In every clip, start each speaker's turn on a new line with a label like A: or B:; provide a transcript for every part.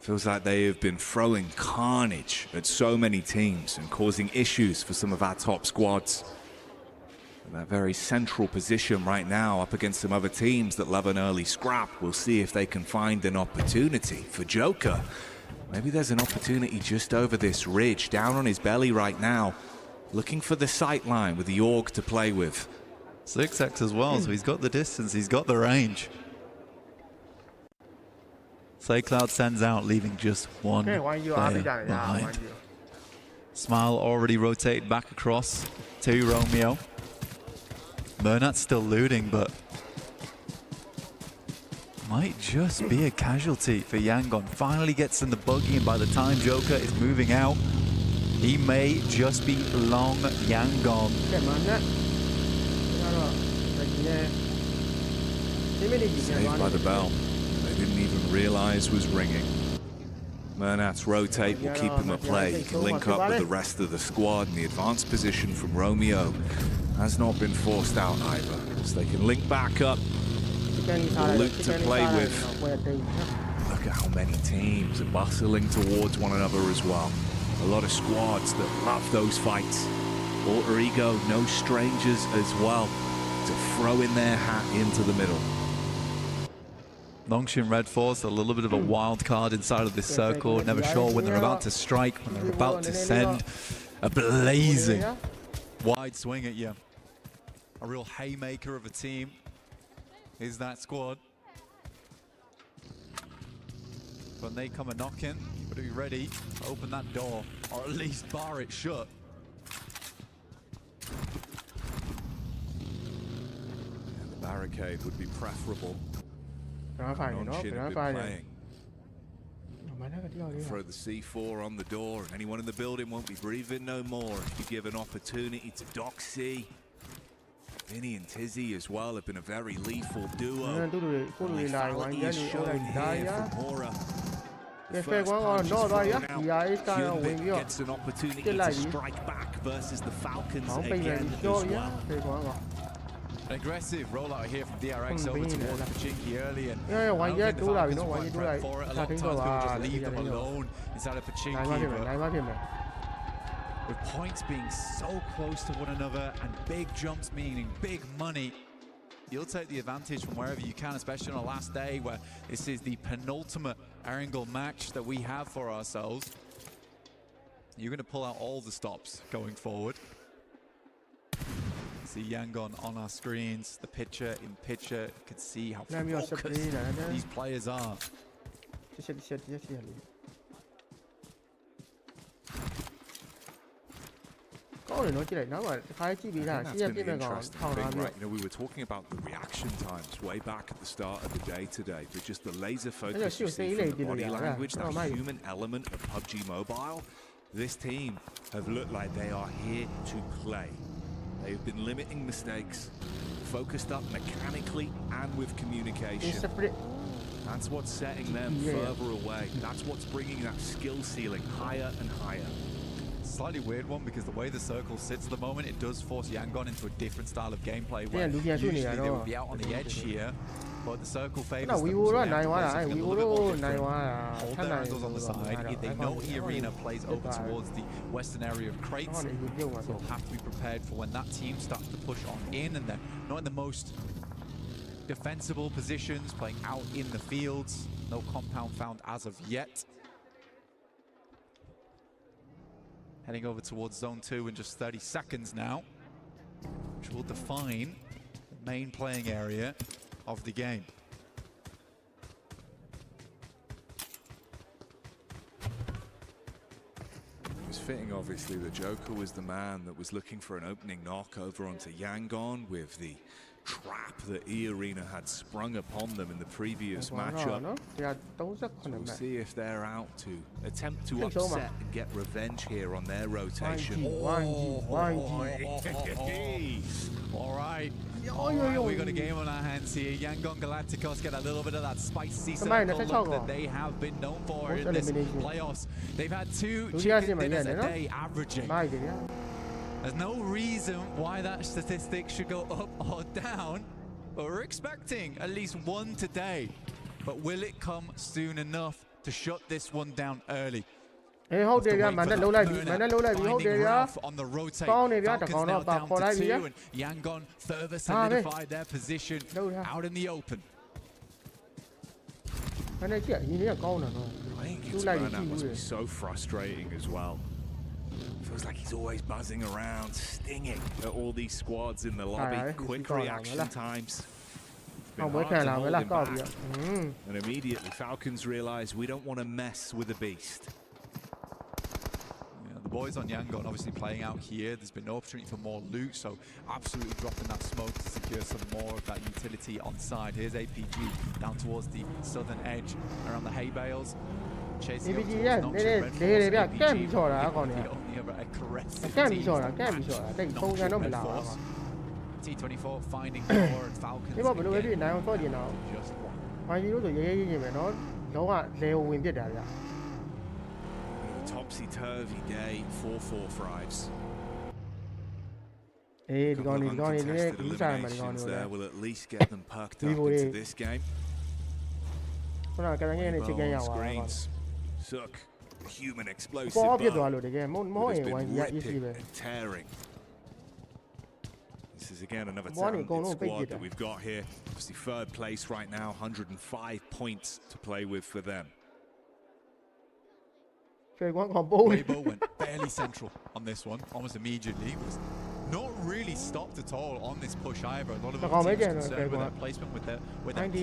A: Feels like they have been throwing carnage at so many teams and causing issues for some of our top squads. In that very central position right now, up against some other teams that love an early scrap. We'll see if they can find an opportunity. For Joker, maybe there's an opportunity just over this ridge, down on his belly right now, looking for the sight line with the AUG to play with.
B: 6x as well, so he's got the distance, he's got the range. Cloud sends out, leaving just one player behind. Smile already rotated back across to Romeo. Bernat's still looting, but might just be a casualty for Yangon. Finally gets in the buggy, and by the time Joker is moving out, he may just be long Yangon.
A: Saved by the bell. They didn't even realize was ringing. Mernat's rotate will keep him at play. He can link up with the rest of the squad, and the advanced position from Romeo has not been forced out either. So they can link back up. Loot to play with. Look at how many teams are bustling towards one another as well. A lot of squads that love those fights. Alter Ego, no strangers as well, to throw in their hat into the middle.
B: Longshin Red Force, a little bit of a wild card inside of this circle. Never sure when they're about to strike, when they're about to send a blazing wide swing at you. A real haymaker of a team is that squad. When they come a knocking, you better be ready to open that door, or at least bar it shut.
A: And the barricade would be preferable. Longshin have been playing. Throw the C4 on the door, and anyone in the building won't be breathing no more. If you give an opportunity to Doxy. Vinny and Tizzy as well have been a very lethal duo. Lethality is shown here from Hora. The first time just Hyunbin gets an opportunity to strike back versus the Falcons again as well.
B: An aggressive rollout here from DRX over towards Pachinki early, and
C: for it.
B: A lot of times people just leave them alone inside of Pachinki. With points being so close to one another and big jumps meaning big money, you'll take the advantage from wherever you can, especially on the last day where this is the penultimate Erangel match that we have for ourselves. You're going to pull out all the stops going forward. See Yangon on our screens, the picture in picture. You can see how focused these players are.
A: That's been the interesting thing, right? You know, we were talking about the reaction times way back at the start of the day today, but just the laser focus you see from the body language, that human element of PUBG Mobile. This team have looked like they are here to play. They've been limiting mistakes, focused up mechanically and with communication. That's what's setting them further away. That's what's bringing that skill ceiling higher and higher.
B: Slightly weird one, because the way the circle sits at the moment, it does force Yangon into a different style of gameplay where usually they would be out on the edge here, but the circle favors them. So hold their angles on the side. They know the arena plays over towards the western area of crates, so they'll have to be prepared for when that team starts to push on in, and they're not in the most defensible positions, playing out in the fields. No compound found as of yet. Heading over towards Zone 2 in just 30 seconds now, which will define the main playing area of the game.
A: It was fitting, obviously, the Joker was the man that was looking for an opening knock over onto Yangon with the trap that E-Arena had sprung upon them in the previous matchup. So we'll see if they're out to attempt to upset and get revenge here on their rotation.
B: All right. We got a game on our hands here. Yangon Galacticos get a little bit of that spicy look that they have been known for in this playoffs. They've had 2 chicken dinners a day averaging. There's no reason why that statistic should go up or down, but we're expecting at least one today. But will it come soon enough? to shut this one down early.
C: ဟုတ်တယ်ဗျာမန်နဲ့လုံးလိုက်ပြီမန်နဲ့လုံးလိုက်ပြီဟုတ်တယ်ဗျာ
B: on the rotate.
C: ကောင်းနေဗျာတကောင်တော့ပါခေါ်လိုက်ပြီဗျာ
B: Yangon further solidified their position out in the open.
C: မန်နဲ့ကြည့်အရင်ကကောင်းတာနော်
A: I think his burnout must be so frustrating as well. Feels like he's always buzzing around, stinging at all these squads in the lobby. Quick reaction times. And immediately Falcons realize we don't want to mess with the beast.
B: The boys on Yangon obviously playing out here. There's been no opportunity for more loot, so absolutely dropping that smoke to secure some more of that utility on side. Here's APG down towards the southern edge around the hay bales. Chasing
C: APG
B: up towards Nocturne Red Force. APG the only other aggressive team. T24 finding more and Falcons again. Just one.
C: ဘာကြီးလို့ဆိုရဲရဲချင်းပဲနော်လုံးဝလေဝင်ပြစ်တာဗျာ
A: Topsy-turvy day for 4-5s.
C: အေးဒီကောင်လေးလည်းဒီစားမှာဒီကောင်လေး
A: there will at least get them perked up into this game.
C: ခုနကကရငယ်နဲ့ချစ်ကန်ရပါတော့
A: Suck human explosive.
C: ပေါ်ပြစ်သွားလို့တကယ်မဟုတ်ရင်ဝိုင်းကြီးရ easy ပဲ
A: tearing. This is again another talented squad that we've got here. Obviously third place right now, 105 points to play with for them.
B: Weibo went fairly central on this one, almost immediately. Was not really stopped at all on this push either. A lot of other teams concerned with their placement, with their points.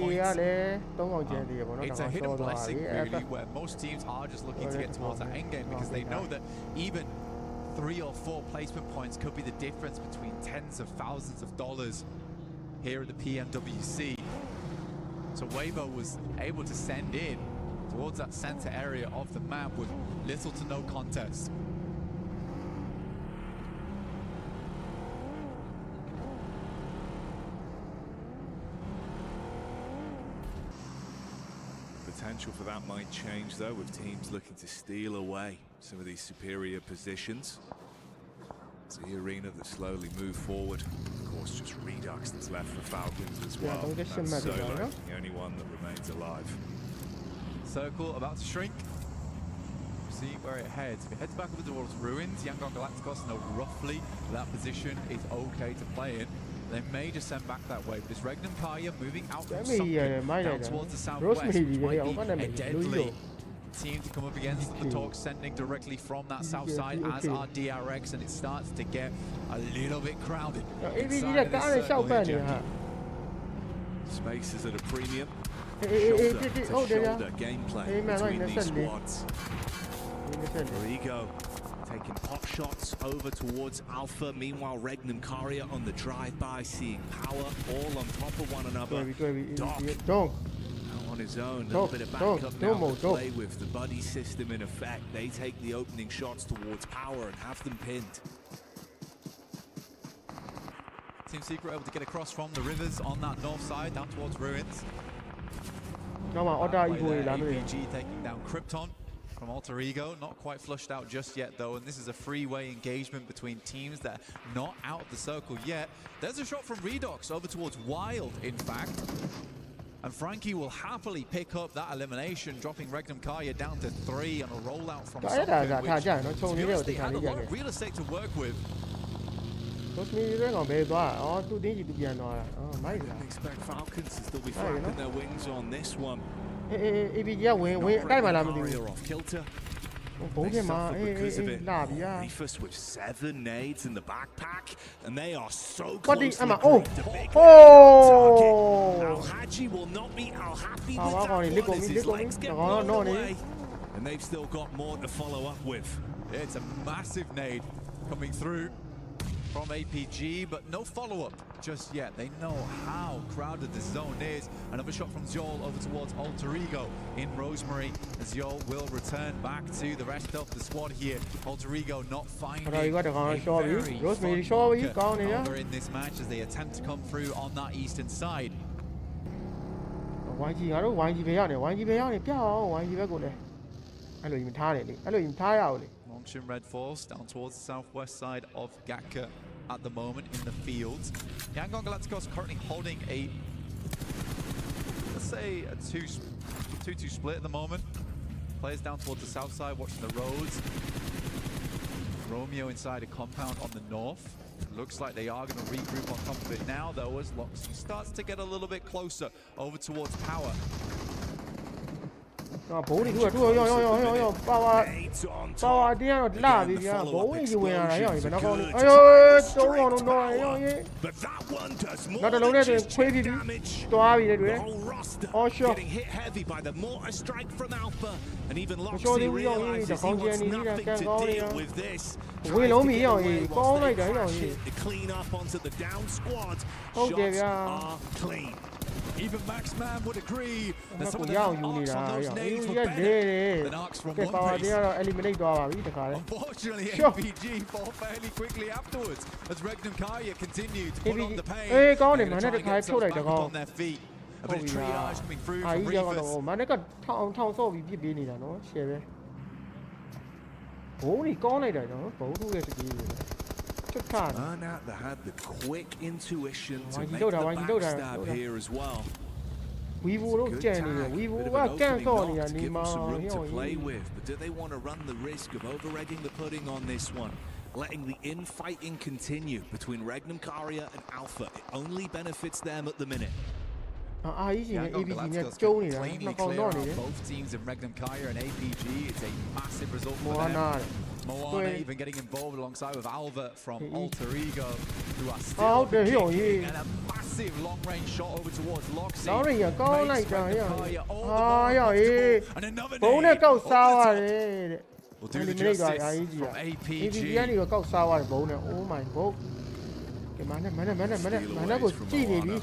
B: It's a hidden blessing really, where most teams are just looking to get towards that end game because they know that even 3 or 4 placement points could be the difference between tens of thousands of dollars here at the PMWC. So Weibo was able to send in towards that center area of the map with little to no contest.
A: Potential for that might change though, with teams looking to steal away some of these superior positions. It's the arena that slowly move forward. Of course, just Redux that's left for Falcons as well. That's Solo, the only one that remains alive.
B: Circle about to shrink. See where it heads. If it heads back over towards Ruins, Yangon Galacticos know roughly that position is okay to play in. They may just send back that way, but it's Regnum Kaya moving out from something down towards the southwest, which might be a deadly team to come up against. The talk sending directly from that south side as our DRX, and it starts to get a little bit crowded inside of this circle.
A: Space is at a premium. Shoulder gameplay between these squads. Rodrigo taking pot shots over towards Alpha. Meanwhile, Regnum Karia on the drive-by, seeing power all on top of one another. Doc on his own, a little bit of backup now to play with. The buddy system in effect. They take the opening shots towards power and have them pinned.
B: Team Secret able to get across from the rivers on that north side down towards Ruins. APG taking down Krypton from Alter Ego, not quite flushed out just yet though, and this is a freeway engagement between teams that are not out of the circle yet. There's a shot from Redox over towards Wild, in fact, and Frankie will happily pick up that elimination, dropping Regnum Kaya down to 3 on a rollout from Sunken, which, to be honest, they had a lot of real estate to work with.
A: I expect Falcons to still be flapping their wings on this one. Off kilter. They suffer because of it. Rufus with 7 nades in the backpack, and they are so close to the big target. Al-Haji will not be al-happy with that one as his legs get blown away. And they've still got more to follow up with.
B: It's a massive nade coming through from APG, but no follow-up just yet. They know how crowded this zone is. Another shot from Zol over towards Alter Ego in Rosemary. Zol will return back to the rest of the squad here. Alter Ego not finding a very over in this match as they attempt to come through on that eastern side. Longshin Red Force down towards the southwest side of Gakka at the moment in the fields. Yangon Galacticos currently holding a, let's say, a 2-2 split at the moment. Players down towards the south side, watching the roads. Romeo inside a compound on the north. Looks like they are going to regroup on top of it now, though, as Loxy starts to get a little bit closer over towards power.
C: 啊，ဘုံတွေသူကရောပါဝါတရားတော့လာပြီဗျာဘုံကြီးဝင်လာတာရောဘယ်နှကောင်းလဲ哎呦သုံးအောင်တော့ရောနောက်တစ်လုံးနဲ့တွင်ခွေးပြီးတွားပြီလေတွေ့အော်ရှော့
A: And even
C: Sure,
A: Loxy
C: they
A: realizes he wants nothing to deal with this.
C: ဝင်လုံးမီရောကောင်းလိုက်တာရော
A: To clean up onto the down squad.
C: ဟုတ်တယ်ဗျာ
A: Shots are clean.
B: Even Maxman would agree that some of
C: ကို
B: the
C: ရအောင်ယူ
B: knocks
C: နေတာ
B: from
C: ရော
B: those
C: အေး
B: nades
C: ရ
B: were
C: လေ
B: better than arcs from
C: ကဲ
B: one
C: ပါဝါ
B: place.
C: တရားတော့ eliminate သွားပါပြီတခါလေ
B: Unfortunately,
C: Sure.
B: APG fall fairly quickly afterwards as Regnum Kaya continued to put on the pain.
C: အေးကောင်းတယ်
B: They're
C: မ
B: gonna
C: နဲ့
B: try
C: တ
B: and
C: ခါ
B: get
C: ဖြုတ်
B: themselves
C: လိုက်တ
B: back
C: ကော
B: up on their feet. A bit of triage coming through
C: အာ
B: from
C: ကြီးရောက်
B: Reefers.
C: တော့မနဲ့ကထောင်ဆော့ပြီးပြစ်ပေးနေတာနော်ရှယ်ပဲဘုံကြီးကောင်းလိုက်တာနော်ဘုံထုတ်ရဲ့စကြီးတွေချွတ်ခါ
A: Bernat that had the quick intuition to
C: Why you
A: make
C: do
A: the
C: that? Why you do that?
A: backstab here as well.
C: ဝီဗိုတို့
A: Good
C: ကြံနေတယ်
A: tag,
C: ဝီဗို
A: bit
C: က
A: of an
C: ကန့်
A: opening
C: ဆော့
A: knock
C: နေတာ
A: to
C: နေ
A: give
C: မှာ
A: them some room to play
C: ဟို
A: with. But do they want to run the risk of over-egging the pudding on this one? Letting the infighting continue between Regnum Karia and Alpha. It only benefits them at the minute.
C: အာကြီးရှင်နဲ့
B: Yangon
C: ABG နဲ့
B: Galacticos
C: ကျုံး
B: can
C: နေတာ
B: cleanly
C: နှစ်ကောင်
B: clear
C: တော့နေ
B: out
C: တယ်
B: both teams in Regnum Kaya and APG. It's a massive result
C: မော
B: for
C: နာ
B: them. Moana even getting involved alongside with Alva from Alter Ego, who are
C: Oh,
B: still
C: there he is.
B: kicking, and a massive long-range shot over towards Loxy.
C: လောင်းရရကောင်းလိုက်တာရ
B: Makes Regnum Kaya all the
C: အာ
B: more
C: ရအေး
B: uncomfortable. And another
C: ဘုံနဲ့
B: nade
C: ကောက်စား
B: over the
C: ရ
B: top.
C: တယ်တဲ့
B: Will do the
C: eliminate သွား
B: justice
C: အာကြီး
B: from
C: က
B: APG.
C: ABG ကနေကောက်စားရတယ်ဘုံနဲ့ Oh my god ကဲမနဲ့ကိုကြည့်နေပြီ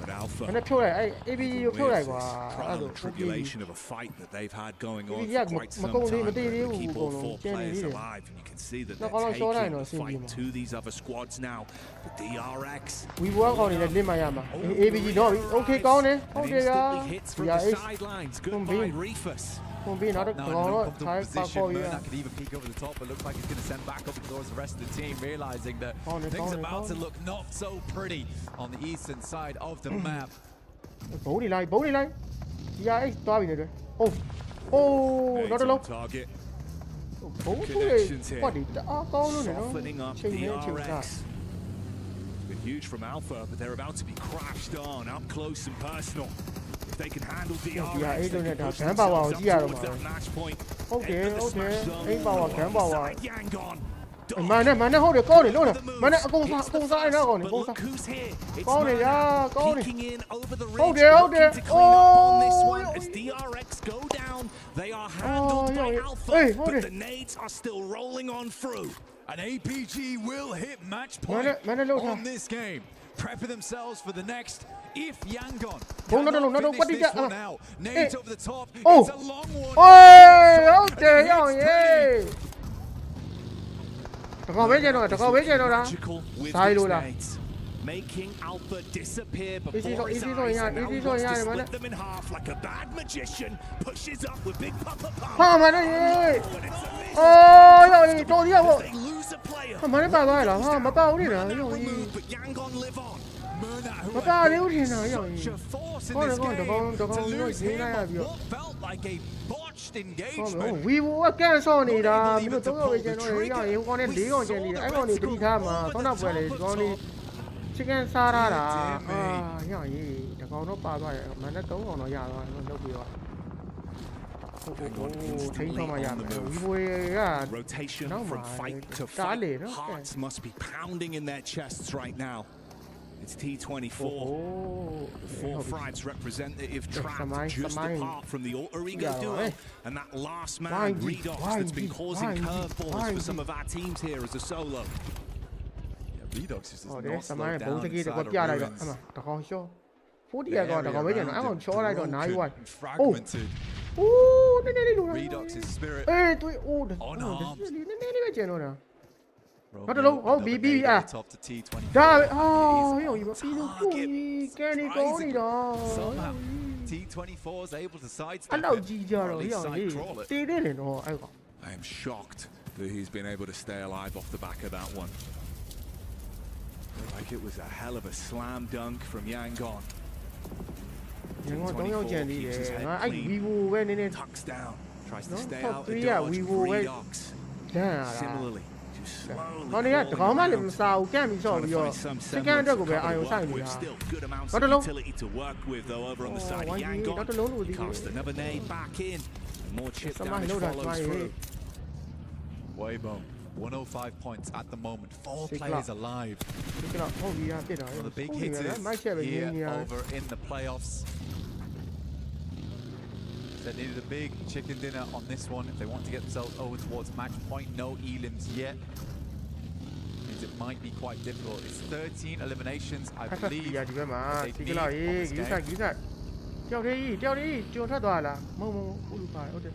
A: But Alpha,
C: မနဲ့ဖြုတ်လိုက်အဲ့ ABG ကိုဖြုတ်လိုက်ကွာ
A: trial
C: အဲ့
A: and
C: လို
A: tribulation of a fight that they've had going on
C: ABG
A: for
C: က
A: quite some
C: မကုန်
A: time.
C: သေးမ
A: But
C: သေးသေး
A: to
C: ဘူး
A: keep
C: ဘုံ
A: all
C: လုံး
A: four
C: ကျန်နေ
A: players
C: သေးတယ်
A: alive, and you can see that
C: နောက်
A: they're
C: ကောင်းတော့ရှော့လိုက်တော့
A: taking
C: အ
A: the
C: ဆင်ပြေ
A: fight
C: မှာ
A: to these other squads now. The DRX
C: ဝီဘောကောင်းနေတဲ့လစ်မရမှာ ABG တော့ပြီ Okay ကောင်းတယ်ဟုတ်
A: and
C: တယ်ဗျာ
A: instantly hits from
C: ဒီ
A: the
C: အေး
A: sidelines.
C: Boom,
A: Goodbye,
C: beam.
A: Reefus.
C: ပုံပြီးနောက်တော့
B: Now
C: ကော
B: in
C: င်း
B: an
C: တော့
B: uncomfortable
C: ထိုင်ပါ
B: position,
C: ခေါ်ရ
B: Murnak could even peek over the top, but looks like he's going to send back up towards the rest of the team, realizing that
C: Corner,
B: things
C: corner,
B: about to
C: corner.
B: look not so pretty on the eastern side of the map.
C: ဘုံနေလိုက်ဒီဟာအဲ့သွားပြီနေတယ်အိုးနောက်တစ်လုံး
A: Target.
C: ဘုံသူ့ရဲ့ပတ်ဒီတအားကောင်းလို့နေနော်
A: Softening up
C: ချိန်နေချိန်က
A: DRX. It's been huge from Alpha, but they're about to be crashed on up close and personal. If they can handle DRX,
C: Yeah,
A: they
C: I don't
A: can
C: know
A: push
C: that. Gun power,
A: themselves up
C: yeah,
A: towards
C: man.
A: that match point.
C: Okay,
A: Enter the
C: okay.
A: smash zone.
C: Aim power, gun power.
A: Inside Yangon.
C: မနဲ့ဟုတ်တယ်ကောင်းတယ်လို့လားမနဲ့အကုန်စားအဲ့တော့ကောင်းတယ်
A: But
C: ကောင်း
A: look
C: စား
A: who's here. It's
C: ကောင်းတယ်ရာကောင်းတယ်
A: peeking in over the
C: Hold
A: ridge,
C: it, hold
A: looking
C: it.
A: to clean up on this
C: Oh,
A: one
C: yeah.
A: as DRX go down. They are handled by
C: yeah.
A: Alpha,
C: Hey, hold
A: but
C: it.
A: the nades are still rolling on through.
B: And APG will hit match
C: Man,
B: point
C: look,
B: on this game, prepping themselves for the next. If Yangon
C: Oh, no,
B: cannot
C: what
B: finish
C: did
B: this
C: that-
B: one out, nades over the top,
C: Oh.
B: it's a long one.
C: ဟုတ်တယ်ရောရေးတကောပဲကျတော့
A: Magical with
C: Sai
A: these
C: luôn à.
A: nades, making Alpha disappear
C: Easy
A: before
C: thôi,
A: his
C: easy
A: eyes,
C: thôi nha,
A: and now
C: easy
A: he
C: thôi
A: wants
C: nha,
A: to
C: mà
A: split
C: nó-
A: them in half like a bad magician. Pushes up with big Papa Pump.
C: ဟာမနဲ့ရေး
A: Oh, and it's a miss.
C: အိုးရောတော်ရဖို့
A: They lose a player.
C: ဟာမနဲ့ပါသွားလားဟာမပါဘူးနေတာ
A: Now
C: ရော
A: removed, but Yangon live on.
B: Murnak, who
C: Mà ta
B: had
C: nếu
B: been
C: thì nào
B: such
C: vậy?
B: a force in
C: Con
B: this
C: này, con,
B: game
C: đừng
B: to
C: có
B: lose
C: dính
B: him
C: ngay
B: on
C: à, biểu.
B: what felt like a botched
C: ဟုတ်
B: engagement.
C: ဝီဘူကကန်ဆော့နေတာမင်းတို့တော့ပဲကျန်တော့ရအောင်ကောင်းနဲ့၄កောင်ကျန်နေတယ်အဲ့ကောင်တွေတိထားမှာသောနောက်ပွဲလေဒီကောင်တွေချစ်ကန်စားရတာအာရအောင်ရေးဒီကောင်တော့ပါသွားတယ်မန်နဲ့၃កောင်တော့ရသွားတယ်လုပ်ပြီးတော့ဟုတ်ထိန်းဆောင်မှရမယ်ဝီဘူက
A: Rotation
C: No,
A: from
C: man.
A: fight to
C: Dale,
A: fight.
C: no?
A: Hearts must be pounding in their chests right now. It's T24.
C: โอ้
A: The four Frides representative trapped
C: Samai,
A: just
C: Samai.
A: apart from the Alter Ego
C: Yeah,
A: duo.
C: right.
A: And that last man,
C: Why,
A: Redox,
C: why,
A: that's been causing
C: why,
A: curveballs
C: why,
A: for some of our teams here as a solo.
B: Yeah, Redox just
C: ဟော
B: does
C: တယ်
B: not
C: စမိုင်း
B: slow
C: ဘုံ
B: down
C: တကြီးတ
B: inside
C: ကော
B: of
C: ပြလိုက်တော့
B: ruins.
C: အမှတကောင်ရှောဖိုးတီကတော့တကောင်ပဲကျန်တော့အဲ့ကောင်ချောလိုက်တော့နိုင်ဝိုင်း
B: and fragmented.
C: အိုးနည်းနည်းလေးလို့
B: Redox's spirit
C: အေးတွေ့အိုးနည်းနည်းလေးပဲကျန်တော့တာ Bắt đầu luôn. Oh, BB à.
B: Top to T24.
C: ဒါပဲအော်ဟိုပြီးလို့ပြုတ်ကန်နေကောင်းနေတော့
B: Somehow T24 is able to sidestep
C: အဲ့လောက်
B: it,
C: ကြီးကြ
B: or
C: တော့
B: at
C: ဟိ
B: least
C: အောင်
B: side crawl it.
C: တေးတယ်နော်အဲ့ကောင်
A: I am shocked that he's been able to stay alive off the back of that one. Like it was a hell of a slam dunk from Yangon.
C: ငါတော့3ယောက်ကျန်သေးတယ်ငါအဲ့ဗီဗိုပဲနည်းနည်း
A: Tucks down, Tries to stay
C: top
A: out of
C: 3 က
A: dodge.
C: we will wait
A: Redox.
C: ဒန်ရတာ
A: Similarly, just slowly
C: ဟောနေကတကောင်မှလည်းမစားဘူးကန့်ပြီးဆော့
A: trying
C: ပြီး
A: to
C: တော့
A: find some
C: စကန်အတွက်
A: semblance
C: ကို
A: of
C: ပဲအာရုံ
A: cover
C: စိုက်
A: up
C: နေ
A: with
C: တာ
A: still good amounts
C: Not
A: of
C: alone.
A: utility to work with though over on the
C: Oh,
A: side of
C: why you-
A: Yangon.
C: not alone with
A: Cast
C: you.
A: another nade back in. More chip
C: Somebody
A: damage
C: know that,
A: follows
C: why,
A: through.
B: Weibo, 105 points at the moment. 4
C: Sick
B: players
C: luck.
B: alive.
C: ဒီကတော့ဟုတ်ပြီပြစ်တာ
B: One of the big
C: ဟုတ်တယ်
B: hitters
C: မိုက်ချက်ပဲရင်း
B: here
C: နေရ
B: over in the playoffs. They needed a big chicken dinner on this one if they want to get themselves over towards match point. No elims yet. Means it might be quite difficult. It's 13 eliminations, I
C: ဖတ်ဖတ်
B: believe.
C: ပြဒီဘက်မှာ
B: they
C: ဒီက
B: need
C: လောက်
B: on
C: ရေး
B: this
C: ဂီ
B: game.
C: ဆက်တယောက်လေးကျွံထွက်သွားလားမဟုတ်ဘူးလူပါတယ်ဟုတ်တယ်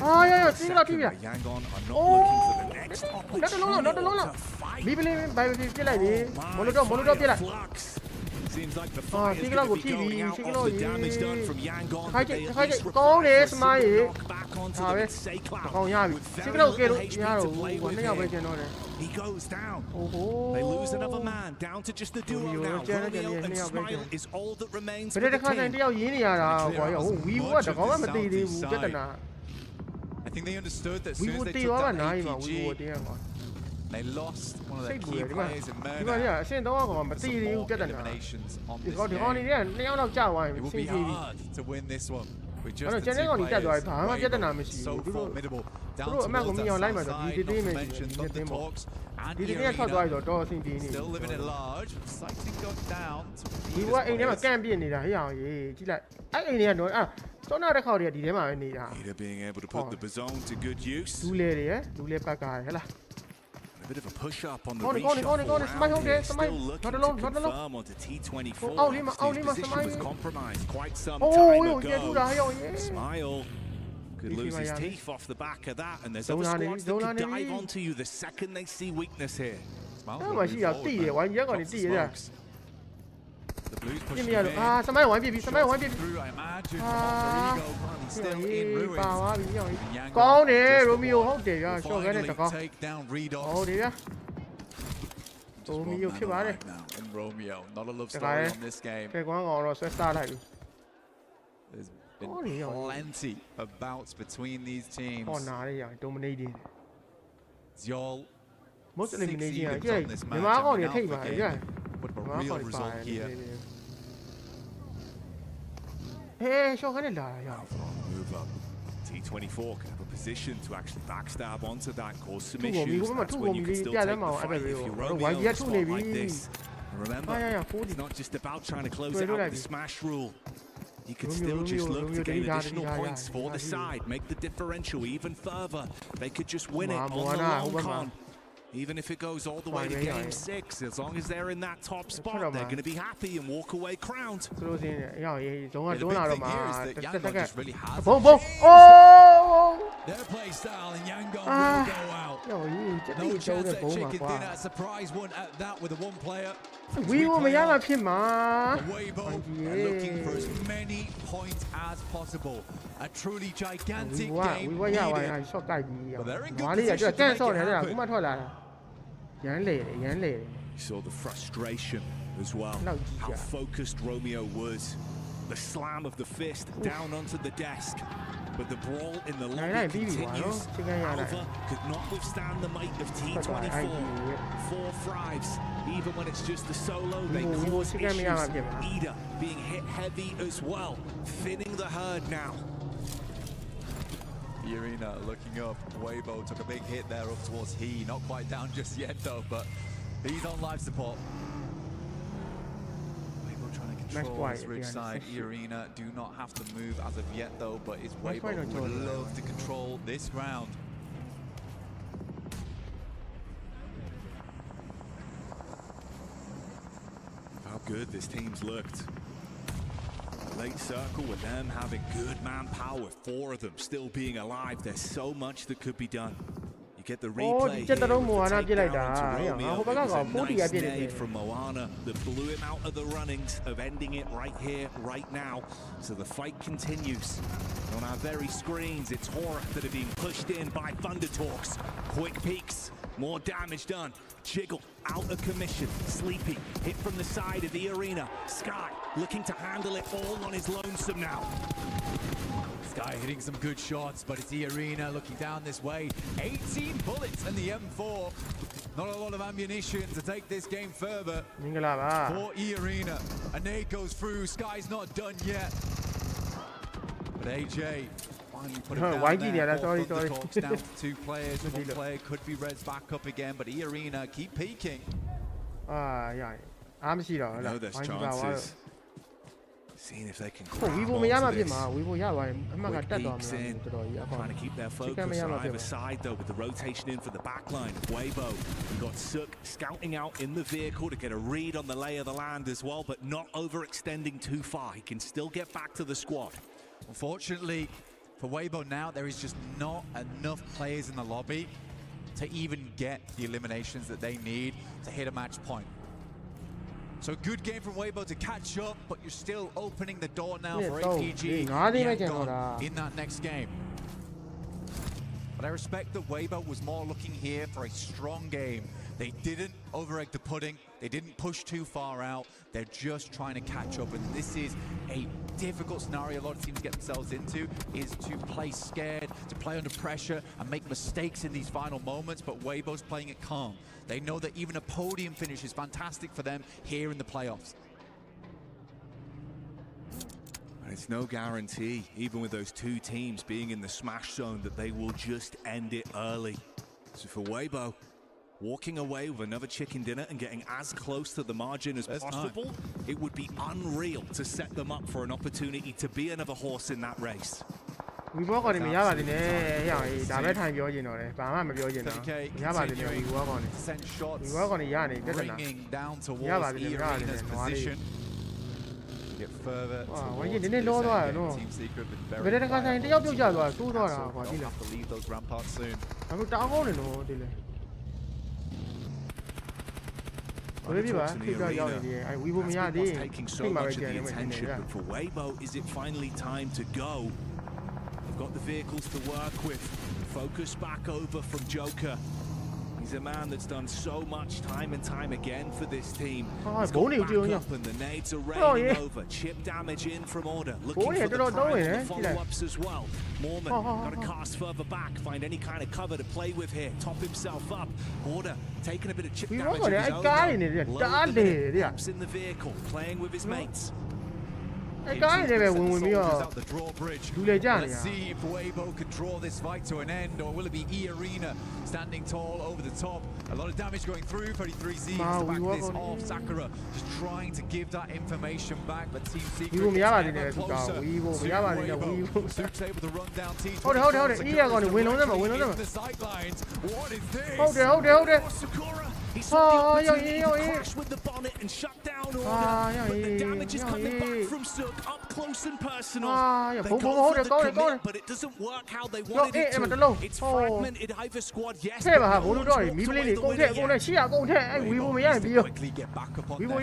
C: အာရစီကလောက်ကြည့်ပြ
A: Yangon are not
C: Oh.
A: looking for the next
C: Not alone, not alone.
A: opportunity to fight.
C: ဘီဘလင်းဘိုင်ဘီပြစ်လိုက်ပြီ
A: Oh,
C: မလို့တော့ပြစ်လိုက်
A: Flux. Seems like the
C: Ah,
A: fire is
C: sige
A: going
C: lang,
A: to be
C: TV,
A: going out
C: sige
A: off the
C: lang,
A: damage
C: eh.
A: done from Yangon.
C: Kaya-
A: but they at
C: kaya-
A: least
C: kung
A: require
C: des,
A: a simple
C: may, eh.
A: knock back onto
C: Sabi,
A: the Saycloud.
C: ကောင်းရပြီ
A: With
C: စီက
A: very
C: လောက်ကဲ
A: little
C: လို့
A: HP
C: ရတော့
A: to play
C: ဘူး
A: with
C: နှစ်ယောက်ပဲ
A: him.
C: ကျန်တော့တယ်
A: He goes down.
C: အိုးဟို
A: They lose another man, down to just the duo
C: Romeo,
A: now.
C: Janet,
A: Romeo
C: and
A: and
C: Neo,
A: Smile
C: Bacon.
A: is all that remains
C: ဘ
A: for
C: ယ်
A: the
C: တစ်ခါတိုင်းတ
A: team.
C: ယောက်ရင်းနေရတာကွာဟိုဝီဝတ်တကောင်မှမသိသေးဘူးပြဿနာ
B: I think they understood that as
C: ဝီ
B: soon
C: ဝ
B: as
C: တ်
B: they
C: တေး
B: took
C: သွားတာ
B: that
C: နိုင်မှာဝီဝတ်
B: APG,
C: တင်းကွာ
B: they lost one of
C: စိ
B: their
C: တ်ပူ
B: key
C: တယ်ဒီမှာ
B: players in
C: ဒီမှာ
B: Murder.
C: အဆင့်တော့ကောင်မသိ
B: Some
C: သေး
B: more
C: ဘူးပြဿနာ
B: eliminations on
C: ဒီ
B: this
C: ကောင်နေ
B: game.
C: နဲ့နှစ်ယောက်လောက်ကြာသွားရင်
B: It will
C: စင်
B: be
C: ပြေပြီ
B: hard to win this one. With just
C: Ano,
B: the
C: dyan
B: two
C: lang ako nitya,
B: players.
C: Dwight, ha? Mga
B: Weibo,
C: namin si
B: so
C: Duro.
B: formidable. Down
C: Duro, man,
B: towards
C: kung
B: that
C: yung line
B: south
C: man,
B: side,
C: di- di-
B: not to
C: di-
B: mention
C: di-
B: Thunder
C: di-
B: Talks and
C: ဒီနေ့ထွက်သွားပြီတော့စီးပြီးနေ
B: Still living it large. Sighting got down to
C: ဒီ
B: Adidas
C: ကအိမ်ထဲမှာ
B: players.
C: ကန့်ပြစ်နေတာဟေ့အောင်ရေးကြည့်လိုက်အဲ့အိမ်ထဲကတော့စောနာတစ်ခေါက်တည်းကဒီထဲမှာပဲနေတာ
A: Either being able to put
C: Oh.
A: the Bazone to good use.
C: ဒူးလေတွေရဒူးလေပတ်ကားဟဲ့လား
A: A bit of a push up on the
C: Go on, go on, go on, go on,
A: reshuffle
C: Smile,
A: round here.
C: Smile.
A: Still looking
C: Not
A: to
C: alone, not alone.
A: confirm onto T24.
C: Oh, Lima,
A: Obviously his
C: Lima,
A: position was
C: Smile.
A: compromised quite some
C: Oh,
A: time
C: oh, yeah, do that,
A: ago.
C: yeah, yeah.
A: Smile could
C: Easy,
A: lose his
C: Miami.
A: teeth off the back of that, and there's
C: Don't
A: other
C: let
A: squads
C: it,
A: that
C: don't
A: could
C: let it
A: dive
C: in.
A: onto you the second they see weakness here.
B: Smiles
C: Ah,
B: will
C: mà
B: move
C: chỉ là
B: forward,
C: tỉ
B: man.
C: à, quán nhất còn
B: Drops
C: tỉ
B: the
C: à.
B: smokes. The Blues
C: ပြ
B: pushing
C: င်ရ
B: him
C: တော့
B: in.
C: အာစမိုင်းဝိုင်းပြပြီစမိုင်းဝိုင်းပြပြီ
B: Through, I imagine.
C: Ah.
B: Rodrigo currently still in
C: ပါ
B: ruins.
C: သွားပြီရောက်
B: And Yangon
C: ကောင်းတယ်
B: just
C: ရိုမီယို
B: won.
C: ဟုတ်တယ်ရ
B: Will
C: ရှော့ခဲနဲ့တ
B: finally
C: ကောင်း
B: take down Redox.
C: ဟုတ်တယ်ဗျ
B: Just one
C: Romeo
B: man
C: ဖြစ်ပါတယ်
B: alive now in Romeo. Not a love
C: Cái
B: story
C: này-
B: on this game.
C: ကဲကွမ်းကောင်တော့ဆွဲစားလိုက်ပြီ
B: There's been
C: Oh, yeah.
B: plenty of bouts between these teams.
C: ဟောနာရရဒိုမနေတင်
B: Ziyol,
C: most
B: six
C: elimination ရ
B: elims
C: ကြည့်
B: on this
C: မြ
B: match.
C: မကောင်
B: and
C: တွေ
B: now
C: ထိတ်
B: for
C: ပါလေ
B: game.
C: ကြ
B: Put up
C: မြ
B: a
C: မ
B: real
C: ကောင်တွေပါ
B: result here.
C: ဟေးရှော့ခဲနဲ့လာရ
A: Move up. T24 could have a position to actually backstab onto that, cause some
C: သူ့ကိုမိ
A: issues.
C: ကမ
A: That's
C: သူ့
A: when
C: ကို
A: you
C: မိ
A: can still
C: ပြ
A: take
C: လဲမ
A: the
C: အောင်အဲ့
A: fight
C: ပဲ
A: if you're
C: ဝိုင်း
A: Romeo
C: ရ
A: in a
C: ထု
A: spot
C: နေပြီ
A: like this. And remember,
C: Ah, yeah, yeah, 40.
A: it's not just about trying to close
C: Wait,
A: it out
C: wait,
A: with the
C: wait.
A: smash rule. You could
C: Romeo,
A: still just
C: Romeo,
A: look to
C: Romeo,
A: gain
C: Romeo,
A: additional
C: Romeo,
A: points for the
C: Romeo.
A: side, make the differential even further. They could just win it on the
C: Moana,
A: long
C: Obama.
A: con. Even if it goes all the way to
C: Fine, yeah,
A: game
C: yeah.
A: 6, as long as they're in that top spot,
C: Obama.
A: they're going to be happy and walk away crowned.
C: သူတို့စင်းရအောင်ရေးဇုံက
B: Yeah, the
C: တွန်း
B: big
C: လာတော့
B: thing
C: မှာ
B: here is that
C: တက်
B: Yangon
C: တက်က
B: just really has
C: ဘုံ
B: it.
C: ဘုံအိုး
B: Their play style and Yangon
C: Ah.
B: will go out.
C: ရောရေးတက်တိ
B: No
C: ကျုံး
B: chance
C: တဲ့
B: at
C: ဘုံမှာ
B: chicken
C: ကွာ
B: dinner. Surprise one at that with a one player.
C: ဝီဝမရမှာဖြစ်မှာ
B: Weibo
C: Thank you.
B: are looking for as many points as possible. A truly
C: ဝီ
B: gigantic
C: ဝ
B: game
C: ဝရပါရ
B: needed.
C: ရှော့ကိုက်ပြီးရော
B: But they're in good
C: ငါလေးရ
B: position
C: တ
B: to
C: န့်
B: make
C: ဆော့
B: it
C: နေတယ်
B: happen.
C: ခုမှထွက်လာတာရမ်းလေတယ်ရမ်းလေတယ်
A: You saw the frustration as well,
C: No,
A: how
C: yeah.
A: focused Romeo was. The slam of the fist down onto the desk. But the brawl in the
C: Này,
A: lobby
C: bí bỉ quá
A: continues.
C: đó. Chứ nghe nhà này.
A: Alva could not withstand the might of
C: Phải
A: T24.
C: ai gì
A: 4 thrives. Even when it's just the solo, they
C: Vivo, Vivo,
A: cause
C: chứ nghe nhà
A: issues.
C: làm gì mà.
A: Ida being hit heavy as well, thinning the herd now.
B: The arena looking up. Weibo took a big hit there up towards he. Not quite down just yet though, but he's on life support. Weibo trying to control
C: quiet
B: this
C: at the
B: ridge
C: end,
B: side.
C: it's just-
B: Arena do not have to move as of yet though, but is
C: Nice
B: Weibo
C: quiet on
B: would
C: Jordan.
B: love to control this ground.
A: How good this team's looked. Late circle with them having good manpower, 4 of them still being alive. There's so much that could be done. You get the
C: Oh,
A: replay
C: di
A: here
C: chết
A: with
C: Moana
A: the
C: kia lại
A: takedown
C: đã.
A: onto
C: Yeah,
A: Romeo.
C: không
A: It
C: có
A: was a
C: gõ 40
A: nice
C: kia
A: nade
C: kìa.
A: from Moana that blew him out of the runnings of ending it right here, right now. So the fight continues. On our very screens, it's Horror that are being pushed in by Thunder Talks. Quick peeks, more damage done. Jiggle out of commission. Sleepy hit from the side of the arena. Sky looking to handle it all on his lonesome now.
B: Sky hitting some good shots, but it's E-Arena looking down this way. 18 bullets in the M4. Not a lot of ammunition to take this game further. For E-Arena. A nade goes through. Sky's not done yet. But AJ finally put it down there. The talks down to 2 players. 1 player could be Reds back up again, but E-Arena keep peeking.
C: Yeah. I'm sure.
A: I know there's chances. Seeing if they can grab
C: onto this.
A: Quick peeks in. Trying to keep their focus on either side though with the rotation in for the backline of Weibo. We've got Suk scouting out in the vehicle to get a read on the lay of the land as well, but not overextending too far. He can still get back to the squad.
B: Unfortunately, for Weibo now, there is just not enough players in the lobby to even get the eliminations that they need to hit a match point. So good game from Weibo to catch up, but you're still opening the door now for APG in that next game. But I respect that Weibo was more looking here for a strong game. They didn't over-egg the pudding. They didn't push too far out. They're just trying to catch up. And this is a difficult scenario a lot of teams get themselves into, is to play scared, to play under pressure and make mistakes in these final moments. But Weibo's playing it calm. They know that even a podium finish is fantastic for them here in the playoffs.
A: And it's no guarantee, even with those 2 teams being in the smash zone, that they will just end it early. So for Weibo, walking away with another chicken dinner and getting as close to the margin as possible, it would be unreal to set them up for an opportunity to be another horse in that race.
C: We walk on him, yeah, that time you're in it, but I'm not in it. We walk on it.
B: Send shots,
C: we walk on the Yanni,
B: bringing down towards E-Arena's position. Get further towards this end. Team Secret been very quiet. They'll have to leave those ramparts soon.
A: Unfortunately, taking so much of the attention, but for Weibo, is it finally time to go? They've got the vehicles to work with. Focus back over from Joker. He's a man that's done so much time and time again for this team. He's got backup and the nades are raining over. Chip damage in from Order. Looking for the prime and the follow-ups as well. Mormon got to cast further back, find any kind of cover to play with here. Top himself up. Order taking a bit of chip damage of his own. Load the gaps in the vehicle, playing with his mates.
B: Out the drawbridge. Let's see if Weibo can draw this fight to an end, or will it be E-Arena standing tall over the top? A lot of damage going through. 33Z to back this off. Sakura just trying to give that information back, but Team Secret gets ever closer. Soup's able to run down T20.
C: Hold it.
B: In the sidelines. What is this?
C: Hold it.
A: Sakura, he saw the opportunity to crash with the bonnet and shut down Order, but the damage is coming back from Suk up close and personal. They go for the commit, but it doesn't work how they wanted it to. It's fragmented either squad. Yes, quickly get back up on their feet.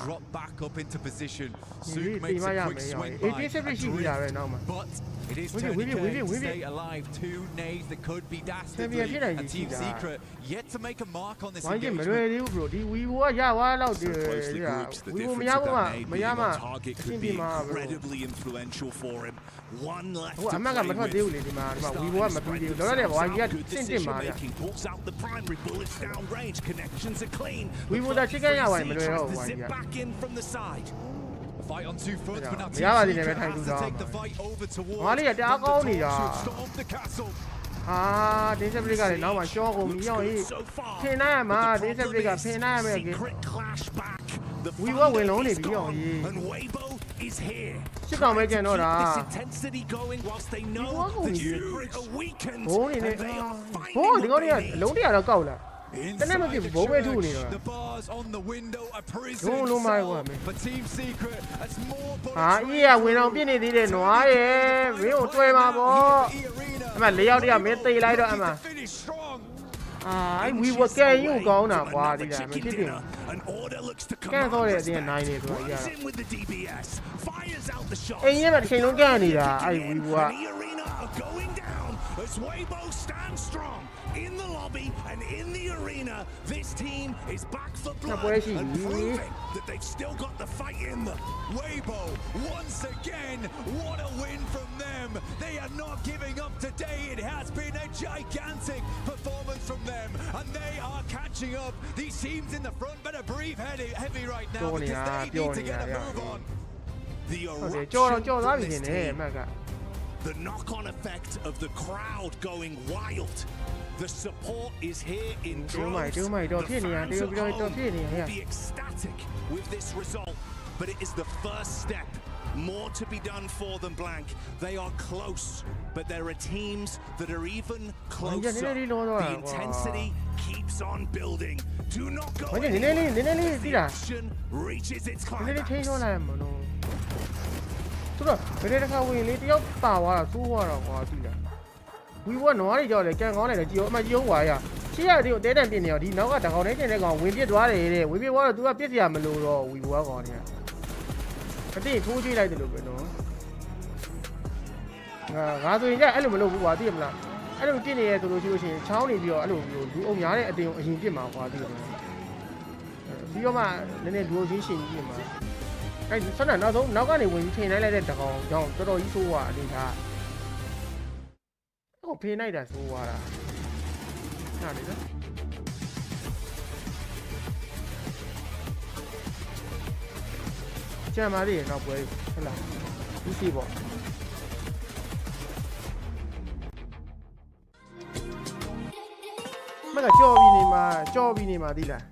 A: Drop back up into position. Suk makes a quick swing by, but it is turning to stay alive. 2 nades that could be dastardly, and Team Secret yet to make a mark on this engagement. So closely grouped, the difference of that nade being on target could be incredibly influential for him. 1 left to play with. Good decision making, pulls out the primary, bullets down range, connections are clean. Tries to zip back in from the side.
B: Fight on 2 fronts, but now Team Secret has to take the fight over towards storm the castle.
A: Secret clash back. The thunder is gone, and Weibo is here. Trying to keep this intensity going whilst they know that Secret are weakened, and they are finally winning.
B: The bars on the window are prison cell, but Team Secret has more bullets. Finish strong.
C: We were getting you going up.
A: An Order looks to come out with in with the DBS, fires out the shots. And E-Arena are going down.
D: as Weibo stands strong in the lobby and in the arena. This team is back for blood and proving that they've still got the fight in them.
B: Weibo, once again, what a win from them. They are not giving up today. It has been a gigantic performance from them, and they are catching up. These teams in the front better breathe heavy right now because they need to get a move on.
D: The the knock-on effect of the crowd going wild. The support is here in droves. The fans at home will be ecstatic with this result, but it is the first step. More to be done for them, Blank. They are close, but there are teams that are even closer. The intensity keeps on building. Do not go anywhere. The action reaches its climax.
C: သူတို့ဘယ်တဲ့ခါဝင်လေတယောက်ပါသွားတာသိုးသွားတော့ကွာကြည့်လားဝီဝါနွားတွေကြောက်လေကန်ကောင်းတယ်ကြည့်အောင်အမကြည့်အောင်ကွာရရှေ့ရတဲ့တဲတန်ပြင်းနေရောဒီနောက်ကတကောင်နဲ့ကျင်တဲ့ကောင်ဝင်ပြစ်သွားတယ်တဲ့ဝင်ပြစ်သွားတော့ तू ကပြစ်စရာမလိုတော့ဝီဝါကောင်တွေကအတိထိုးကြည့်လိုက်တယ်လို့ပဲနော်ငါဆိုရင်ကြအဲ့လိုမလုပ်ဘူးကွာသိရမလားအဲ့လိုပြစ်နေရဲဆိုလို့ရှိလို့ရှိရင်ချောင်းနေပြီးတော့အဲ့လိုလူအုံများတဲ့အတင်ကိုအရင်ပြစ်မှာကွာသိရမလားပြီးတော့မှနည်းနည်းလူအုံချင်းရှင်ကြီးပြစ်မှာအဲ့ဒီဆက်နောက်ဆုံးနောက်ကနေဝင်ပြီးချိန်လိုက်တဲ့တကောင်ကြောင့်တော်တော်ကြီးဆိုးသွားအနေထားဟိုဖေးလိုက်တာဆိုးသွားတာနားလေနော်ကျန်ပါသေးရဲ့နောက်ပွဲဟုတ်လားဒီစီပေါ့မကကြော်ပြီးနေမှာသိလား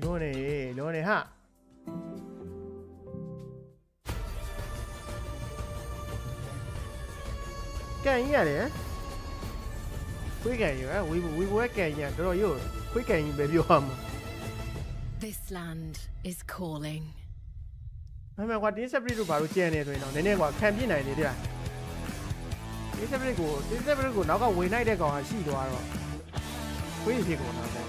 C: လုံးနေဟာကန်ရတယ်ခွေးကန်ရဝီဘွဲကန်ရတော်ရုပ်ခွေးကန်ပဲပြောရမှာ
E: This land is calling
C: မမကွာတင်းဆက်ပရစ်တို့ဘာလို့ကျန်နေဆိုရင်တော့နည်းနည်းကွာခံပြစ်နိုင်တယ်တဲ့တင်းဆက်ပရစ်ကိုနောက်ကဝင်လိုက်တဲ့ကောင်ကရှိသွားတော့ခွေးဖြစ်ကုန်တာပေါ့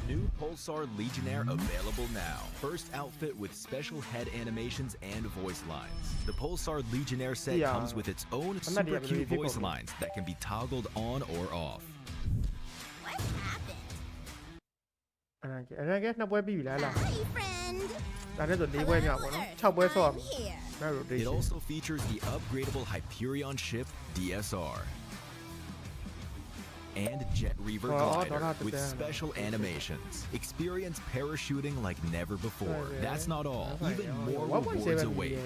F: New Pulsar Legionnaire available now. First outfit with special head animations and voice lines. The Pulsar Legionnaire set comes with its own super cute voice lines that can be toggled on or off.
G: What happened?
C: I guess နှစ်ပွဲပြီးပြီလား
G: Hi, friend.
C: ဒါနဲ့ဆို၄ပွဲမြောက်ပေါ့နော်6ပွဲဆော့
F: It also features the upgradable Hyperion ship DSR. And Jet Reaver glider with special animations. Experience parachuting like never before. That's not all. Even more rewards await.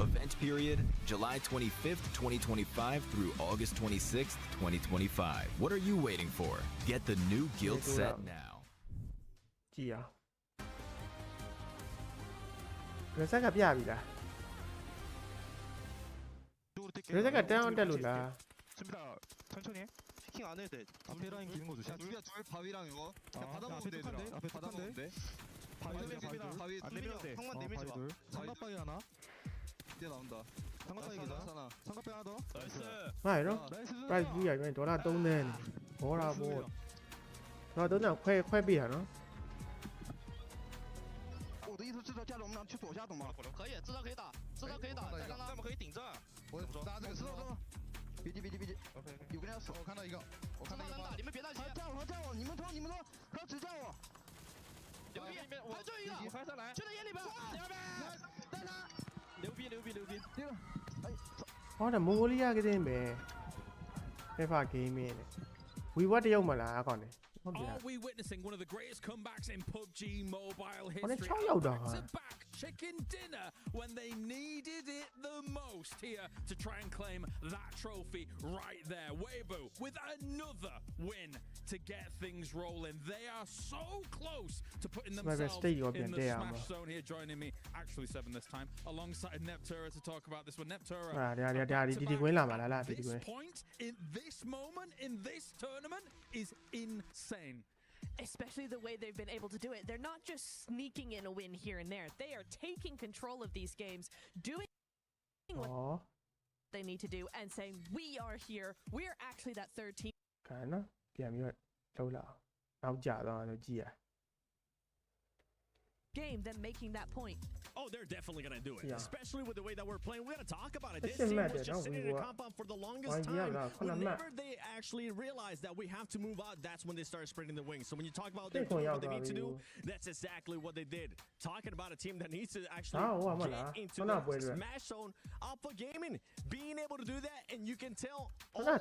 F: Event period, July 25th, 2025 through August 26th, 2025. What are you waiting for? Get the new guild set now.
C: ကြည့်အောင်ရစက်ကပြပြီလား레드가 다운됐로라.
H: 준비다. 천천히 해. 피킹 안 해도 돼. 앞에 라인 기는 거 조심. 둘이야 둘 바위랑 이거. 받아보면 돼. 앞에 받아보면 돼. 바위 안 내면 돼. 형만 내밀지 마. 삼각방이 하나. 이제 나온다. 삼각방이 계단 하나. 삼각방 하나 더. 나이스.
C: 마이로. 라이스 위야 이거 돌아 동네. 뭐라 뭐. 나 너는 쾌 비하노.
H: 我的意思是说，加入我们俩去左下，懂吗？可以，知道可以打，知道可以打，再让他们可以顶着。我打这个石头，别急，有个人要死，我看到一个，我看到一个，你们别担心，叫我，你们冲，他只叫我。牛逼，我就一个，我还上来，就在眼里边，牛逼，带他，牛逼，这个，哎，
C: 好的，蒙古利亚给点呗，没法给面的，we what 要么啦，讲的。
I: Are we witnessing one of the greatest comebacks in PUBG Mobile history?
C: It's a back
I: chicken dinner when they needed it the most here to try and claim that trophy right there. Weibo with another win to get things rolling. They are so close to putting themselves in the smash zone here. Joining me, actually 7 this time, alongside Neptura to talk about this one. Neptura, this point, in this moment, in this tournament, is insane.
J: Especially the way they've been able to do it. They're not just sneaking in a win here and there. They are taking control of these games, doing what they need to do, and saying, we are here. We're actually that third team. Game, them making that point.
D: Oh, they're definitely going to do it, especially with the way that we're playing. We're going to talk about it. This team was just sitting in a compound for the longest time. Whenever they actually realized that we have to move out, that's when they started spreading the wings. So when you talk about what they need to do, that's exactly what they did. Talking about a team that needs to actually get into the smash zone. Alpha Gaming being able to do that, and you can tell one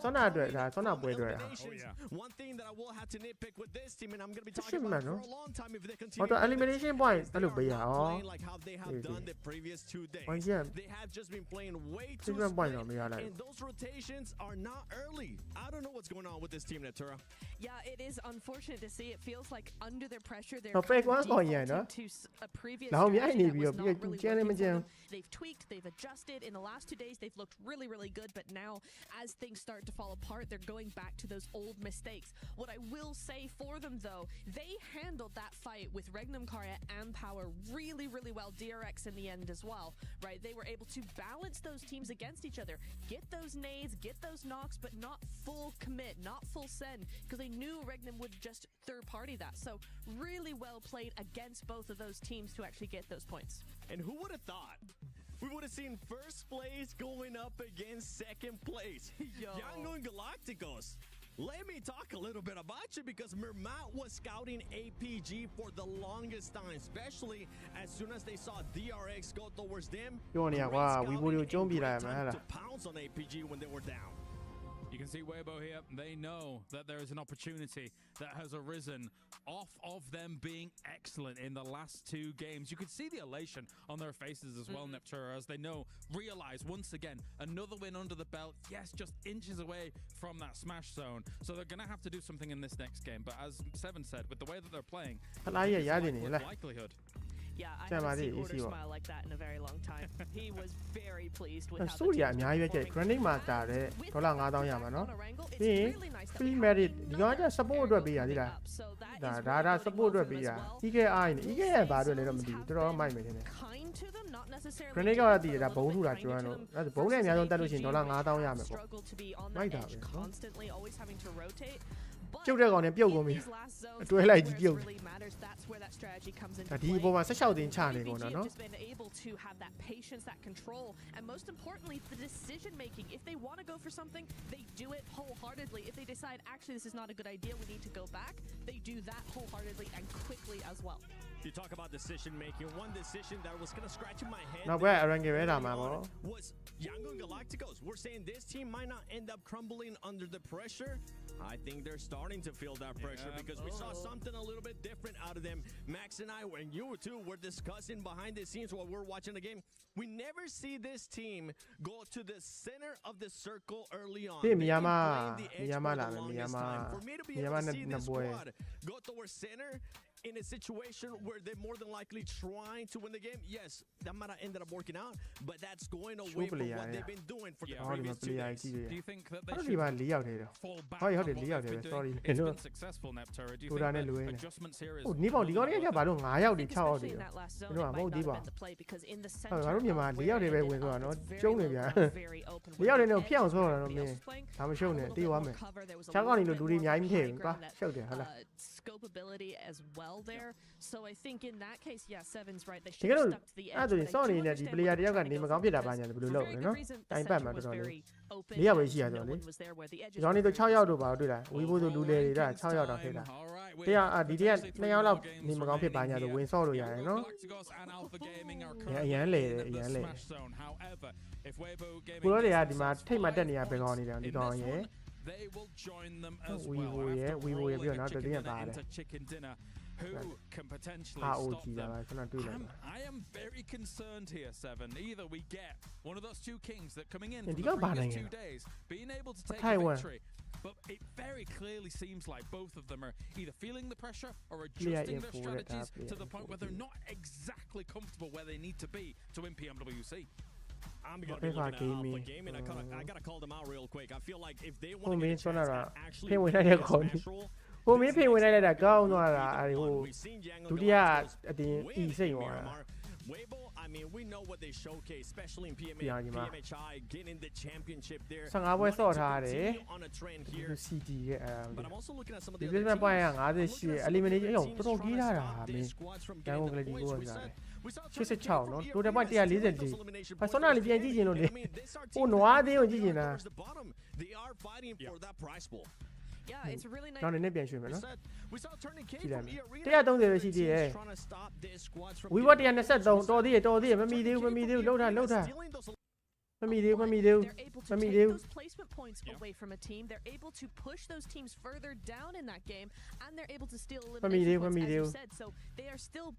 D: thing that I will have to nitpick with this team, and I'm going to be talking about it for a long time if they continue.
C: Elimination point.
D: Playing like how they have done the previous 2 days. They have just been playing way too split, and those rotations are not early. I don't know what's going on with this team, Natura.
J: Yeah, it is unfortunate to see. It feels like under their pressure, they're defaulting to a previous strategy that was not really working for them. They've tweaked, they've adjusted. In the last 2 days, they've looked really, really good, but now as things start to fall apart, they're going back to those old mistakes. What I will say for them, though, they handled that fight with Regnum Karya and Power really, really well. DRX in the end as well, right? They were able to balance those teams against each other, get those nades, get those knocks, but not full commit, not full send, because they knew Regnum would just third party that. So really well played against both of those teams to actually get those points.
D: And who would have thought we would have seen first place going up against second place? Yangon Galacticos. Let me talk a little bit about you, because Mermat was scouting APG for the longest time, especially as soon as they saw DRX go towards them. To pounce on APG when they were down.
I: You can see Weibo here. They know that there is an opportunity that has arisen off of them being excellent in the last 2 games. You could see the elation on their faces as well, Neptura, as they realize once again, another win under the belt. Yes, just inches away from that smash zone. So they're going to have to do something in this next game. But as Seven said, with the way that they're playing, likelihood.
J: Yeah, I haven't seen Order smile like that in a very long time. He was very pleased with how the team was performing. And with that, on a wrangle, it's really nice that we have him not support up, so that is really well as well. Kind to them, not necessarily struggle to be on the edge constantly, always having to rotate. But in these last zones, where it really matters, that's where that strategy comes into play. PBG have just been able to have that patience, that control, and most importantly, the decision making. If they want to go for something, they do it wholeheartedly. If they decide, actually, this is not a good idea, we need to go back, they do that wholeheartedly and quickly as well.
D: You talk about decision making. One decision that was going to scratch in my head was Yangon Galacticos. We're saying this team might not end up crumbling under the pressure. I think they're starting to feel that pressure because we saw something a little bit different out of them. Max and I, and you too, were discussing behind the scenes while we're watching the game. We never see this team go to the center of the circle early on. For me to be able to see this squad go towards center in a situation where they're more than likely trying to win the game, yes, that might have ended up working out, but that's going away from what they've been doing for the previous 2 days.
I: Do you think that they should fall back on what they've been doing? It's been successful, Neptura. Do you think that adjustments here is...
J: Especially in that last zone, it might not have been the play, because in the center of the play, very open. Scope ability as well there. So I think in that case, yeah, Seven's right. They should have stuck to the edge. Very good reason. The center was very open. No one was there where the edges were very
I: They will join them as well after pulling into chicken dinner who can potentially
C: ROG
I: stop them.
C: ခဏတွေ့လိုက်
I: I am very concerned here, Seven. Either we get one of those two kings that coming in
C: ဒီ
I: from
C: က
I: the
C: ဘာနို
I: previous
C: င်ငံ
I: 2 days, being able to take a
C: Taiwan.
I: victory. But it very clearly seems like both of them are either feeling the pressure or
C: Player
I: adjusting their
C: info,
I: strategies
C: player
I: to the point where
C: info.
I: they're not exactly comfortable where they need to be to win PMWC.
D: I'm going to be looking at Alpha Gaming. I got to call them out real quick. I feel like if they want to get a chance at actually winning the Smash Roll,
C: ဟိုမင်းဖေဝင်လိုက်တာကောင်းသွားတာဟို
D: we've seen Yang
C: ဒုတိယအတင်း
D: win
C: E စိတ်
D: in
C: သွားတာ
D: Miramar. Weibo, I mean, we know what they showcase, especially in
C: Yeah, you know.
D: PMHI, getting the championship there.
C: 15ပွဲဆော့ထားတယ်
D: Continue on a trend here.
C: CD ရဲ့အဲ
D: But I'm also looking at some of
C: ဒီ
D: the
C: ပြ
D: other
C: မဲ့ပိုင်းက
D: teams.
C: 58 elimination ရောတော်တော်ကြီးလာတာမင်း ရန်ကုန်ကလေးဒီကိုရတယ်86နော် total point 144ဖာဆောနာလေးပြန်ကြည့်ရင်လို့လေဟိုနွားသေးကိုကြည့်ရင်လား
D: They are fighting for that prize pool.
J: Yeah, it's really nice.
C: နောက်နေ့ပြန်ရွှေ့မယ်နော်
D: We saw Turning K
C: ကြည့်လို
D: from
C: က်
D: E
C: မယ်
D: Arena.
C: 130ပဲရှိသေးတယ်
D: Trying to stop their squads from
C: ဝီဝတ်123တော်သေးတယ်မမီသေးဘူးလှုပ်တာ
D: stealing those
C: မမီသေးဘူး
J: They're able to
C: Let me
J: take
C: do.
J: those placement points away from a team. They're able to push those teams further down in that game, and they're able to steal elimination points, as you said. So they are still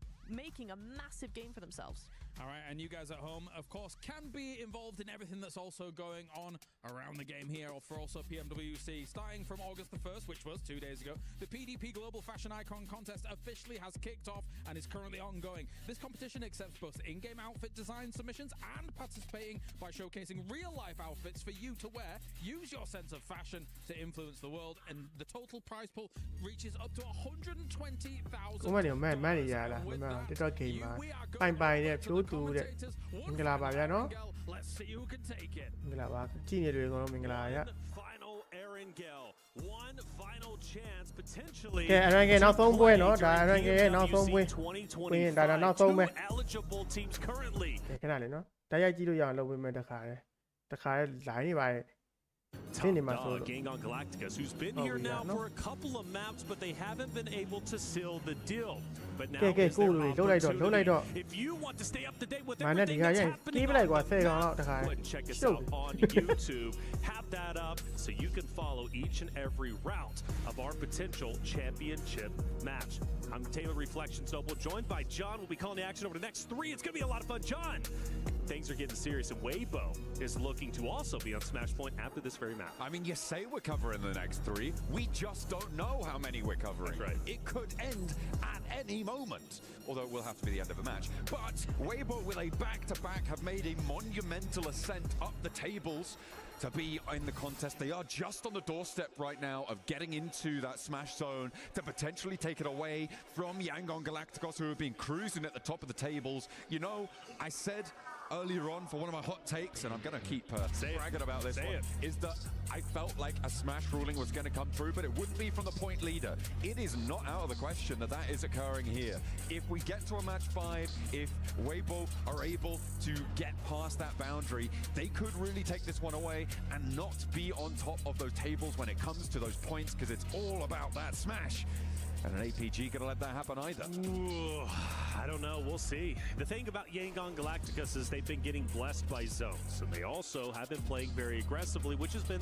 J: making a massive game for themselves.
I: All right, and you guys at home, of course, can be involved in everything that's also going on around the game here for also PMWC. Starting from August the 1st, which was 2 days ago, the PDP Global Fashion Icon Contest officially has kicked off and is currently ongoing. This competition accepts both in-game outfit design submissions and participating by showcasing real-life outfits for you to wear. Use your sense of fashion to influence the world, and the total prize pool reaches up to $120,000.
C: ကိုမနေမန်နေရလားမမ TikTok game မှာပိုင်တဲ့ဖြိုးတူတဲ့မင်္ဂလာပါဗျာနော်
I: Let's see who can take it.
C: မင်္ဂလာပါကြည့်နေတွေကတော့မင်္ဂလာရ
D: final Aaron Gell. One final chance potentially.
C: ကဲအရန်ကနောက်ဆုံးပွဲနော်ဒါအရန်ကရဲ့နောက်ဆုံးပွဲဝင်ရင်ဒါနောက်ဆုံးပဲ
D: eligible teams currently.
C: ကဲခဏလေးနော်တိုက်ရိုက်ကြည့်လို့ရအောင်လုပ်ပေးမယ်တခါလေ line တွေပါ
D: Top dog Gangon Galacticus, who's been here now for a couple of maps, but they haven't been able to seal the deal. But now is their opportunity. If you want to stay up to date with everything that's happening on the map, go ahead and check us out on YouTube. Have that up so you can follow each and every route of our potential championship match. I'm Taylor Reflections Noble, joined by John. We'll be calling the action over the next 3. It's going to be a lot of fun. John, things are getting serious, and Weibo is looking to also be on Smash Point after this very map.
K: I mean, you say we're covering the next 3. We just don't know how many we're covering.
D: That's right.
K: It could end at any moment, although it will have to be the end of the match. But Weibo, with a back-to-back, have made a monumental ascent up the tables to be in the contest. They are just on the doorstep right now of getting into that Smash zone to potentially take it away from Yangon Galacticos, who have been cruising at the top of the tables. You know, I said earlier on for one of my hot takes, and I'm going to keep bragging about this one, is that I felt like a Smash ruling was going to come through, but it wouldn't be from the point leader. It is not out of the question that that is occurring here. If we get to a match 5, if Weibo are able to get past that boundary, they could really take this one away and not be on top of those tables when it comes to those points, because it's all about that Smash. And an APG gonna let that happen either.
D: Ooh, I don't know. We'll see. The thing about Yangon Galacticus is they've been getting blessed by zones, and they also have been playing very aggressively, which has been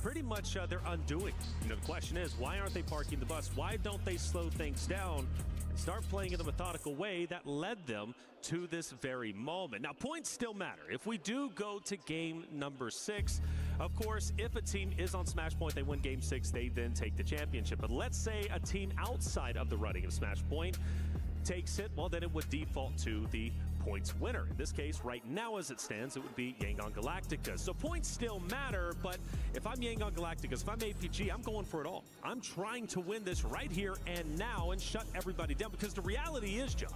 D: pretty much their undoing. You know, the question is, why aren't they parking the bus? Why don't they slow things down and start playing in a methodical way that led them to this very moment? Now, points still matter. If we do go to game number 6, of course, if a team is on Smash Point, they win game 6, they then take the championship. But let's say a team outside of the running of Smash Point takes it, well, then it would default to the points winner. In this case, right now as it stands, it would be Yangon Galacticus. So points still matter, but if I'm Yangon Galacticus, if I'm APG, I'm going for it all. I'm trying to win this right here and now and shut everybody down, because the reality is, John,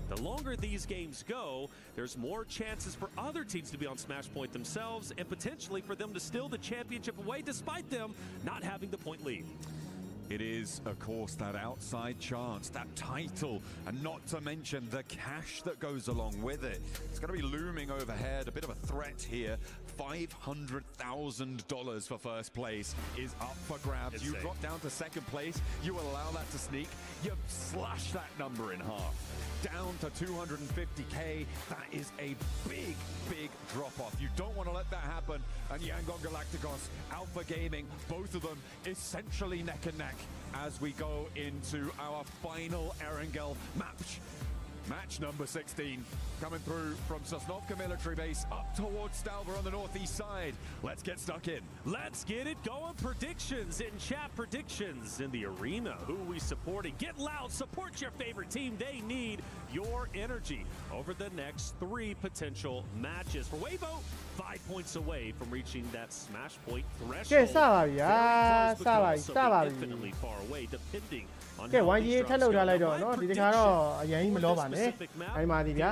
D: the longer these games go, there's more chances for other teams to be on Smash Point themselves and potentially for them to steal the championship away despite them not having the point lead.
K: It is, of course, that outside chance, that title, and not to mention the cash that goes along with it. It's going to be looming overhead, a bit of a threat here $500,000 for first place is up for grabs. You drop down to second place, you allow that to sneak, you slash that number in half. Down to 250K, that is a big drop off. You don't want to let that happen. And Yangon Galacticos, Alpha Gaming, both of them essentially neck and neck as we go into our final Erangel match. Match number 16, coming through from Sosnovka military base up towards Stalber on the northeast side. Let's get stuck in.
D: Let's get it going. Predictions in chat, predictions in the arena. Who are we supporting? Get loud, support your favorite team. They need your energy over the next 3 potential matches. For Weibo, 5 points away from reaching that smash point threshold. Infinitely far away, depending on how these drops go. My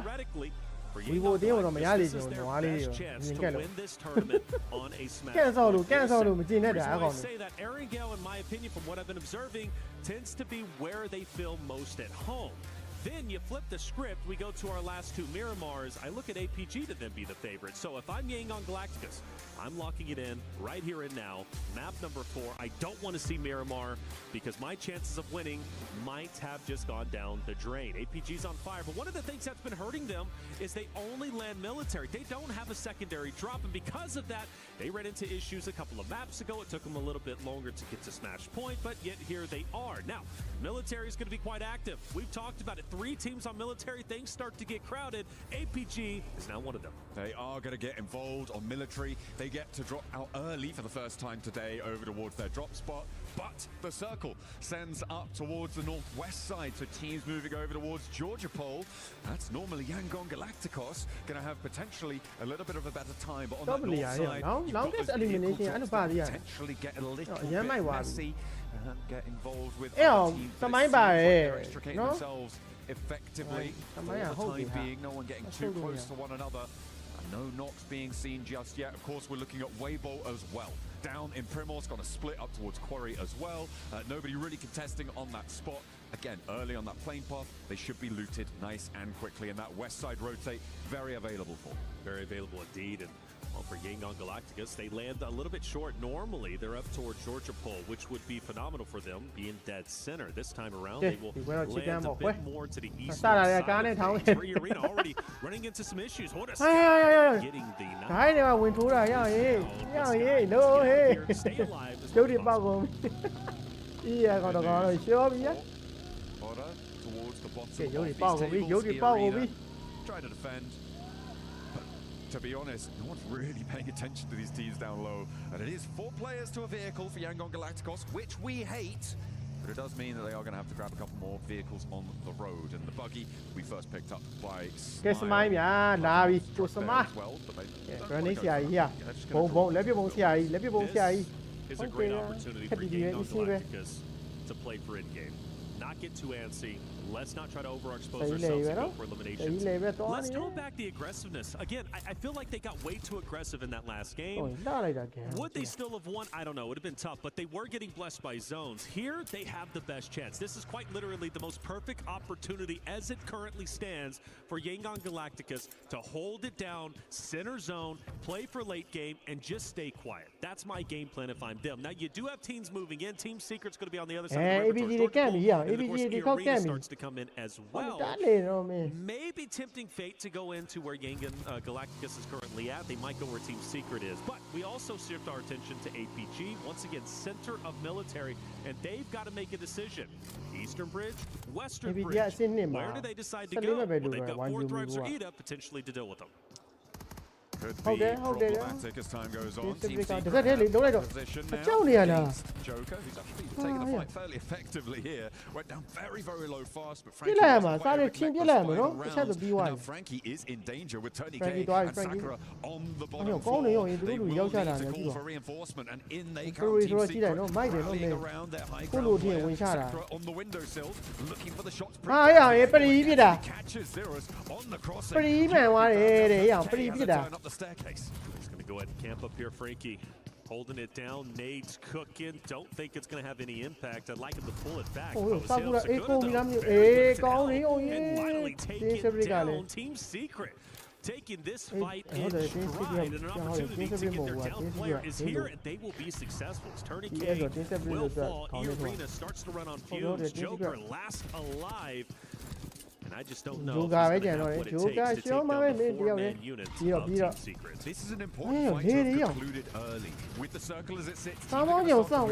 D: theoretically, for Yangon Galacticos, this is their best chance to win this tournament on a smash point. The reason why I say that Erangel, in my opinion, from what I've been observing, tends to be where they feel most at home. Then you flip the script, we go to our last 2 Miramars. I look at APG to then be the favorite. So if I'm Yangon Galacticos, I'm locking it in right here and now. Map number 4, I don't want to see Miramar because my chances of winning might have just gone down the drain. APG's on fire, but one of the things that's been hurting them is they only land military. They don't have a secondary drop, and because of that, they ran into issues a couple of maps ago. It took them a little bit longer to get to Smash Point, but yet here they are. Now, military is going to be quite active. We've talked about it. 3 teams on military, things start to get crowded. APG is now one of them.
K: They are going to get involved on military. They get to drop out early for the first time today over towards their drop spot. But the circle sends up towards the northwest side, so teams moving over towards Georgia Pole. That's normally Yangon Galacticos, going to have potentially a little bit of a better time. But on that north side, potentially get a little bit messy and get involved with other teams that extricate themselves effectively. For the time being, no one getting too close to one another. No knocks being seen just yet. Of course, we're looking at Weibo as well. Down in Primorsk, going to split up towards Quarry as well. Nobody really contesting on that spot. Again, early on that plane path, they should be looted nice and quickly. And that west side rotate, very available for them.
D: Very available indeed. And well, for Yangon Galacticos, they land a little bit short. Normally, they're up towards Georgia Pole, which would be phenomenal for them, being dead center. This time around, they will land a bit more to the east side of the arena. Already running into some issues. Hortus getting the stay alive.
K: Towards the trying to defend. To be honest, no one's really paying attention to these teams down low. And it is 4 players to a vehicle for Yangon Galacticos, which we hate. But it does mean that they are going to have to grab a couple more vehicles on the road. And the buggy we first picked up by Smile as well. But
D: is a great opportunity for Yangon Galacticos to play for in-game. Not get too antsy. Let's not try to overexpose ourselves and go for eliminations. Let's tone back the aggressiveness. Again, I feel like they got way too aggressive in that last game. Would they still have won? I don't know. It would have been tough, but they were getting blessed by zones. Here, they have the best chance. This is quite literally the most perfect opportunity as it currently stands for Yangon Galacticos to hold it down, center zone, play for late game, and just stay quiet. That's my game plan if I'm them. Now, you do have teams moving in. Team Secret's going to be on the other side of the river. And of course, the arena starts to come in as well. Maybe tempting fate to go into where Yangon Galacticos is currently at. They might go where Team Secret is. But we also shift our attention to APG. Once again, center of military. And they've got to make a decision. Eastern Bridge, Western Bridge. Where do they decide to go? Well, they've got 4 Thrives or Eda potentially to deal with them.
K: Could be problematic as time goes on. Team Secret position now against Joker, who's actually taking the fight fairly effectively here. Went down very, very low fast, but Frankie wasn't quite able to connect the final round. Now Frankie is in danger with Tony K and Sakura on the bottom floor. They will need to call for reinforcement, and in they come. Team Secret rallying around their high ground player. Sakura on the windowsill, looking for the shots. Catches Zeros on the crossing. Turn up the staircase.
D: He's going to go ahead and camp up here, Frankie. Holding it down, nades cooking. Don't think it's going to have any impact. I'd like him to pull it back. And finally take it down. Team Secret taking this fight in stride, and an opportunity to get their down player is here, and they will be successful. Turning King will fall. E-Arena starts to run on fumes. Joker last alive. And I just don't know if he's going to have what it takes to take down the four-man unit of Team Secret.
K: This is an important fight to have concluded early. With the circle as it sits,
C: Come on, you son,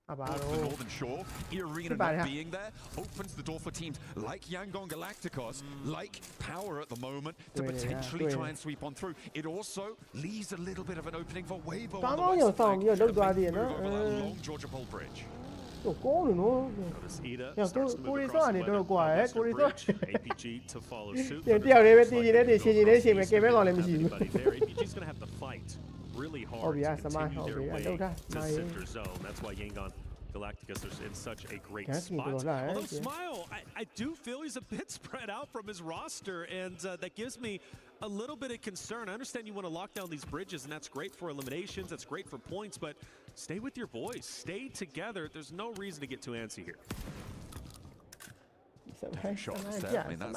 K: the Northern Shore, E-Arena not being there opens the door for teams like Yangon Galacticos, like Power at the moment, to potentially try and sweep on through. It also leaves a little bit of an opening for Weibo on the west flank, over that long Georgia Pole Bridge.
D: Notice Ida starts to move across the western bridge. APG to follow suit. APG's going to have to fight really hard to continue their way to center zone. That's why Yangon Galacticos are in such a great spot. Although Smile, I do feel he's a bit spread out from his roster, and that gives me a little bit of concern. I understand you want to lock down these bridges, and that's great for eliminations, that's great for points, but stay with your boys. Stay together. There's no reason to get too antsy here.
K: Shot set. I mean, that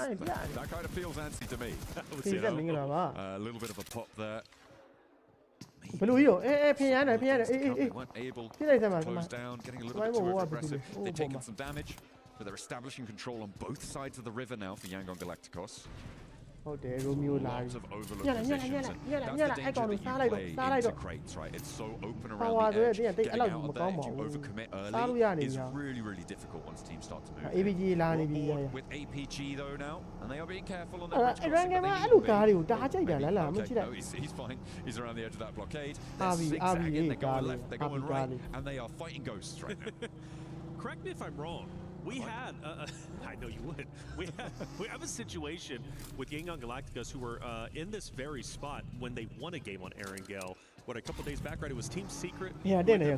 K: kind of feels antsy to me. A little bit of a pop there. They weren't able to close down, getting a little bit too aggressive. They've taken some damage, but they're establishing control on both sides of the river now for Yangon Galacticos. Lots of overlooked positions, and that's the danger that you play into crates, right? It's so open around the edge. Getting out of there, if you overcommit early, is really, really difficult once teams start to move. We're on with APG though now, and they are being careful on their bridge crossing. He's fine. He's around the edge of that blockade. They're zigzagging, they're going left, they're going right, and they are fighting ghosts right now.
D: Correct me if I'm wrong. We had, I know you would, we have a situation with Yangon Galacticos who were in this very spot when they won a game on Erangel. What, a couple days back, right? It was Team Secret crashing in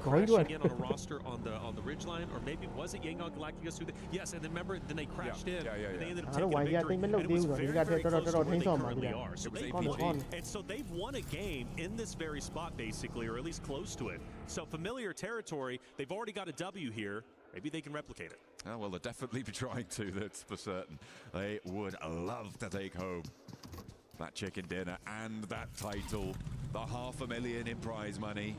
D: on a roster on the ridgeline, or maybe was it Yangon Galacticos who yes, and then remember, then they crashed in, and they ended up taking a victory, and it was very, very close to where they currently are. So and so they've won a game in this very spot, basically, or at least close to it. So familiar territory, they've already got a W here. Maybe they can replicate it.
K: Oh, well, they'll definitely be trying to, that's for certain. They would love to take home that chicken dinner and that title. The $500,000 in prize money.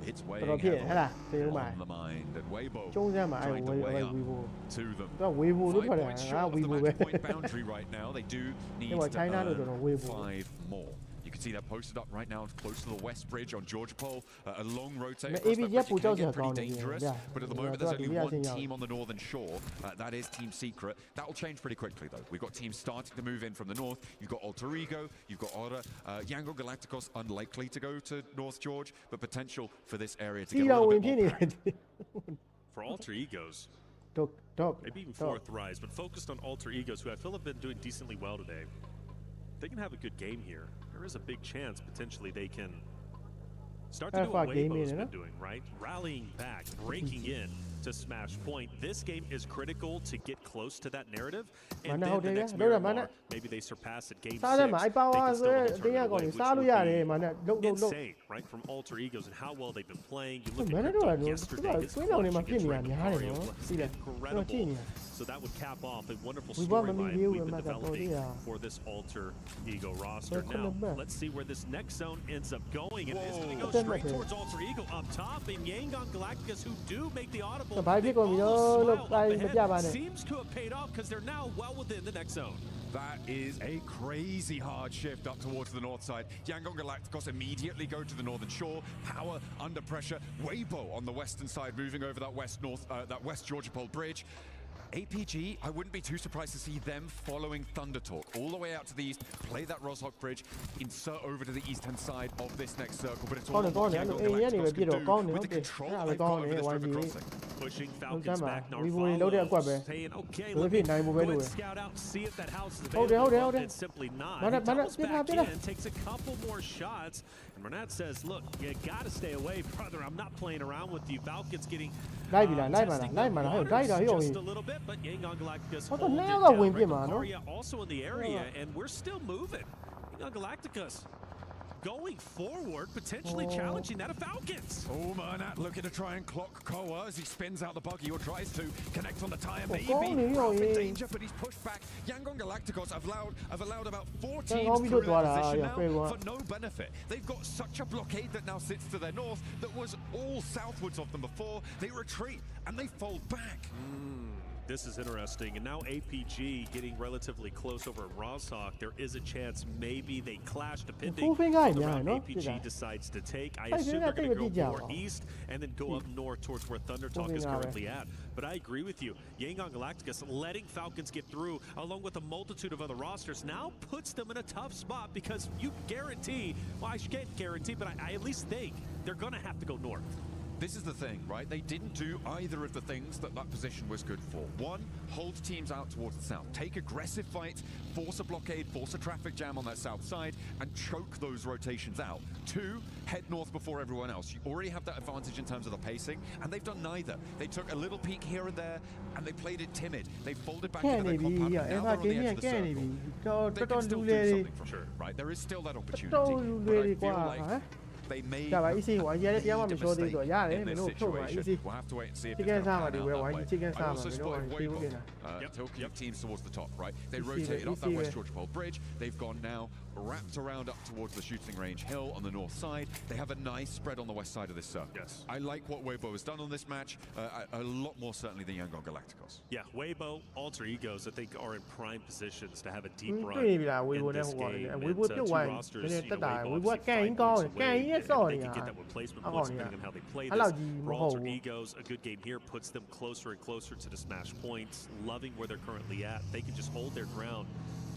K: It's weighing heavily on the mind. And Weibo trying to weigh up to them. 5 points short of the match point boundary right now. They do need to earn 5 more. You can see that posted up right now close to the West Bridge on Georgia Pole. A long rotate across that bridge can get pretty dangerous, but at the moment there's only one team on the Northern Shore. That is Team Secret. That will change pretty quickly though. We've got teams starting to move in from the north. You've got Alter Ego, you've got Oda. Yangon Galacticos unlikely to go to North George, but potential for this area to get a little bit more packed.
D: For Alter Egos, maybe even fourth rise, but focused on Alter Egos, who I feel have been doing decently well today. They can have a good game here. There is a big chance potentially they can start to do what Weibo's been doing, right? Rallying back, breaking in to smash point. This game is critical to get close to that narrative, and then the next Miramar, maybe they surpass at game 6. They can still turn away, which would be insane, right? From Alter Egos and how well they've been playing. You look at yesterday, his coaching against Mario was incredible. So that would cap off a wonderful storyline we've been developing for this Alter Ego roster. Now, let's see where this next zone ends up going. And it's going to go straight towards Alter Ego up top. And Yangon Galacticos, who do make the audible, they follow Smile up ahead. Seems to have paid off because they're now well within the next zone.
K: That is a crazy hard shift up towards the north side. Yangon Galacticos immediately go to the Northern Shore. Power under pressure. Weibo on the western side, moving over that West Georgia Pole Bridge. APG, I wouldn't be too surprised to see them following Thunder Talk all the way out to the east, play that Roshok Bridge, insert over to the eastern side of this next circle, but it's all what Yangon Galacticos can do with the control they've got over this river crossing.
D: Pushing Falcons back, Narfollow saying, okay, let me go ahead and scout out and see if that house is available. It's simply not. He doubles back in, takes a couple more shots, and Renat says, look, you gotta stay away, brother. I'm not playing around with you. Falcons getting testing the waters just a little bit, but Yangon Galacticos holding down. Aria also in the area, and we're still moving. Yangon Galacticos going forward, potentially challenging that of Falcons.
K: Oh, Mernat looking to try and clock Koa as he spins out the buggy or tries to connect on the tire. Maybe Ralph in danger, but he's pushed back. Yangon Galacticos have allowed about 4 teams through their position now for no benefit. They've got such a blockade that now sits to their north that was all southwards of them before. They retreat and they fold back.
D: This is interesting, and now APG getting relatively close over at Roshawk. There is a chance maybe they clash depending on the route APG decides to take. I assume they're going to go more east and then go up north towards where Thundertalk is currently at. But I agree with you. Yangon Galacticos letting Falcons get through along with a multitude of other rosters now puts them in a tough spot because you guarantee, well, I can't guarantee, but I at least think they're going to have to go north.
K: This is the thing, right? They didn't do either of the things that position was good for. One, hold teams out towards the south. Take aggressive fights, force a blockade, force a traffic jam on that south side, and choke those rotations out. Two, head north before everyone else. You already have that advantage in terms of the pacing, and they've done neither. They took a little peek here and there, and they played it timid. They folded back into their compound, and now they're on the edge of the circle. They can still do something for sure, right? There is still that opportunity, but I feel like they may have made a mistake in this situation. We'll have to wait and see if it's going to pan out that way. I also spotted Weibo tilting teams towards the top, right? They rotated up that West Georgia Pole Bridge. They've gone now wrapped around up towards the shooting range hill on the north side. They have a nice spread on the west side of this circle.
D: Yes.
K: I like what Weibo has done on this match, a lot more certainly than Yangon Galacticos.
D: Yeah, Weibo, Alter Egos, I think, are in prime positions to have a deep run in this game. And two rosters, Weibo obviously 5 points away, and they can get that replacement points depending on how they play this. For Alter Egos, a good game here puts them closer and closer to the smash points, loving where they're currently at. They can just hold their ground.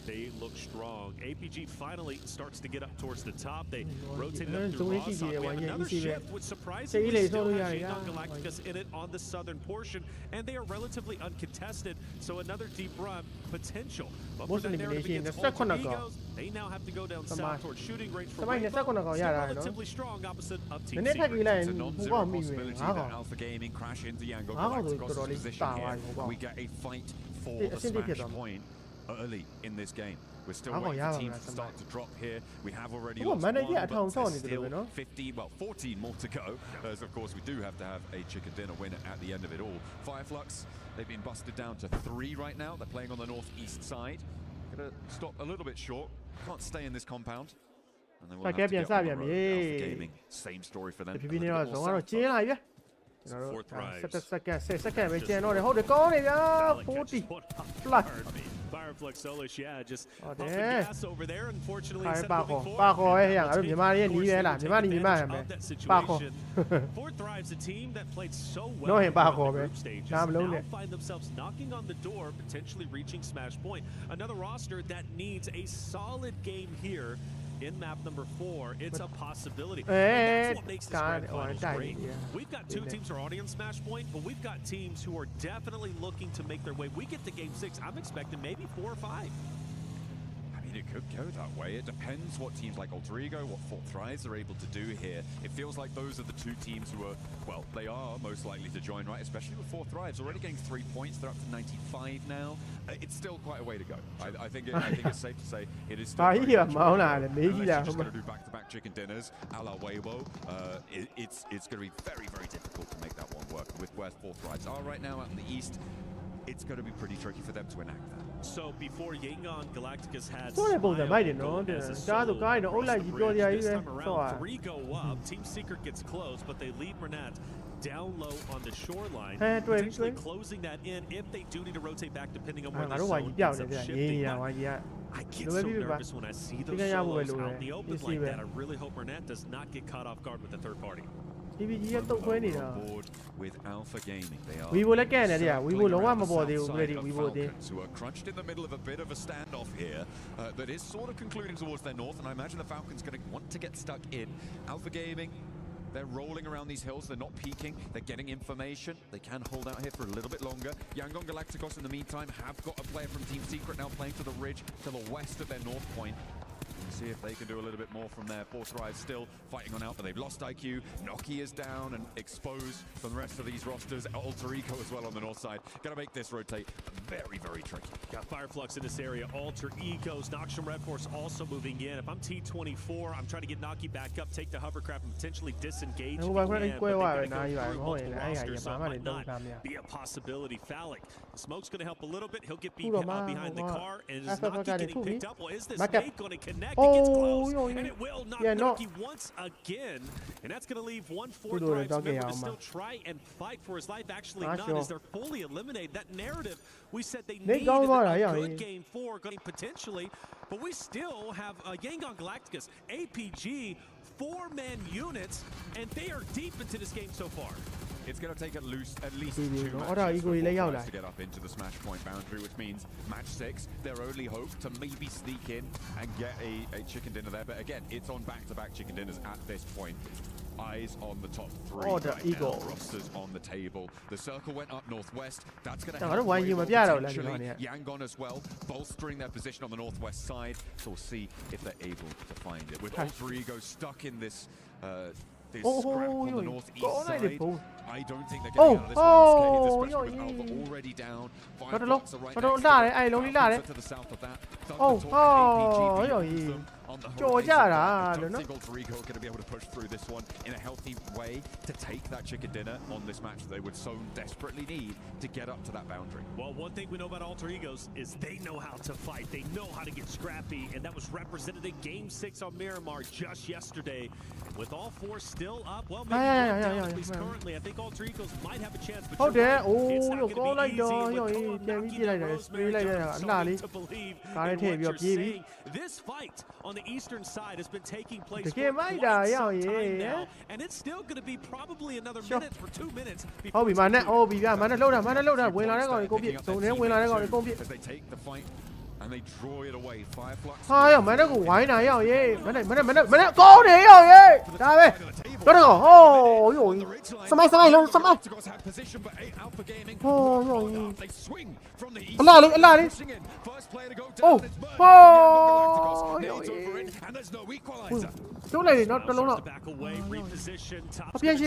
D: They look strong. APG finally starts to get up towards the top. They rotated up through Roshawk. We have another shift, which surprisingly still has Yangon Galacticos in it on the southern portion, and they are relatively uncontested, so another deep run potential. But for the narrative against Alter Egos, they now have to go down south towards shooting range for Weibo. Still relatively strong opposite of Team Secret.
K: It's a non-zero possibility that Alpha Gaming crash into Yangon Galacticos' position here. We get a fight for the smash point early in this game. We're still waiting for teams to start to drop here. We have already lost one, but there's still 14 more to go. As of course, we do have to have a chicken dinner winner at the end of it all. Fireflux, they've been busted down to 3 right now. They're playing on the northeast side. Gonna stop a little bit short. Can't stay in this compound. And then we'll have to get on the road. Alpha Gaming, same story for them. A little bit more southward.
D: Fourth rise.
C: 10 second ပဲကျန်တော့တယ်ဟုတ်တယ်ကောင်းတယ်ဗျာ40 plus
D: Fireflux Solish, yeah, just pumping gas over there. Unfortunately,
C: ပါခေါ်ရဲ့ဟဲ့ငါတို့မြန်မာရဲ့နီးပဲလားမြန်မာနီးမှာဟဲ့ပါခေါ်
D: Fourth Thrive's a team that played so well
C: No,
D: in
C: pa
D: the
C: ko
D: group
C: be.
D: stages.
C: Nam long
D: Now
C: ne.
D: find themselves knocking on the door, potentially reaching Smash Point. Another roster that needs a solid game here. In map number 4, it's a possibility. And that's what makes this grand finals great. We've got 2 teams who are already on Smash Point, but we've got teams who are definitely looking to make their way. We get to Game 6, I'm expecting maybe 4 or 5.
K: I mean, it could go that way. It depends what teams like Alter Ego, what Fourth Thrives are able to do here. It feels like those are the 2 teams who are, well, they are most likely to join, right? Especially with Fourth Thrives already getting 3 points. They're up to 95 now. It's still quite a way to go. I think it's safe to say it is still very much unless you're just going to do back-to-back chicken dinners a la Weibo. It's going to be very, very difficult to make that one work. With where Fourth Thrives are right now out in the east, it's going to be pretty tricky for them to enact that.
D: So before Yangon Galacticos had
C: ပုံစံမိုက်တယ်နော်ဒါဆိုကိုင်းတော့အုတ်လိုက်ကြီးပြောကြရကြီးပဲဆို
D: 3 go up. Team Secret gets close, but they leave Renat down low on the shoreline, potentially closing that in if they do need to rotate back depending on where the zone ends up shifting. I get so nervous when I see those solos out in the open like that. I really hope Renat does not get caught off guard with the third party.
C: PBG ကတုတ်ခွဲနေတာ
K: with Alpha Gaming. They are
C: Weibo လည်းကဲနေတယ် Weibo လုံးဝမပေါ်သေးဘူး ready Weibo အတင်း
K: who are crunched in the middle of a bit of a standoff here that is sort of concluding towards their north, and I imagine the Falcons going to want to get stuck in. Alpha Gaming, they're rolling around these hills, they're not peeking, they're getting information, they can hold out here for a little bit longer. Yangon Galacticos in the meantime have got a player from Team Secret now playing to the ridge to the west of their north point. See if they can do a little bit more from there. Force Rise still fighting on out, but they've lost IQ. Noki is down and exposed from the rest of these rosters. Alter Ego as well on the north side. Gonna make this rotate very, very tricky.
D: Got Fireflux in this area. Alter Egos. Noxium Red Force also moving in. If I'm T24, I'm trying to get Noki back up, take the hovercraft, and potentially disengage. Be a possibility. Phallic. The smoke's going to help a little bit. He'll get beat behind the car. And is Noki getting picked up? Well, is this snake going to connect? It gets close. And it will knock Noki once again. And that's going to leave 1/4 Thrive's member to still try and fight for his life. Actually not, as they're fully eliminated. That narrative we said they needed a good game 4 potentially. But we still have Yangon Galacticus, APG, 4-man units, and they are deep into this game so far.
K: It's going to take at least 2 matches to get up into the smash point boundary, which means match 6, their only hope to maybe sneak in and get a chicken dinner there. But again, it's on back-to-back chicken dinners at this point. Eyes on the top 3 right now, rosters on the table. The circle went up northwest. That's going to help potentially Yangon as well, bolstering their position on the northwest side. So we'll see if they're able to find it. With Alter Ego stuck in this scrap on the northeast side, I don't think they're getting out of this one unscathed, especially with Alpha already down. Fireflux are right next to the south of that. On the horizon. I don't think Alter Ego are going to be able to push through this one in a healthy way to take that chicken dinner on this match that they would so desperately need to get up to that boundary.
D: Well, one thing we know about Alter Egos is they know how to fight. They know how to get scrappy, and that was represented in Game 6 on Miramar just yesterday. With all 4 still up, well, maybe down, at least currently. I think Alter Egos might have a chance, but it's not going to be easy. With to believe in what you're saying. This fight on the eastern side has been taking place for quite some time now, and it's still going to be probably another minute or 2 minutes before
K: As they take the fight and they draw it away. Fireflux. They swing from the east. First player to go down is and there's no equalizer.
D: back away, reposition, top he's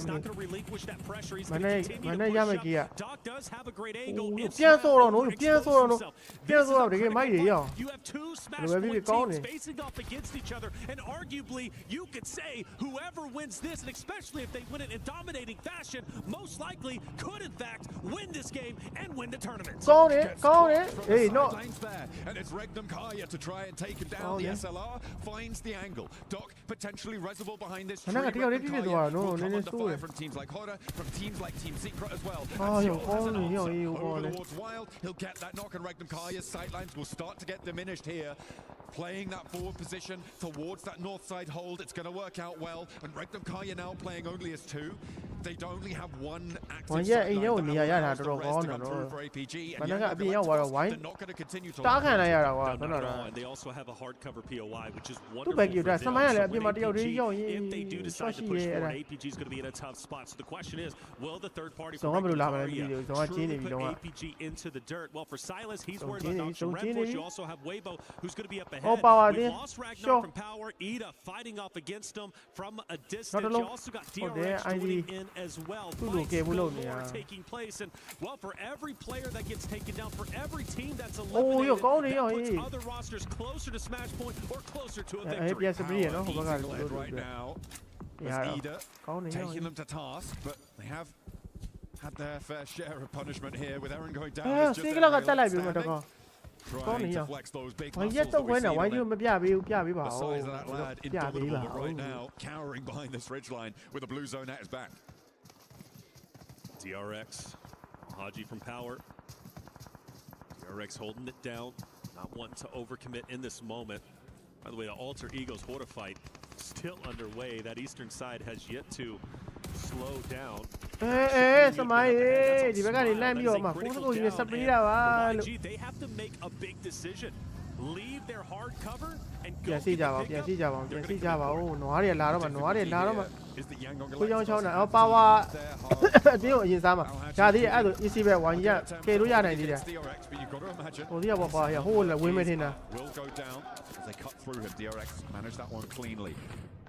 D: not going to relinquish that pressure. He's going to continue to push up. Doc does have a great angle. You have 2 smash point teams facing off against each other, and arguably you could say whoever wins this, and especially if they win it in dominating fashion, most likely could in fact win this game and win the tournament.
K: Hey, no. And it's Regnum Kaya to try and take him down. The SLR finds the angle. Doc potentially resible behind this tree. Regnum Kaya will come under fire from teams like Hora, from teams like Team Secret as well. Over towards Wild, he'll get that knock, and Regnum Kaya's sightlines will start to get diminished here. Playing that forward position towards that north side hold, it's going to work out well. And Regnum Kaya now playing only as 2. They only have 1 active sideline for APG, and they're not going to continue to
D: and they also have a hardcover POI, which is wonderful for them. So if they do decide to push forward, APG is going to be in a tough spot. So the question is, will the third party truly put APG into the dirt? Well, for Silas, he's worried about Noxium Red Force. You also have Weibo, who's going to be up ahead. We've lost Ragnar from Power. Ida fighting off against him from a distance. You also got DRX joining in as well. Fights galore taking place, and well, for every player that gets taken down, for every team that's eliminated, that puts other rosters closer to Smash Point or closer to a victory.
K: Right now, with Ida taking them to task, but they have had their fair share of punishment here with Aaron going down. Trying to flex those big muscles that we see on the size of that lad, indomitable right now, cowering behind this ridgeline with a blue zone at his back.
D: DRX, Haji from Power. DRX holding it down, not wanting to overcommit in this moment. By the way, the Alter Egos Horde fight still underway. That eastern side has yet to slow down. They have to make a big decision leave their hard cover and
C: ပြန်
D: go
C: စီကြပါဦးပြန်စီကြပါဦးနွားတွေလာတော့မှကိုကြောင်ချောင်းတာအော်ပါဝါအတင်းကိုအရင်စားမှာဒါသေးအဲ့ဆို easy ပဲဝိုင်းကြီးကကယ်လို့ရနိုင်သေးတယ်ဟိုဒီကဘာဟိုလည်းဝင်းမထင်တာ
K: They cut through him. DRX managed that one cleanly.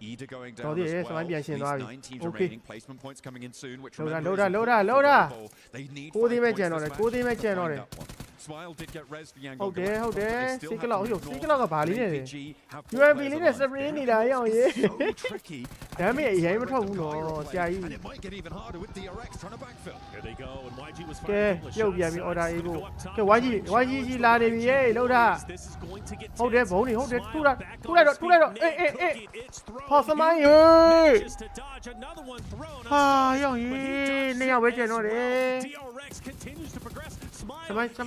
K: Ida going down
C: as well.
K: 19 teams remaining. Placement points coming in soon. Which
C: load
K: they need
C: 9 သိမ်းမဲ့ကျန်တော့တယ်9သိမ်းမဲ့ကျန်တော့တယ်
K: Smile did get res for Yangon.
C: ဟုတ်တယ်စီကလောက်စီကလောက်ကဘာလေးနဲ့ UMP လေးနဲ့ spray နေတာရအောင်ရေး ဒါပေမဲ့အရင်မထွက်ဘူးနော်ဆရာကြီး
K: And it might get even harder with DRX trying to backfill.
D: Here they go and YG was
C: ကဲပြုတ်ပြန်ပြီး order A ကိုကဲ YG ကြီးလာနေပြီရေးလောက်တာ
D: This is going to get
C: ဟုတ်တယ်ဘုံနေဟုတ်တယ်ထူလိုက်တော့အေးဟောစမိုင်းရေ
D: just to dodge another one thrown
C: ဟာရောင်ရေးနှစ်ယောက်ပဲကျန်တော့တယ်
D: DRX continues to progress
C: စ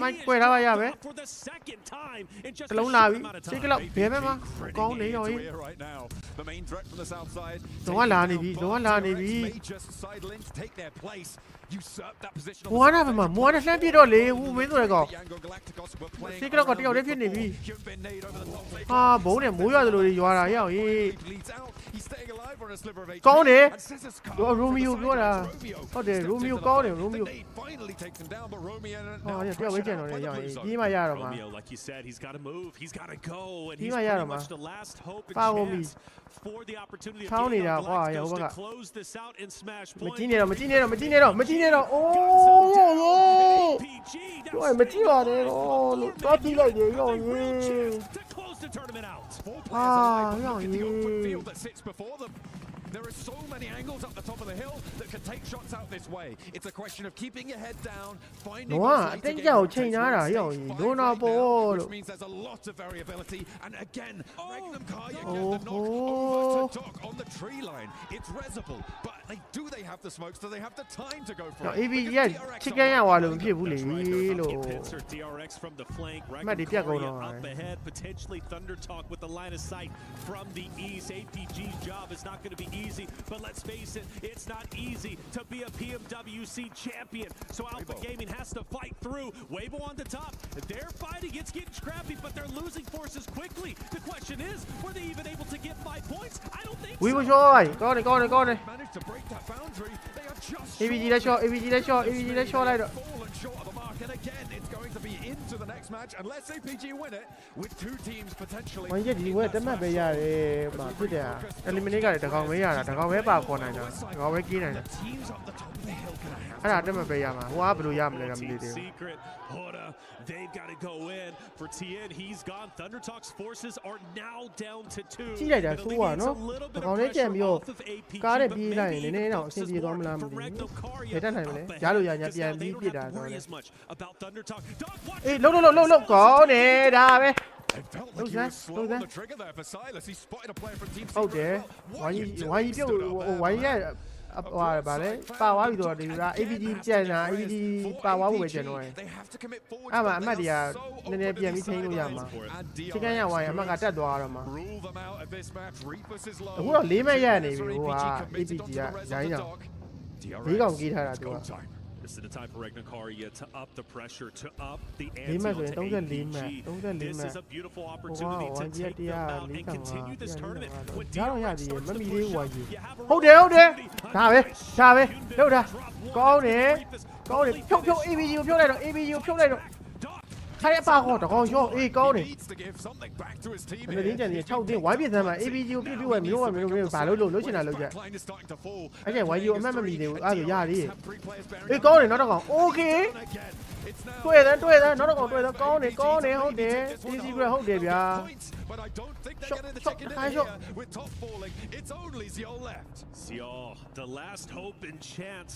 C: မိုင်းကွယ်ထားပါရပဲ
D: for the second time in just
C: တလုံးလာပြီစီကလောက်ဘယ်မှာကောင်းနေရောရေး
K: right now. The main threat from the south side.
C: တော့လာနေပြီ
K: May just sidle in to take their place. Usurp that position.
C: မွားနာဘမှာမွားနာလှမ်းပြတော့လေဟိုမင်းဆိုရကောင်စီကလောက်ကတယောက်တည်းဖြစ်နေပြီဟာဘုံနဲ့မိုးရွာသလိုတွေရွာတာရအောင်ရေး ကောင်းတယ်ရိုမီယိုပြောတာဟုတ်တယ်ရိုမီယိုကောင်းတယ်ရိုမီယိုဟာတယောက်ပဲကျန်တော့လေရအောင်ရေးကြီးမှရတော့မှာ
D: like you said he's got to move he's got to go and
C: he's
D: pretty much the last hope and chance for the opportunity of to close this out and smash
C: မ
D: point
C: ကြည့်နေတော့အိုးပြောမကြည့်ပါနဲ့လို့တော့ကြည့်လိုက်တယ်ရောရေး
D: to close the tournament out
K: Field that sits before them. There are so many angles up the top of the hill that can take shots out this way. It's a question of keeping your head down, finding
C: I think you'll change that.
K: Which means there's a lot of variability. And again, Magnum Kaya get the knock over to Doc on the tree line. It's resible, but they have the smokes? Do they have the time to go for it?
C: chicken ရသွားလို့မဖြစ်ဘူးလေလို့
D: DRX from the flank.
C: မတ်ဒီပြတ်ကုန်တော့
D: Up ahead, potentially Thunder Talk with the line of sight from the east. APG's job is not going to be easy, but let's face it, it's not easy to be a PMWC champion. So Alpha Gaming has to fight through. Weibo on the top. They're fighting. It's getting scrappy, but they're losing forces quickly. The question is, were they even able to get 5 points? I don't think
C: we
D: so.
C: will joy. Go on.
K: Managed to break that boundary. They are just
C: ABG လက်ရှော့လိုက်တော့
K: fallen short of the mark, and again, it's going to be into the next match unless APG win it with 2 teams potentially.
C: ဝိုင်းရက်ဒီဝဲတက်မှတ်ပဲရတယ်မှာဖြစ်တယ် eliminate ကလည်းတကောင်ပဲရတာတကောင်ပဲပါခေါ်နိုင်တာတကောင်ပဲကြီးနိုင်တာအဲ့ဒါတက်မှတ်ပဲရမှာဟိုကဘယ်လိုရမလဲတော့မသိသေးဘူး
D: They've got to go in for Tien. He's gone. Thunder Talk's forces are now down to 2.
C: ကြည့်လိုက်တာဆိုးပါနော်တကောင်လေးကြံပြီးတော့ကားနဲ့ပြေးလိုက်ရင်နည်းနည်းတော့အဆင်ပြေသွားမလားမသိဘူးဘယ်တက်နိုင်မလဲကြားလို့ရညာပြန်ပြီးပြစ်တာဆိုတော့အေးလုံးကောင်းနေတာပဲ
K: Look at slow on the trigger there for Silas. He spotted a player from Team Secret.
C: ဟုတ်တယ်ဝိုင်းပြုတ်ဝိုင်းရဲ့ဟိုဗာလေပါသွားပြီဆိုတော့ဒီက APG ကျန်တာ APG ပါသွားဖို့ပဲကျန်တော့တယ်အဲ့မှာအမှတ်တွေကနည်းနည်းပြန်ပြီးထိန်းလို့ရမှာချိကန်ရဝိုင်းအမှတ်ကတက်သွားတော့မှာအခုတော့၄မှတ်ရနေပြီဟိုက APG ကဂျိုင်းကြောင်၄កောင်ကြီးထားတာသူက
D: This is the time for Ragnacaria to up the pressure, to up the ante.
C: ၄မှတ်ဆိုရင်34မှတ်
D: This is a beautiful opportunity to take them out and continue this tournament.
C: ရတော့ရသေးတယ်မမီလေးဝိုင်းကြီးဟုတ်တယ်ဒါပဲလောက်တာကောင်းတယ်ဖြုတ် ABG ကိုဖြုတ်လိုက်တော့ ABG ကိုဖြုတ်လိုက်တော့ခိုင်းအပါခေါ်တကောင်ရောအေးကောင်းတယ်မင်းကြံနေ6တင်းဝိုင်းပြစမ်းမှာ ABG ကိုပြစ်ပြီးဝယ်မျိုးဘာလို့ချင်တာလုပ်ကြအဲ့ကျ YG ကိုအမှတ်မမီသေးဘူးအဲ့ဆိုရသေးတယ်အေးကောင်းတယ်နောက်တော့ကောင် okay တွေ့တယ်နောက်တော့ကောင်တွေ့တယ်ကောင်းတယ်ဟုတ်တယ် easy ပဲဟုတ်တယ်ဗျာ
K: But I don't think they're getting the chicken in here with top falling. It's only Ziol left.
D: Ziol, the last hope and chance.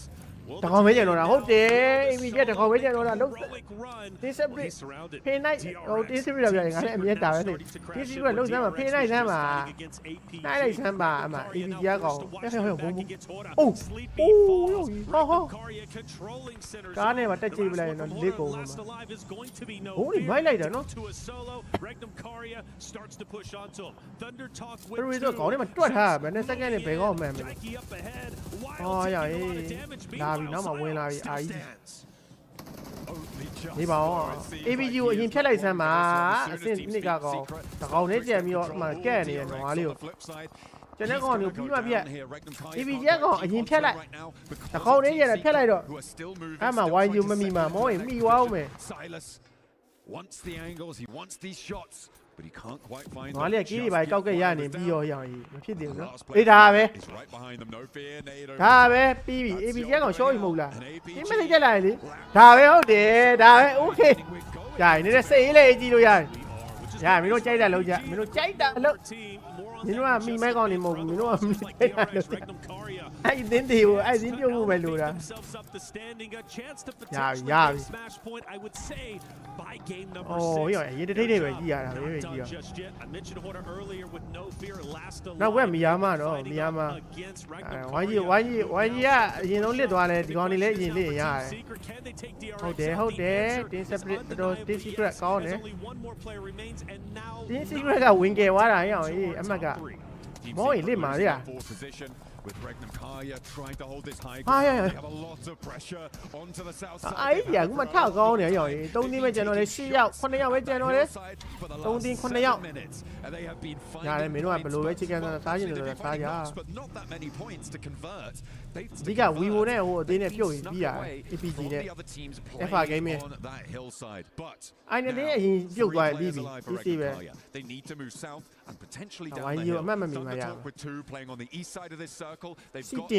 C: တကောင်ပဲကျန်တော့တာဟုတ်တယ် ABG တကောင်ပဲကျန်တော့တာလုံးဒီစပရစ်ဖေးနိုင်ဟိုတင်းစပရစ်တော့ပြန်ငါလည်းအမြဲတာပဲဒီစပရစ်လုံးစမ်းမှာဖေးနိုင်စမ်းမှာနိုင်လိုက်စမ်းပါအမ ABG ကကောင်ဟဲ့ဘုံအိုးကားနဲ့မှာတက်ကြည့်ပလိုက်ရင်တော့လေးကုန်မှာဟိုဒီမိုက်လိုက်တာနော်သူတို့တော့ကောင်းနေမှာတွတ်ထားဘယ်နဲ့စက္ကန့်နဲ့ဘယ်ကောင်းမှန်မလဲဟောရရေးလာပြီနောက်မှဝင်လာပြီအာကြီး နေပါအောင် ABG ကိုအရင်ဖြတ်လိုက်စမ်းပါအဆင့်နှစ်ကကောင်တကောင်နဲ့ကြံပြီးတော့မှကဲ့နေရနွားလေးကိုကျွန်တော်ကောင်ကိုပြီးမှပြက် ABG ကောင်အရင်ဖြတ်လိုက်တကောင်နဲ့ကြံဖြတ်လိုက်တော့အဲ့မှာ YU မမီမှာမောရင်မိသွားအောင်မယ်
K: wants the angles, he wants these shots, but he can't quite find
C: ငါလေးကကြီးတွေပါကောက်ကရနေပြီးရောရအောင်ကြီးမဖြစ်သေးဘူးနော်အေးဒါပဲဒါပဲပြီးပြီ ABG ကောင်ရှော့ရင်မဟုတ်လားဒီမလေးကြက်လိုက်လေဒါပဲဟုတ်တယ်ဒါပဲ okay ကြာနေနဲ့စိတ်အေးလေးကြည့်လို့ရတယ်ရမင်းတို့ကြိုက်တာလုံးကြမင်းတို့ကြိုက်တာလုံးမင်းတို့ကမိမဲကောင်းနေမဟုတ်ဘူးမင်းတို့ကမိကြိုက်တာလုံးအဲ့ဒီတင်းတွေကိုအဲ့ဒီပြုတ်မှုပဲလို့လားရပြီအော်ရောရေးတထိတ်တွေပဲကြည့်ရတာပဲကြည့်ရနောက်ဝက်မီယာမတော့မီယာမဝိုင်းကြီးကအရင်ဆုံးလစ်သွားလဲဒီကောင်တွေလည်းအရင်လစ်ရင်ရတယ်ဟုတ်တယ်တင်း separate တော့ တင်း secret ကောင်းတယ်တင်း secret ကဝင်ကြသွားတာရအောင်အေးအမတ်ကမောရင်လစ်မှာလေ
K: with Regnum Kaya trying to hold this high
C: ground.
K: They have a lot of pressure onto the south side.
C: အဲ့ဒီကမှထောက်ကောင်းနေရအောင်3တင်းပဲကျန်တော့လေ10ယောက်9ယောက်ပဲကျန်တော့လေ3တင်း9ယောက်ရတယ်မင်းတို့ကဘယ်လိုပဲချစ်ကန်စားရင်လည်းစားကြ ဒီက Vivo နဲ့ဟိုအသေးနဲ့ပြုတ်ရင်ပြီးရတယ် APG နဲ့ FR Gaming အဲ့နဲ့အရင်ပြုတ်သွားပြီးပြီဒီပဲ
K: They need to move south and potentially down
C: the hill.
K: With two playing on the east side of this circle. They've got
C: a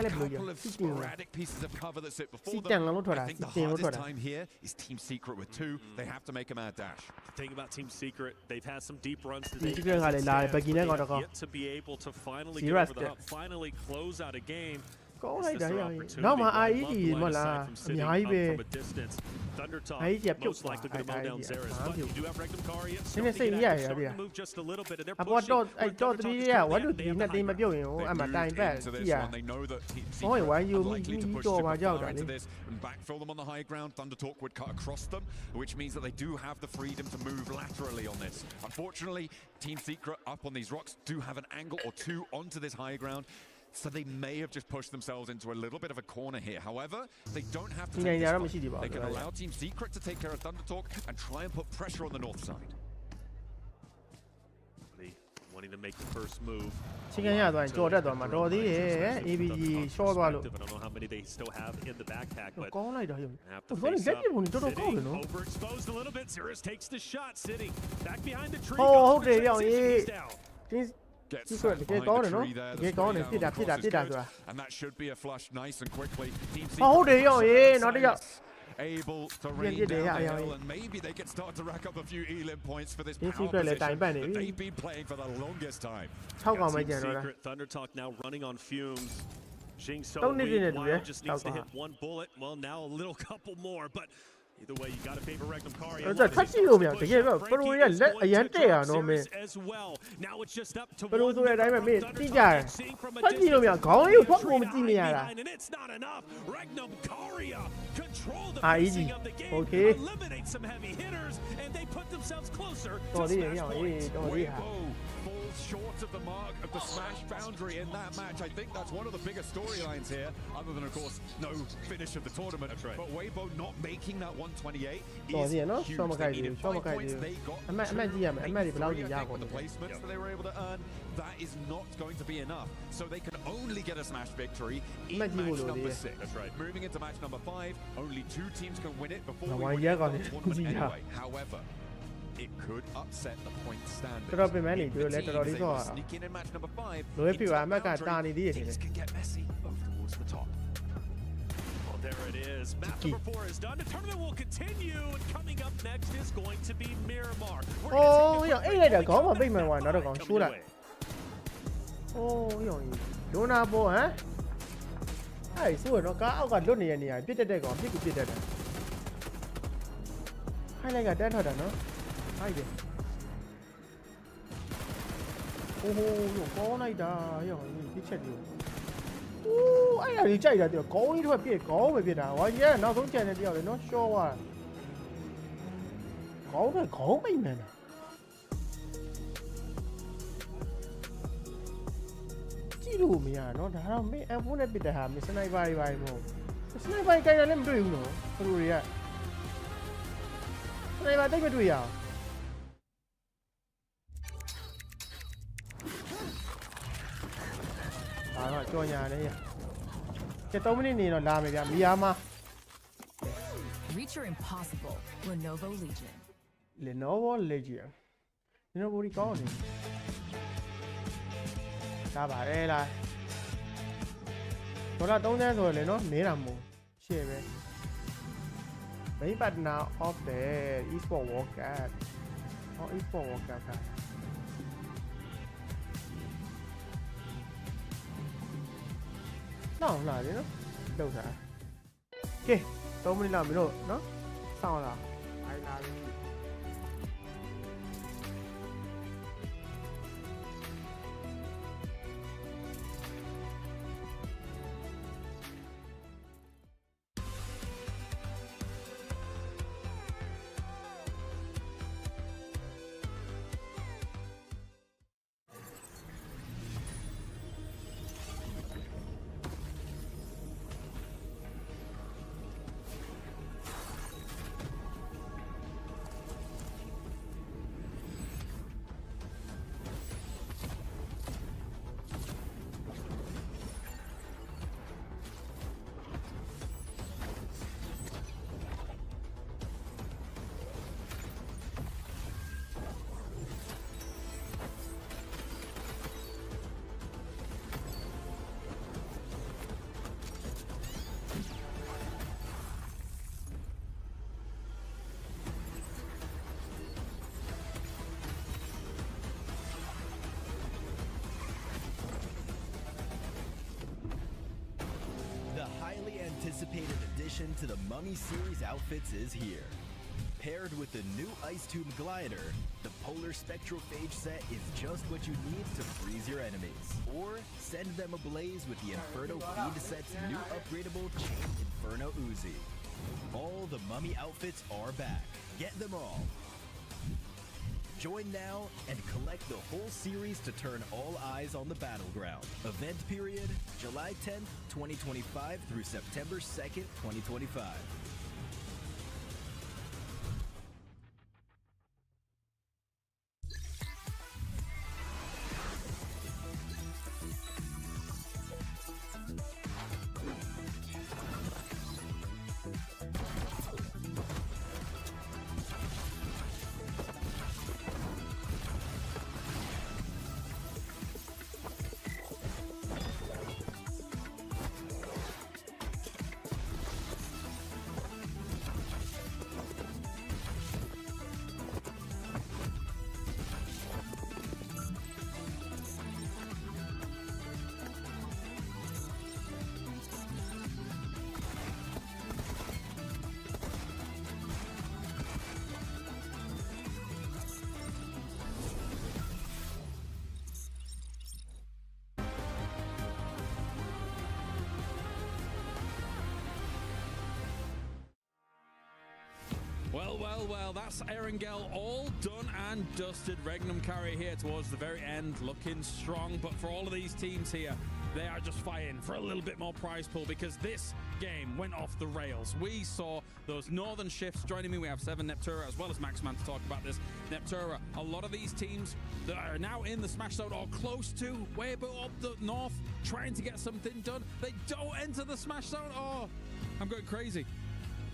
K: couple of sporadic pieces of cover that sit before them. I think the hardest time here is Team Secret with two. They have to make a mad dash.
D: The thing about Team Secret, they've had some deep runs today. Yet to be able to finally get over the hump, finally close out a game.
C: ကောင်းလိုက်တာရရင်နောက်မှ IED မလားအများကြီးပဲ
D: Thundertalk
C: most
D: likely going to mow down Zeres, but you do have Regnum Kaya.
C: နည်းနည်းစိတ်ရရဗျာ
D: Move just a little bit, and they're
C: အပေါ်တော့အဲ့တော့3ရဝတ်လို့ဒီနဲ့တင်းမပြုတ်ရင်ဟိုအမှတိုင်ပတ်ကြည့်ရဟိုဝိုင်းယူမိတော့ပါကြောက်တာလေ
K: and backfill them on the high ground. Thundertalk would cut across them, which means that they do have the freedom to move laterally on this. Unfortunately, Team Secret up on these rocks do have an angle or two onto this high ground. So they may have just pushed themselves into a little bit of a corner here. However, they don't have to take this spot. They can allow Team Secret to take care of Thundertalk and try and put pressure on the north side.
D: Wanting to make the first move.
C: ချင်းကန်ရသွားရင်ကြော်တက်သွားမှာတော်သေးတယ် ABG ရှော့သွားလို့
D: I don't know how many they still have in the backpack, but
C: ကောင်းလိုက်တော့ဟို
D: ဘာလဲလက်ပြပုံတော်တော်ကောင်းတယ်နော် Overexposed a little bit. Zeres takes the shot, sitting back behind the tree.
C: ဟုတ်တယ်ရောတင်းSecret တကယ်ကောင်းတယ်နော်တကယ်ကောင်းတယ်ပြစ်တာဆိုတာ
K: and that should be a flush nice and quickly. Team
C: ဟုတ်တယ်ရောနောက်တစ်ယောက်
K: able to rain down the hill, and maybe they can start to rack up a few elim points for this power position that they've been playing for the longest time.
D: Secret Thundertalk now running on fumes. Jingso just needs to hit one bullet. Well, now a little couple more, but either way, you got to favor Regnum Kaya.
C: ထပ်ကြည့်လို့မရတကယ်ပဲပရိုရဲ့လက်အရန်တဲ့ရနော်မင်း
D: Now it's just up to
C: ပရိုဆိုတဲ့အတိုင်းပဲမင်းတိကြတယ်ထပ်ကြည့်လို့မရခေါင်းလေးကိုဖတ်ဖို့မကြည့်နေရတာ
D: It's not enough. Regnum Kaya control the
C: IED
D: pacing of the game.
C: Okay.
D: Eliminate some heavy hitters, and they put themselves closer to
C: တော်သေးရ
D: smash
C: အောင်
D: points.
C: တော်သေးဟာ
K: Falls short of the mark of the smash boundary in that match. I think that's one of the biggest storylines here, other than, of course, no finish of the tournament.
D: That's right.
K: But Weibo not making that 128
C: တော်သေးရ
K: is
C: နော်
K: huge.
C: ရှော့မ
K: They
C: ခိုက်ဘူး
K: needed
C: ရှော့မ
K: 5
C: ခိုက်
K: points.
C: ဘူး
K: They got
C: အမတ်ကြည့်ရမယ်အမတ်တွေဘယ်လောက်ကြီးရကုန်
K: the placements that they were able to earn. That is not going to be enough. So they can only get a smash victory in match number 6.
D: That's right.
K: Moving into match number 5, only 2 teams can win it before
C: Now,
K: we
C: why
K: win
C: you
K: the
C: got
K: tournament
C: it?
K: anyway. However, it could upset the point standard.
C: တော်တော်ပြင်မယ်နေတို့လည်းတော်တော်လေးတော့
K: Sneak in match number 5.
C: လွယ်ပြီပါအမတ်ကတာနေသေးတယ်
K: Things can get messy towards the top.
D: Well, there it is. Map number 4 is done. The tournament will continue, and coming up next is going to be Miramar.
C: အော်ရောအဲ့လိုက်တာခေါင်းမပိတ်မှန်သွားနောက်တော့ကောင်ရှိုးလိုက်အော်ရောဒိုနာပေါ်ဟမ်အဲ့ဆိုတော့ကားအောက်ကလွတ်နေတဲ့နေရာပြစ်တက်တဲ့ကောင်ပြစ်ကူပြစ်တက်တယ်ခိုင်းလိုက်ကတန်းထွက်တာနော်ဟိုက်တယ်အိုးဟိုရောကောင်းလိုက်တာရောပြစ်ချက်တယ်အိုးအဲ့ဒါကြီးကြိုက်တာပြောခေါင်းကြီးထွက်ပြစ်ခေါင်းပဲပြစ်တာဟောကြီးကနောက်ဆုံးကြံတဲ့တယောက်လေနော်ရှော့သွားခေါင်းပဲခေါင်းပိတ်မှန်တယ်ကြည့်လို့မရနော်ဒါတော့မင်းအဖုန်းနဲ့ပြစ်တဲ့ဟာမင်းစနိုက်ပါတွေပါမဟုတ်စနိုက်ပါကြိုက်တယ်လည်းမတွေ့ဘူးနော်သူတို့တွေက này mà tích mày đuổi à rồi cho nhà đấy cái tôm này nó làm cái gì mà
E: Reach your impossible, Lenovo Legion.
C: Lenovo Legion. Lenovo đi có gì? Ta bảo đây là nó là tông đen rồi, nó nế làm mù. Xê về. Mấy bạn nào off the eSport workout. eSport workout cả. Nó không là đấy nó. Đâu ra? Ok. Tôi mới làm cái đồ đó sao là ai làm
F: Anticipated addition to the Mummy series outfits is here. Paired with the new Ice Tomb glider, the Polar Spectrophage set is just what you need to freeze your enemies. Or send them ablaze with the Inferno Feed set's new upgradable Chain Inferno Uzi. All the Mummy outfits are back. Get them all. Join now and collect the whole series to turn all eyes on the battleground. Event period, July 10th, 2025 through September 2nd, 2025.
I: Well, that's Erangel all done and dusted. Regnum carry here towards the very end, looking strong. But for all of these teams here, they are just fighting for a little bit more prize pool because this game went off the rails. We saw those northern shifts. Joining me, we have 7 Neptura as well as Maxman to talk about this. Neptura, a lot of these teams that are now in the Smash Zone or close to, way up the north, trying to get something done. They don't enter the Smash Zone. Oh, I'm going crazy.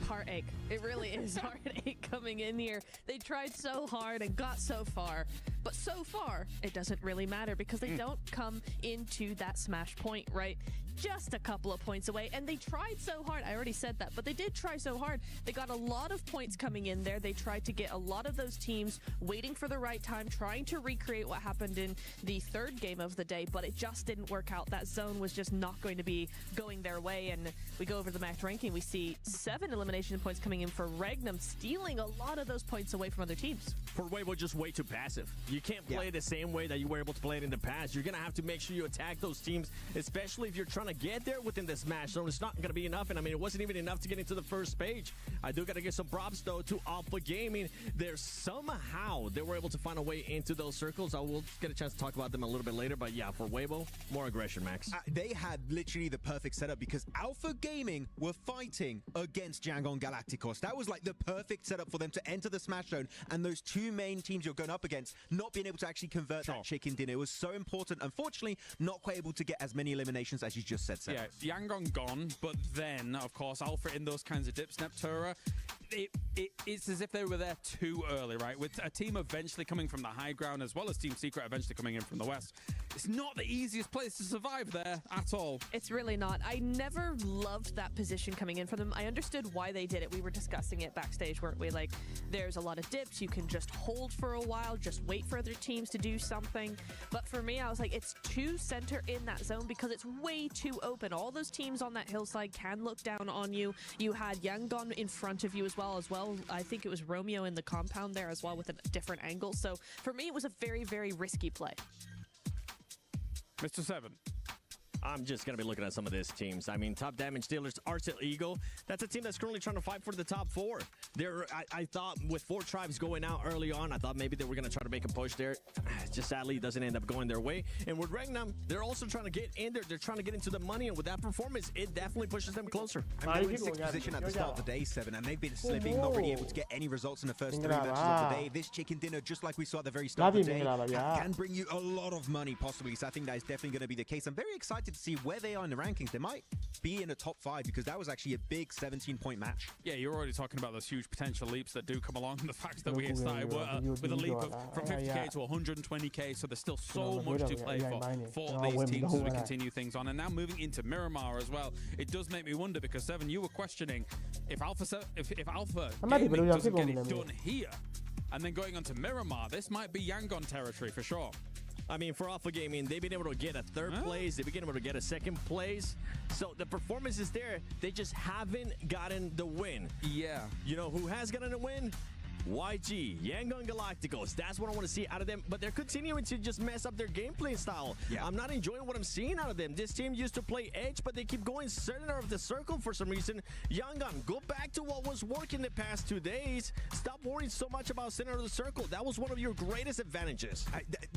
J: Heartache. It really is heartache coming in here. They tried so hard and got so far, but so far it doesn't really matter because they don't come into that smash point, right? Just a couple of points away, and they tried so hard. I already said that, but they did try so hard. They got a lot of points coming in there. They tried to get a lot of those teams waiting for the right time, trying to recreate what happened in the third game of the day, but it just didn't work out. That zone was just not going to be going their way, and we go over the match ranking. We see 7 elimination points coming in for Regnum, stealing a lot of those points away from other teams.
L: For Weibo, just way too passive. You can't play the same way that you were able to play it in the past. You're going to have to make sure you attack those teams, especially if you're trying to get there within the Smash Zone. It's not going to be enough, and I mean, it wasn't even enough to get into the first page. I do got to give some props, though, to Alpha Gaming. Somehow they were able to find a way into those circles. I will get a chance to talk about them a little bit later, but yeah, for Weibo, more aggression, Max.
M: They had literally the perfect setup because Alpha Gaming were fighting against Yangon Galacticos. That was like the perfect setup for them to enter the Smash Zone, and those two main teams you're going up against not being able to actually convert that chicken dinner. It was so important. Unfortunately, not quite able to get as many eliminations as you just said, Seb.
I: Yeah, Yangon gone, but then, of course, Alpha in those kinds of dips, Neptura, it's as if they were there too early, right? With a team eventually coming from the high ground, as well as Team Secret eventually coming in from the west. It's not the easiest place to survive there at all.
J: It's really not. I never loved that position coming in for them. I understood why they did it. We were discussing it backstage, weren't we? Like, there's a lot of dips. You can just hold for a while, just wait for other teams to do something. But for me, I was like, it's too center in that zone because it's way too open. All those teams on that hillside can look down on you. You had Yangon in front of you as well. I think it was Romeo in the compound there as well with a different angle. So for me, it was a very, very risky play.
I: Mr. Seven.
L: I'm just going to be looking at some of these teams. I mean, top damage dealers, Arcel Eagle. That's a team that's currently trying to fight for the top four. I thought with 4 tribes going out early on, I thought maybe they were going to try to make a push there. Just sadly, it doesn't end up going their way. And with Regnum, they're also trying to get in there. They're trying to get into the money. And with that performance, it definitely pushes them closer.
M: They were in 6th position at the start of the day, 7, and they've been slipping, not really able to get any results in the first 3 matches of the day. This chicken dinner, just like we saw at the very start of the day, can bring you a lot of money, possibly. So I think that is definitely going to be the case. I'm very excited to see where they are in the rankings. They might be in the top 5 because that was actually a big 17-point match.
I: Yeah, you're already talking about those huge potential leaps that do come along. The fact that we started with a leap from 50k to 120k, so there's still so much to play for these teams as we continue things on. And now moving into Miramar as well, it does make me wonder because Seven, you were questioning if Alpha Gaming doesn't get it done here, and then going on to Miramar, this might be Yangon territory for sure.
L: I mean, for Alpha Gaming, they've been able to get a 3rd place. They've been able to get a 2nd place. So the performance is there. They just haven't gotten the win.
I: Yeah.
L: You know who has gotten a win? YG, Yangon Galacticos. That's what I want to see out of them. But they're continuing to just mess up their gameplay style. Yeah. I'm not enjoying what I'm seeing out of them. This team used to play edge, but they keep going center of the circle for some reason. Yangon, go back to what was working the past 2 days. Stop worrying so much about center of the circle. That was one of your greatest advantages.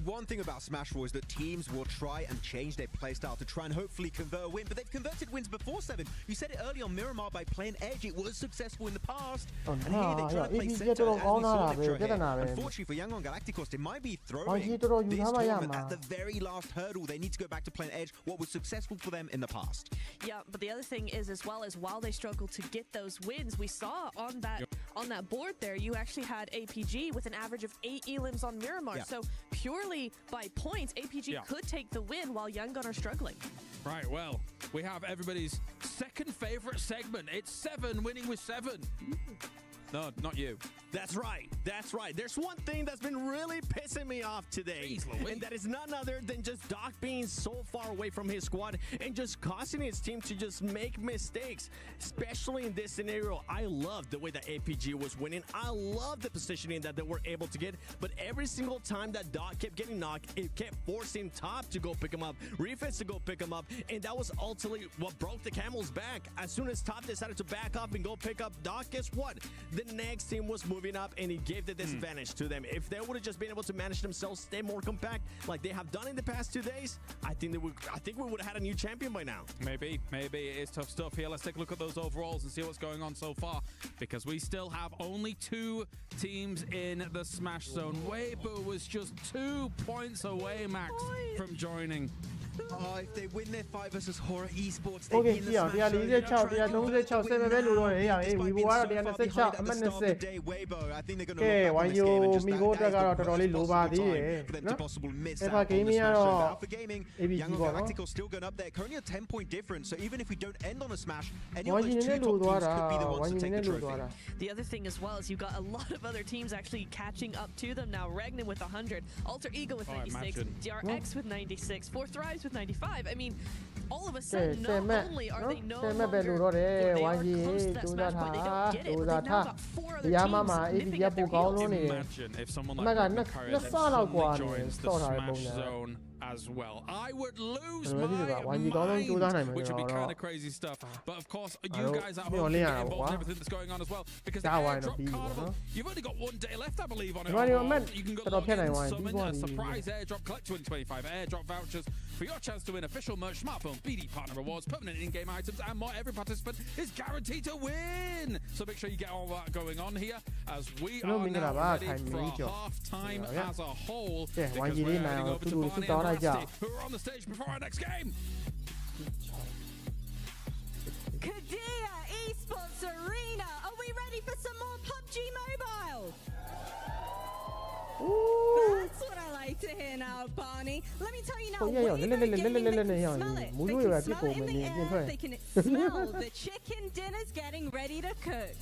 M: One thing about Smash 4 is that teams will try and change their playstyle to try and hopefully convert a win. But they've converted wins before, 7. You said it early on Miramar by playing edge. It was successful in the past. And here they try to play center. Unfortunately for Yangon Galacticos, they might be throwing this tournament at the very last hurdle. They need to go back to playing edge, what was successful for them in the past.
J: Yeah, but the other thing is, as well as while they struggle to get those wins, we saw on that board there, you actually had APG with an average of 8 elims on Miramar. Yeah. So purely by points, APG could take the win while Yangon are struggling.
I: Right, well, we have everybody's second favorite segment. It's Seven winning with 7. No, not you.
L: That's right. That's right. There's one thing that's been really pissing me off today. And that is none other than just Doc being so far away from his squad and just causing his team to just make mistakes. Especially in this scenario, I love the way that APG was winning. I love the positioning that they were able to get. But every single time that Doc kept getting knocked, it kept forcing Top to go pick him up, Refits to go pick him up. And that was ultimately what broke the camel's back. As soon as Top decided to back up and go pick up Doc, guess what? The next team was moving up and he gave the disadvantage to them. If they would have just been able to manage themselves, stay more compact like they have done in the past 2 days, I think we would have had a new champion by now.
I: Maybe it is tough stuff here. Let's take a look at those overalls and see what's going on so far, because we still have only 2 teams in the Smash Zone. Weibo was just 2 points away, Max, from joining.
M: Oh, if they win their fight versus Horror Esports,
C: they win the Smash Zone. 146 7ပဲလို့တော့ရရအေး Weibo ကတော့126အမှတ်20ကဲဝိုင်းယိုမိဘတက်ကတော့တော်တော်လေးလိုပါသေးတယ်နော် Alpha Gaming ကတော့ APG ပေါ့နော်
M: still going up there, currently a 10-point difference. So even if we don't end on a smash, any of those 2 top teams could be the ones to take the trophy.
J: The other thing as well is you've got a lot of other teams actually catching up to them now. Regnan with 100, Alter Ego with 96, DRX with 96, 4 Thrives points with 95. I mean, all of a sudden, not only are they no longer,
C: they are
J: close to that smash point, they don't get it, but they've now got 4 other teams nipping at their heels.
I: Imagine if someone like Curry suddenly joins the smash zone as well. I would lose my mind, which would be kind of crazy stuff. But of course, you guys at home can get involved in everything that's going on as well, because the airdrop carnival, you've only got 1 day left, I believe, on it. You can go log in and summon a surprise airdrop, collect 225 airdrop vouchers for your chance to win official merch, smartphones, BD partner rewards, permanent in-game items, and more. Every participant is guaranteed to win. So make sure you get all that going on here as we are now ready for half-time as a whole, because we're heading over to Barney and Rusty, who are on the stage before our next game.
N: Kadia Esports Arena, are we ready for some more PUBG Mobile?
C: Ooh.
N: That's what I like to hear now, Barney. Let me tell you now, they can smell it. They can smell it in the air. They can smell the chicken dinner's getting ready to cook.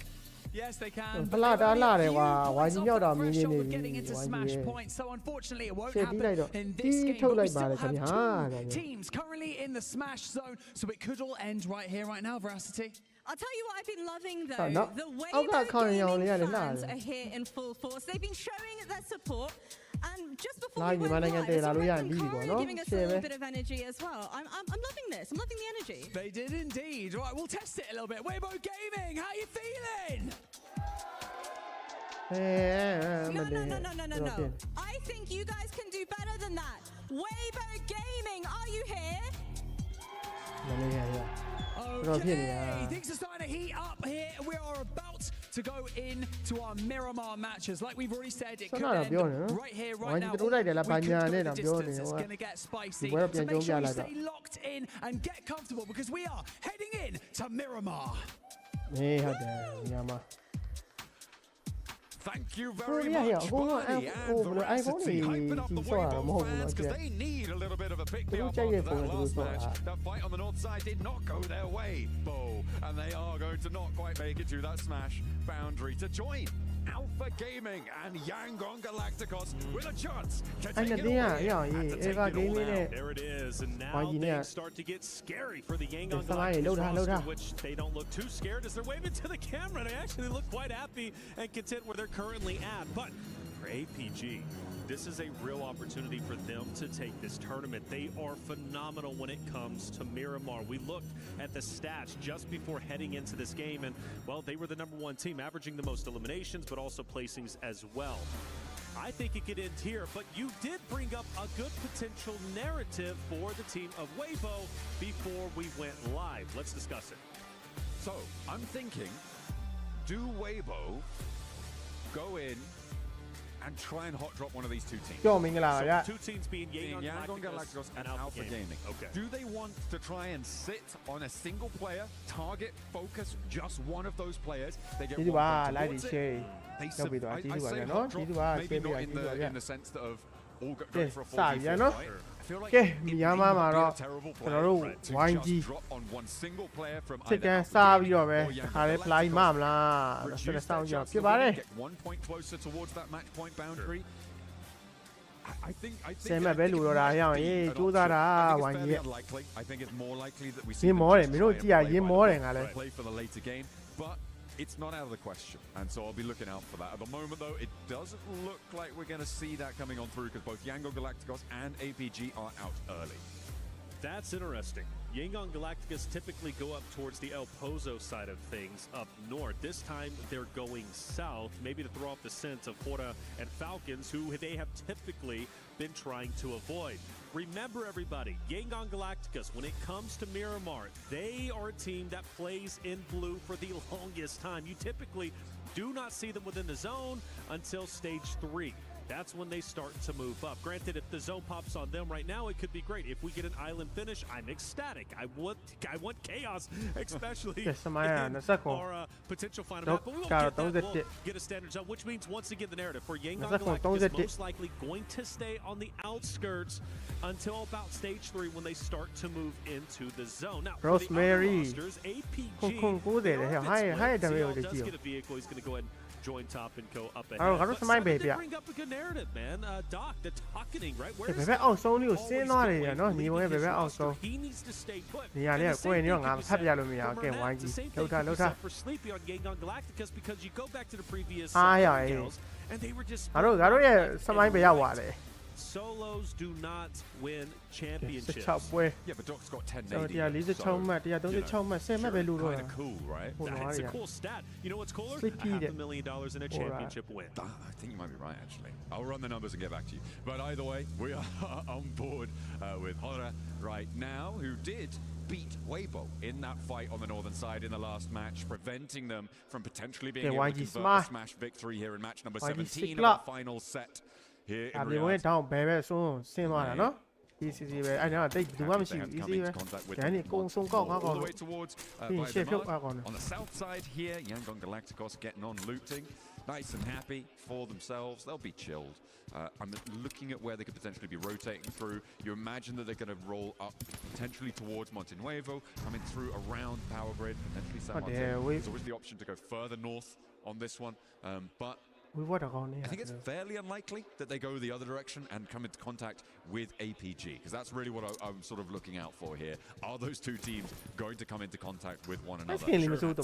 B: Yes, they can. But getting into smash points, so unfortunately it won't happen in this game. But we still have 2 teams currently in the smash zone, so it could all end right here, right now, Veracity.
N: I'll tell you what I've been loving though. The way gaming fans are here in full force. They've been showing their support. And just before we went live, giving us a little bit of energy as well. I'm loving this. I'm loving the energy.
B: They did indeed. Right, we'll test it a little bit. Weibo Gaming, how you feeling?
N: No. I think you guys can do better than that. Weibo Gaming, are you here?
B: Okay, things are starting to heat up here. We are about to go into our Miramar matches. Like we've already said, it could end right here, right now. We could go the distance. It's going to get spicy. So make sure you stay locked in and get comfortable, because we are heading in to Miramar.
K: Thank you very much, Barney and Veracity. Hyping up the Weibo fans, because they need a little bit of a pick-me-up after that last match. That fight on the north side did not go their way, Bo, and they are going to not quite make it to that smash boundary to join Alpha Gaming and Yangon Galacticos with a chance to take it away and to take it all down.
L: There it is, and now things start to get scary for the Yangon Galacticos roster, which they don't look too scared as they're waving to the camera. They actually look quite happy and content where they're currently at. But for APG, this is a real opportunity for them to take this tournament. They are phenomenal when it comes to Miramar. We looked at the stats just before heading into this game, and, well, they were the #1 team, averaging the most eliminations, but also placings as well. I think it could end here, but you did bring up a good potential narrative for the team of Weibo before we went live. Let's discuss it.
K: So, I'm thinking, do Weibo go in and try and hot drop one of these 2 teams?
L: So 2 teams being Yangon Galacticos
K: and Alpha Gaming.
L: Okay.
K: Do they want to try and sit on a single player, target, focus just one of those players? They get 1 point towards it. I say hot drop, maybe not in the sense of all go for a 4v4 fight. I feel like it would be a terrible play to just drop on one single player from either Alpha Gaming or Yangon Galacticos. Reduce their chance to win, get 1 point closer towards that match point boundary. I think it's fairly unlikely. I think it's more likely that we see them play for the later game, but it's not out of the question, and so I'll be looking out for that. At the moment, though, it doesn't look like we're going to see that coming on through, because both Yangon Galacticos and APG are out early.
L: That's interesting. Yangon Galacticos typically go up towards the El Pozo side of things up north. This time they're going south, maybe to throw off the scent of Hora and Falcons, who they have typically been trying to avoid. Remember, everybody, Yangon Galacticos, when it comes to Miramar, they are a team that plays in blue for the longest time. You typically do not see them within the zone until stage 3. That's when they start to move up. Granted, if the zone pops on them right now, it could be great. If we get an island finish, I'm ecstatic. I want chaos, especially in our potential final map. But we won't get that. We'll get a standard zone, which means, once again, the narrative for Yangon Galacticos is most likely going to stay on the outskirts until about stage 3, when they start to move into the zone. Now, for the other rosters, APG, let's get a vehicle. He's going to go ahead
O: join top and go up ahead.
C: ငါတို့စမိုင်းပဲပြ
O: bring up a good narrative, man. Doc, the talking, right? Where
C: ဘယ်ဘက်အောင်ဆုံးလေးကိုဆင်းသွားတယ်နော်ညီမရဲ့ဘယ်ဘက်အောင်ဆုံး
O: he needs to stay put.
C: နေရာလေးကကိုယ်နေတော့ငါဖတ်ပြလို့မရအောင်ကဲဝိုင်းကြီးလှုပ်ထားလှုပ်ထား
O: for sleepy on Gangon Galacticus because you go back to the previous
C: အားရ
O: and they were just
C: ငါတို့ရဲ့စမိုင်းပဲရောက်သွားတယ်
O: solos do not win championships.
C: 16ပွဲ
K: Yeah, but Doc's got 10
C: 146မှတ်136မှတ်10မှတ်ပဲလို့တော့
K: kind of cool, right?
O: That's a cool stat. You know what's cooler? $500,000 in a championship win.
K: I think you might be right, actually. I'll run the numbers and get back to you. But either way, we are on board with Hora right now, who did beat Weibo in that fight on the northern side in the last match, preventing them from potentially being able to convert a smash victory here in match number 17 of our final set here in Riyadh.
C: down ဘယ်ပဲဆုံးဆင်းသွားတာနော် easy ပဲအဲ့ဒါတိတ်ဘူးမှမရှိဘူး easy ပဲဒါနဲ့ကုန်းဆုံးကောက်ငါကောက်
K: all the way towards on the south side here. Yangon Galacticos getting on looting, nice and happy for themselves. They'll be chilled. I'm looking at where they could potentially be rotating through. You imagine that they're going to roll up potentially towards Monte Nuevo, coming through around Power Grid, potentially San Martin. There's always the option to go further north on this one, but I think it's fairly unlikely that they go the other direction and come into contact with APG, because that's really what I'm sort of looking out for here. Are those two teams going to come into contact with one another at some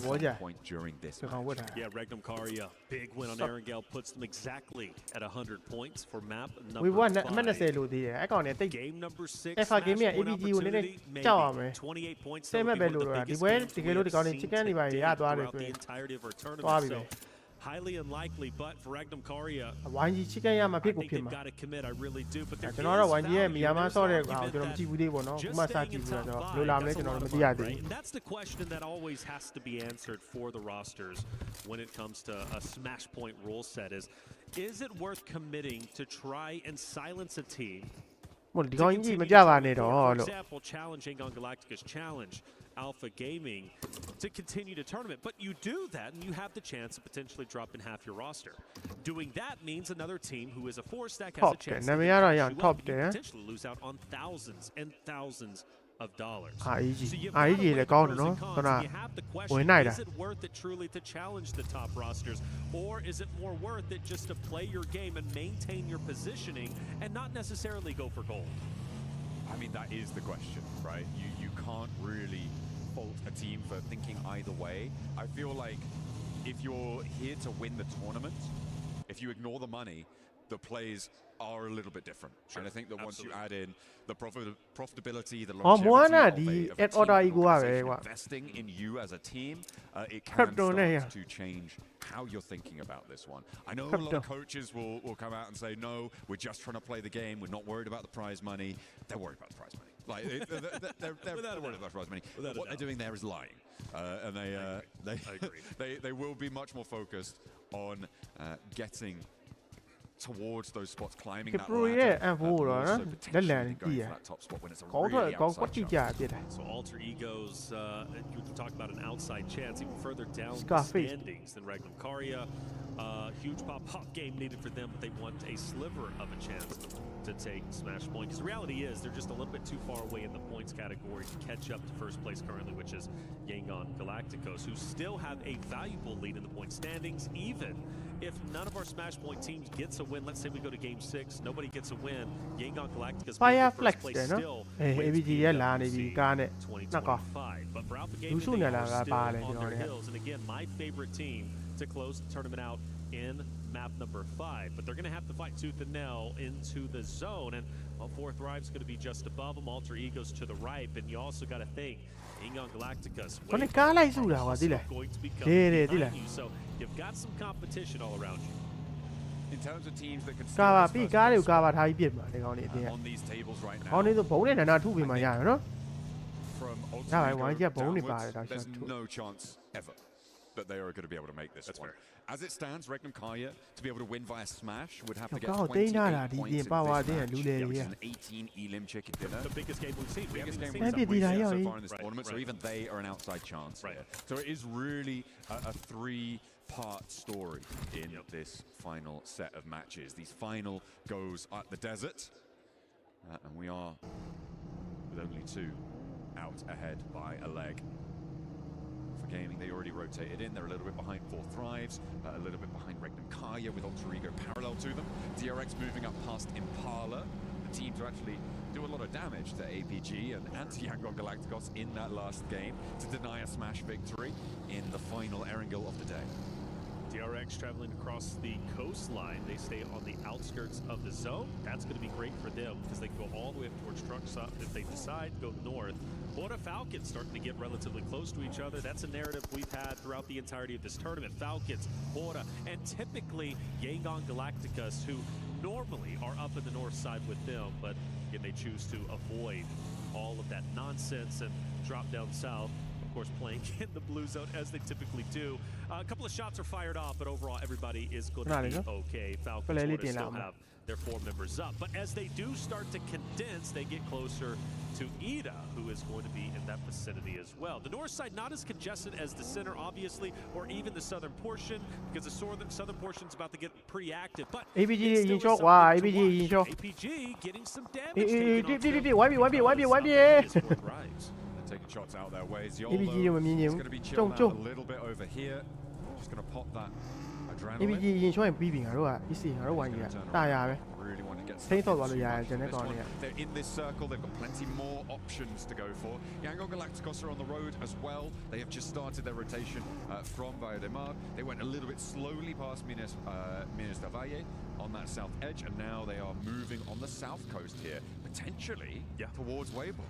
K: point during this match?
O: Yeah, Regnum Karya, big win on Erangel, puts them exactly at 100 points for map number 5.
C: We won 20လို့သေးတယ်အဲ့ကောင်နဲ့တိတ်
O: Game number 6.
C: FA game ရဲ့ APG ကိုနည်းနည်းကြောက်ရမယ်
O: 28 points.
C: 10မှတ်ပဲလို့တော့ဒီပွဲတကယ်လို့ဒီကောင်နဲ့ chicken တွေပါရသွားတယ်ဆိုရင်သွားပြီပဲ
O: highly unlikely, but for Regnum Karya,
C: YG chicken ရမှာဖြစ်ကိုဖြစ်မှာ
O: got to commit. I really do, but
C: ကျွန်တော်တော့ YG ရဲ့မြန်မာဆော့တဲ့ကောင်ကျွန်တော်မကြည့်ဘူးသေးပေါ့နော်ဥမာစာကြည့်ဘူးဆိုတော့လိုလာမလဲကျွန်တော်မသိရသေးဘူး
O: That's the question that always has to be answered for the rosters when it comes to a smash point rule set is it worth committing to try and silence a team?
C: ဟိုဒီကောင်ကြီးမကြပါနဲ့တော့လို့
O: For example, challenging on Galacticus challenge Alpha Gaming to continue the tournament, but you do that and you have the chance of potentially dropping half your roster. Doing that means another team who is a 4-stack has a chance to potentially lose out on thousands and thousands of dollars. So you have the question, is it worth it truly to challenge the top rosters, or is it more worth it just to play your game and maintain your positioning and not necessarily go for gold?
K: I mean, that is the question, right? You can't really fault a team for thinking either way. I feel like if you're here to win the tournament, if you ignore the money, the plays are a little bit different. Sure. And I think that once you add in the profitability, the longevity of investing in you as a team, it can start to change how you're thinking about this one. I know a lot of coaches will come out and say, no, we're just trying to play the game. We're not worried about the prize money. They're worried about the prize money. Like they're worried about the prize money. What they're doing there is lying, and they will be much more focused on getting towards those spots, climbing that ladder, and also potentially going for that top spot when it's a really outside chance.
O: So alter egos, you can talk about an outside chance even further down the standings than Regnum Karya. Huge pop game needed for them, but they want a sliver of a chance to take Smash Point. Because the reality is they're just a little bit too far away in the points category to catch up to first place currently, which is Yangon Galacticos, who still have a valuable lead in the point standings, even if none of our Smash Point teams gets a win. Let's say we go to Game 6, nobody gets a win. Yangon Galacticos
C: Fire
O: first place still.
C: ABG ရဲ့လာနေပြီကားနဲ့နှက်ကော
O: But for Alpha Gaming, they are still on their heels. And again, my favorite team to close the tournament out in map number 5, but they're going to have to fight tooth and nail into the zone, and Fourth Thrive's going to be just above them, Alter Egos to the right, and you also got to think Yangon Galacticus going to be coming behind you, so you've got some competition all around you.
K: In terms of teams that can
C: ကာပါပြီးကားတွေကိုကာပါထားပြီးပြစ်မှာဒီကောင်လေးအတင်း
K: on these tables right now.
C: ဟောင်းနေဆိုဘုံနဲ့နာနာထုပြီးမှရရနော်
K: From there's no chance ever that they are going to be able to make this one. As it stands, Regnum Karya, to be able to win via Smash, would have to get 28 points in this match. Yeah, which is an 18 Elim chicken dinner.
O: The biggest game we've seen.
K: Biggest game we've seen so far in this tournament, so even they are an outside chance here. So it is really a three-part story in this final set of matches. These final goes at the desert, and we are with only two out ahead by a leg. If Alpha Gaming, they already rotated in. They're a little bit behind Four Thrives, a little bit behind Regnum Kaya with Alter Ego parallel to them. DRX moving up past Impala, the team to actually do a lot of damage to APG and Yangon Galacticos in that last game to deny a smash victory in the final Erangel of the day.
O: DRX traveling across the coastline. They stay on the outskirts of the zone. That's going to be great for them because they can go all the way up towards Truckstop if they decide to go north. Florida Falcons starting to get relatively close to each other. That's a narrative we've had throughout the entirety of this tournament. Falcons, Florida, and typically Yangon Galacticos, who normally are up in the north side with them, but again, they choose to avoid all of that nonsense and drop down south. Of course, playing in the blue zone as they typically do. A couple of shots are fired off, but overall, everybody is going to be okay. Falcons still have their 4 members up. But as they do start to condense, they get closer to Ida, who is going to be in that vicinity as well. The north side not as congested as the center, obviously, or even the southern portion, because the southern portion is about to get pretty active. But
C: APG
O: getting some damage.
K: Taking shots out their ways. Yolo is going to be chilled out a little bit over here. Just going to pop that adrenaline. Really want to get they're in this circle. They've got plenty more options to go for. Yangon Galacticos are on the road as well. They have just started their rotation from Valle de Mar. They went a little bit slowly past Minas del Valle on that south edge, and now they are moving on the south coast here, potentially towards Weibo.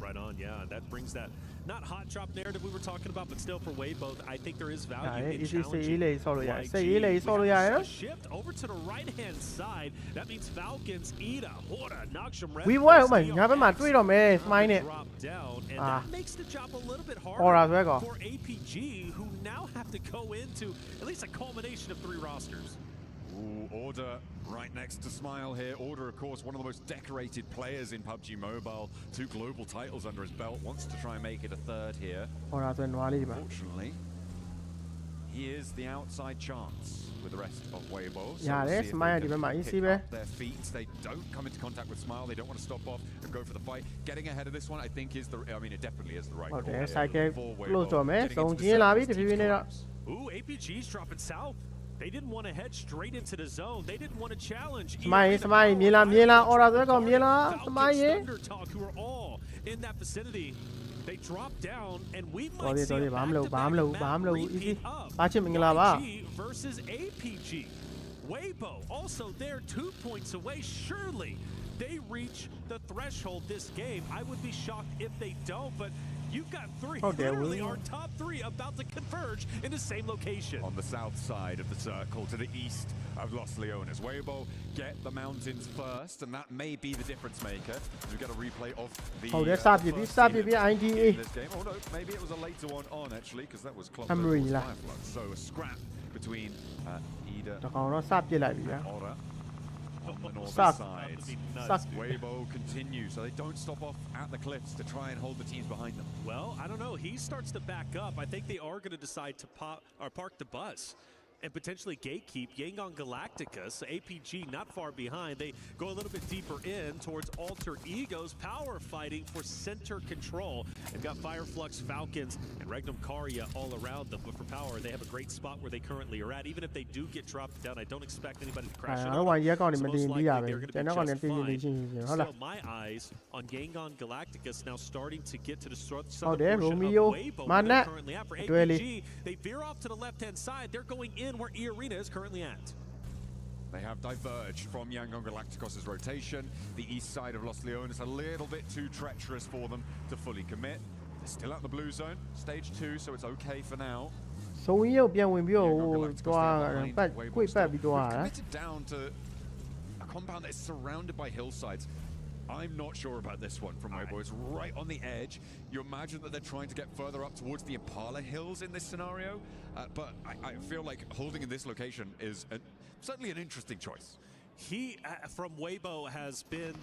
O: Right on, yeah. That brings that not hot drop narrative we were talking about, but still for Weibo, I think there is value in challenging YG. Shift over to the right-hand side. That means Falcons, Ida, Hora, Naksham, Red.
C: We were
O: drop down, and that makes the job a little bit harder for APG, who now have to go into at least a culmination of 3 rosters.
K: Ooh, Order right next to Smile here. Order, of course, one of the most decorated players in PUBG Mobile. 2 global titles under his belt. Wants to try and make it a 3rd here. Unfortunately, he is the outside chance with the rest of Weibo. So their feet. They don't come into contact with Smile. They don't want to stop off and go for the fight. Getting ahead of this one, I think, is the. I mean, it definitely is the right call.
O: Ooh, APG's dropping south. They didn't want to head straight into the zone. They didn't want to challenge. Falcons, Thundertalk, who are all in that vicinity. They drop down, and we might see a back-to-back repeat of YG versus APG. Weibo also there, 2 points away. Surely they reach the threshold this game. I would be shocked if they don't, but you've got 3, literally our top 3 about to converge in the same location.
K: On the south side of the circle, to the east of Los Leones. Weibo get the mountains first, and that may be the difference maker. We get a replay of the this game. Oh no, maybe it was a later one on actually, because that was close. So a scrap between Ida and Ora. On the north side, Weibo continues, so they don't stop off at the cliffs to try and hold the teams behind them.
O: Well, I don't know. He starts to back up. I think they are going to decide to park the bus and potentially gatekeep Yangon Galacticos. APG not far behind. They go a little bit deeper in towards Alter Egos, power fighting for center control. They've got Fireflux, Falcons, and Regnum Karya all around them, but for power, they have a great spot where they currently are at. Even if they do get dropped down, I don't expect anybody to crash it. So most likely they're going to be just fine. Still, my eyes on Yangon Galacticos now starting to get to the southern portion of Weibo, where they're currently at. For APG, they veer off to the left-hand side. They're going in where E Arena is currently at.
K: They have diverged from Yangon Galacticos' rotation. The east side of Los Leones a little bit too treacherous for them to fully commit. They're still at the blue zone, stage 2, so it's okay for now. Committed down to a compound that is surrounded by hillsides. I'm not sure about this one from Weibo. It's right on the edge. You imagine that they're trying to get further up towards the Impala Hills in this scenario, but I feel like holding in this location is certainly an interesting choice.
O: He, from Weibo, has been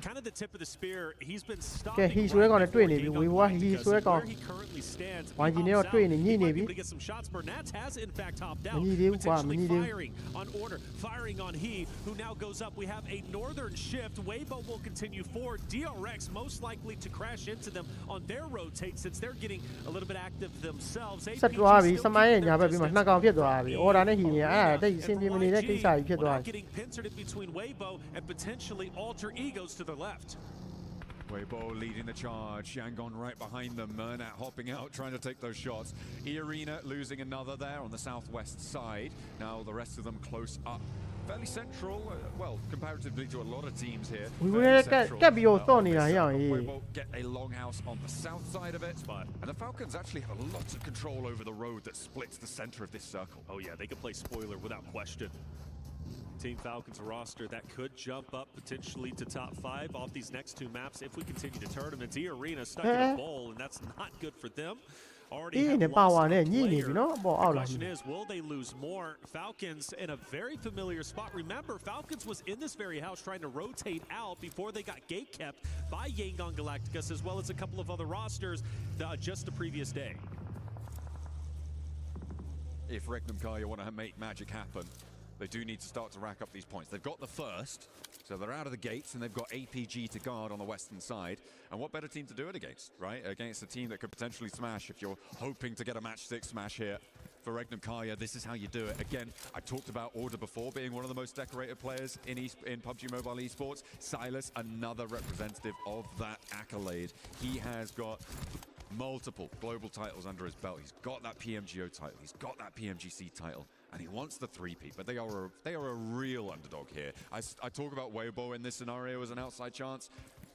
O: kind of the tip of the spear. He's been
C: ကဲ
O: stopping
C: he ဆွဲကောင်နဲ့တွေ့နေပြီ we wa he ဆွဲကောင်
O: where he currently stands.
C: ဝိုင်းကြီးနဲ့တော့တွေ့နေညှိနေပြီ
O: To get some shots. Bernat's has in fact topped out.
C: မညှိသေးဘူးကွာမညှိသေးဘူး
O: Firing on order, firing on he, who now goes up. We have a northern shift. Weibo will continue forward. DRX most likely to crash into them on their rotate since they're getting a little bit active themselves.
C: ဆက်သွားပြီစမိုင်းရဲ့ညာဘက်ပြီးမှနှစ်ကောင်ဖြစ်သွားပြီ order နဲ့ဟီနေအဲ့ဒါတိတ်အဆင်ပြေမနေတဲ့ကိစ္စကြီးဖြစ်သွားပြီ
O: getting pincered in between Weibo and potentially alter egos to the left.
K: Weibo leading the charge, Yangon right behind them, Mernat hopping out, trying to take those shots. E-Arena losing another there on the southwest side. Now the rest of them close up. Fairly central, well, comparatively to a lot of teams here.
C: We will get your thorn in
K: Weibo get a longhouse on the south side of it. And the Falcons actually have a lot of control over the road that splits the center of this circle.
O: Oh yeah, they can play spoiler without question. Team Falcons roster that could jump up potentially to top 5 off these next 2 maps if we continue to tournaments. E-Arena stuck in a bowl, and that's not good for them. Already have lost a player. The question is, will they lose more? Falcons in a very familiar spot. Remember, Falcons was in this very house trying to rotate out before they got gate kept by Yangon Galacticus, as well as a couple of other rosters just the previous day.
K: If Regnum Kaya want to make magic happen, they do need to start to rack up these points. They've got the first, so they're out of the gates, and they've got APG to guard on the western side. And what better team to do it against, right? Against a team that could potentially smash if you're hoping to get a match 6 smash here. For Regnum Kaya, this is how you do it. Again, I talked about Order before being one of the most decorated players in PUBG Mobile esports. Silas, another representative of that accolade. He has got multiple global titles under his belt. He's got that PMGO title. He's got that PMGC title. And he wants the 3-peat, but they are a real underdog here. I talk about Weibo in this scenario as an outside chance.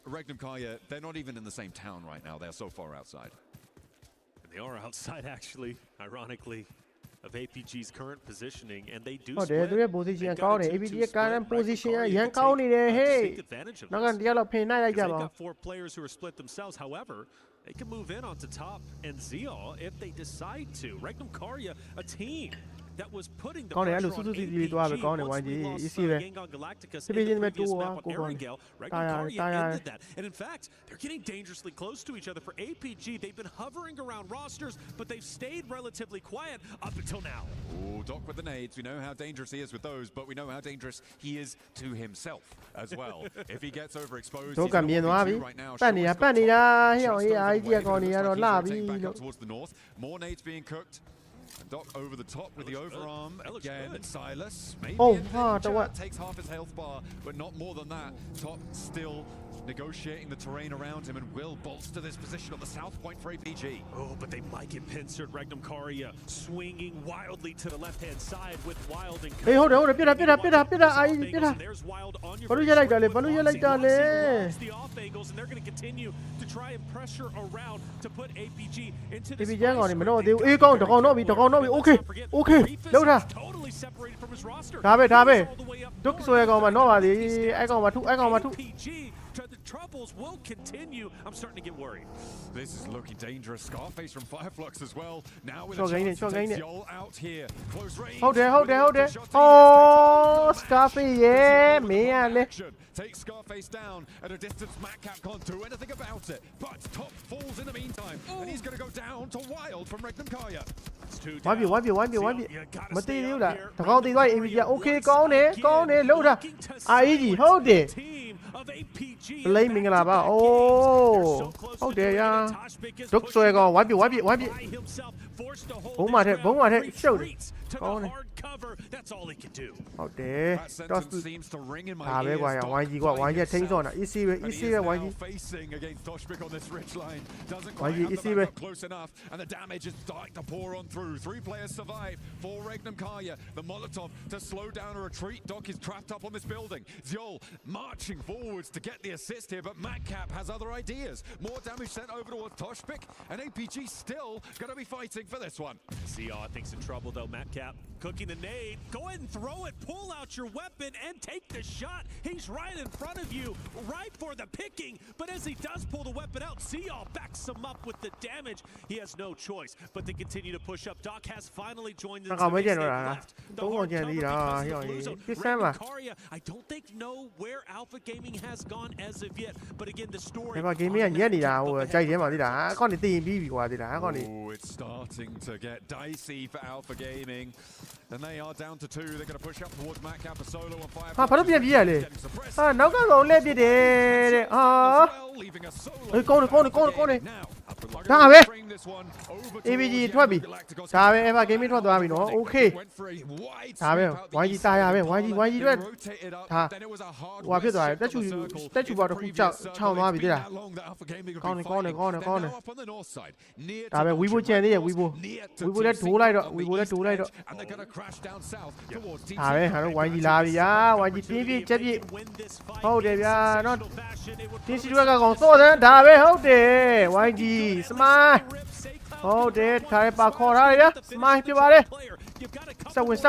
K: Regnum Kaya, they're not even in the same town right now. They're so far outside.
O: And they are outside, actually, ironically, of APG's current positioning, and they do
C: ဟုတ်တယ်သူရဲ့ position ကောင်းတယ် APG ရဲ့ current position ကရန်ကောင်းနေတယ် hey နောက်ကတရားလောက်ဖင်နိုင်လိုက်ကြပါဦး
O: They've got 4 players who are split themselves. However, they can move in onto top and Zeal if they decide to. Regnum Kaya, a team that was putting the pressure on APG once we lost Yangon Galacticus in the previous map on Erangel. Regnum Kaya ended that. And in fact, they're getting dangerously close to each other. For APG, they've been hovering around rosters, but they've stayed relatively quiet up until now.
K: Oh, Doc with the nades. We know how dangerous he is with those, but we know how dangerous he is to himself as well. If he gets overexposed, he's right now.
C: ပတ်နေတာဟဲ့ဟေး idea ကောင်းနေရတော့လှပြီ
K: back up towards the north. More nades being cooked. Doc over the top with the overarm again. Silas maybe takes half his health bar, but not more than that. Top still negotiating the terrain around him and will bolster this position on the south point for APG.
O: Oh, but they might get pincered. Regnum Kaya swinging wildly to the left-hand side with Wild and
C: Hey, hold on, pick it up.
O: There's Wild on your
C: Balu ya like that, Balu ya like that.
O: The off angles, and they're going to continue to try and pressure around to put APG into this.
C: APG ကောင်းနေမတော့သေးဘူးအေးကောင်းတကောင်တော့ပြီ okay လောက်တာ
O: Totally separated from his roster.
C: ဒါပဲဒုက္ခဆိုရကောင်မတော့ပါသေးအဲ့ကောင်မထု
O: APG, the troubles will continue. I'm starting to get worried.
K: This is looking dangerous. Scarface from Fireflux as well. Now with
C: a
K: chance to take Yol out here. Close range.
C: Hold there. Oh, Scarface, yeah, man.
K: Take Scarface down at a distance. Madcap can't do anything about it. But Top falls in the meantime. And he's going to go down to Wild from Regnum Kaya.
C: ဝိုင်းပြီမသိသေးဘူးလားတကောင်တည်သွား APG okay ကောင်းတယ်လောက်တာ REG ဟုတ်တယ် Blame မင်္ဂလာပါအိုးဟုတ်တယ်ရာဒုက္ခဆွဲကောင်ဝိုင်းပြီဘုံမှာတဲ့ရှုပ်တယ်ကောင်းတယ်
O: That's all he can do.
C: ဟုတ်တယ်တော့ဒါပဲကွာဝိုင်းကြီးကွာဝိုင်းကြီးထိန်းစောတာ easy ပဲဝိုင်းကြီး
K: facing against Toshbik on this ridge line doesn't
C: quite have the
K: close enough and the damage is starting to pour on through. 3 players survive for Regnum Kaya. The Molotov to slow down a retreat. Doc is trapped up on this building. Ziol marching forwards to get the assist here, but Madcap has other ideas. More damage sent over towards Toshbik, and APG still going to be fighting going for this one.
O: CR thinks in trouble though. Matcap cooking the nade. Go ahead and throw it. Pull out your weapon and take the shot. He's right in front of you, right for the picking. But as he does pull the weapon out, CR backs him up with the damage. He has no choice but to continue to push up. Doc has finally joined the left. I don't think know where Alpha Gaming has gone as of yet. But again, the story.
C: Oh,
K: it's starting to get dicey for Alpha Gaming. And they are down to 2. They're going to push up towards Matcap, a solo on fire.
C: ဘာလို့ပြန်ပြေးရလဲဟာနောက်ကကောင်လက်ပြစ်တယ်တဲ့ဟာအေးကောင်းတယ်ဒါပဲ ABG ထွက်ပြီဒါပဲ Alpha Gaming ထွက်သွားပြီနော် Okay ဒါပဲ YG ตายရပဲ YG အတွက်ဒါဟိုဖြစ်သွားတယ်တက်ချူပေါက်တစ်ခုချောင်းသွားပြီတဲ့ကောင်းတယ်ဒါပဲ Weibo ကျန်သေးရ Weibo လည်းဒိုးလိုက်တော့ Weibo လည်းဒိုးလိုက်တော့ဒါပဲဟာတော့ YG လာပြီဗျာ YG ပြင်းပြချက်ပြဟုတ်တယ်ဗျာနော်တင်းစီရွက်ကကောင်စော့တယ်ဒါပဲဟုတ်တယ် YG Smile ဟုတ်တယ်ဒါပဲပါခေါ်ထားရဗျာ Smile ပြပါတယ်ဆက်ဝင်တ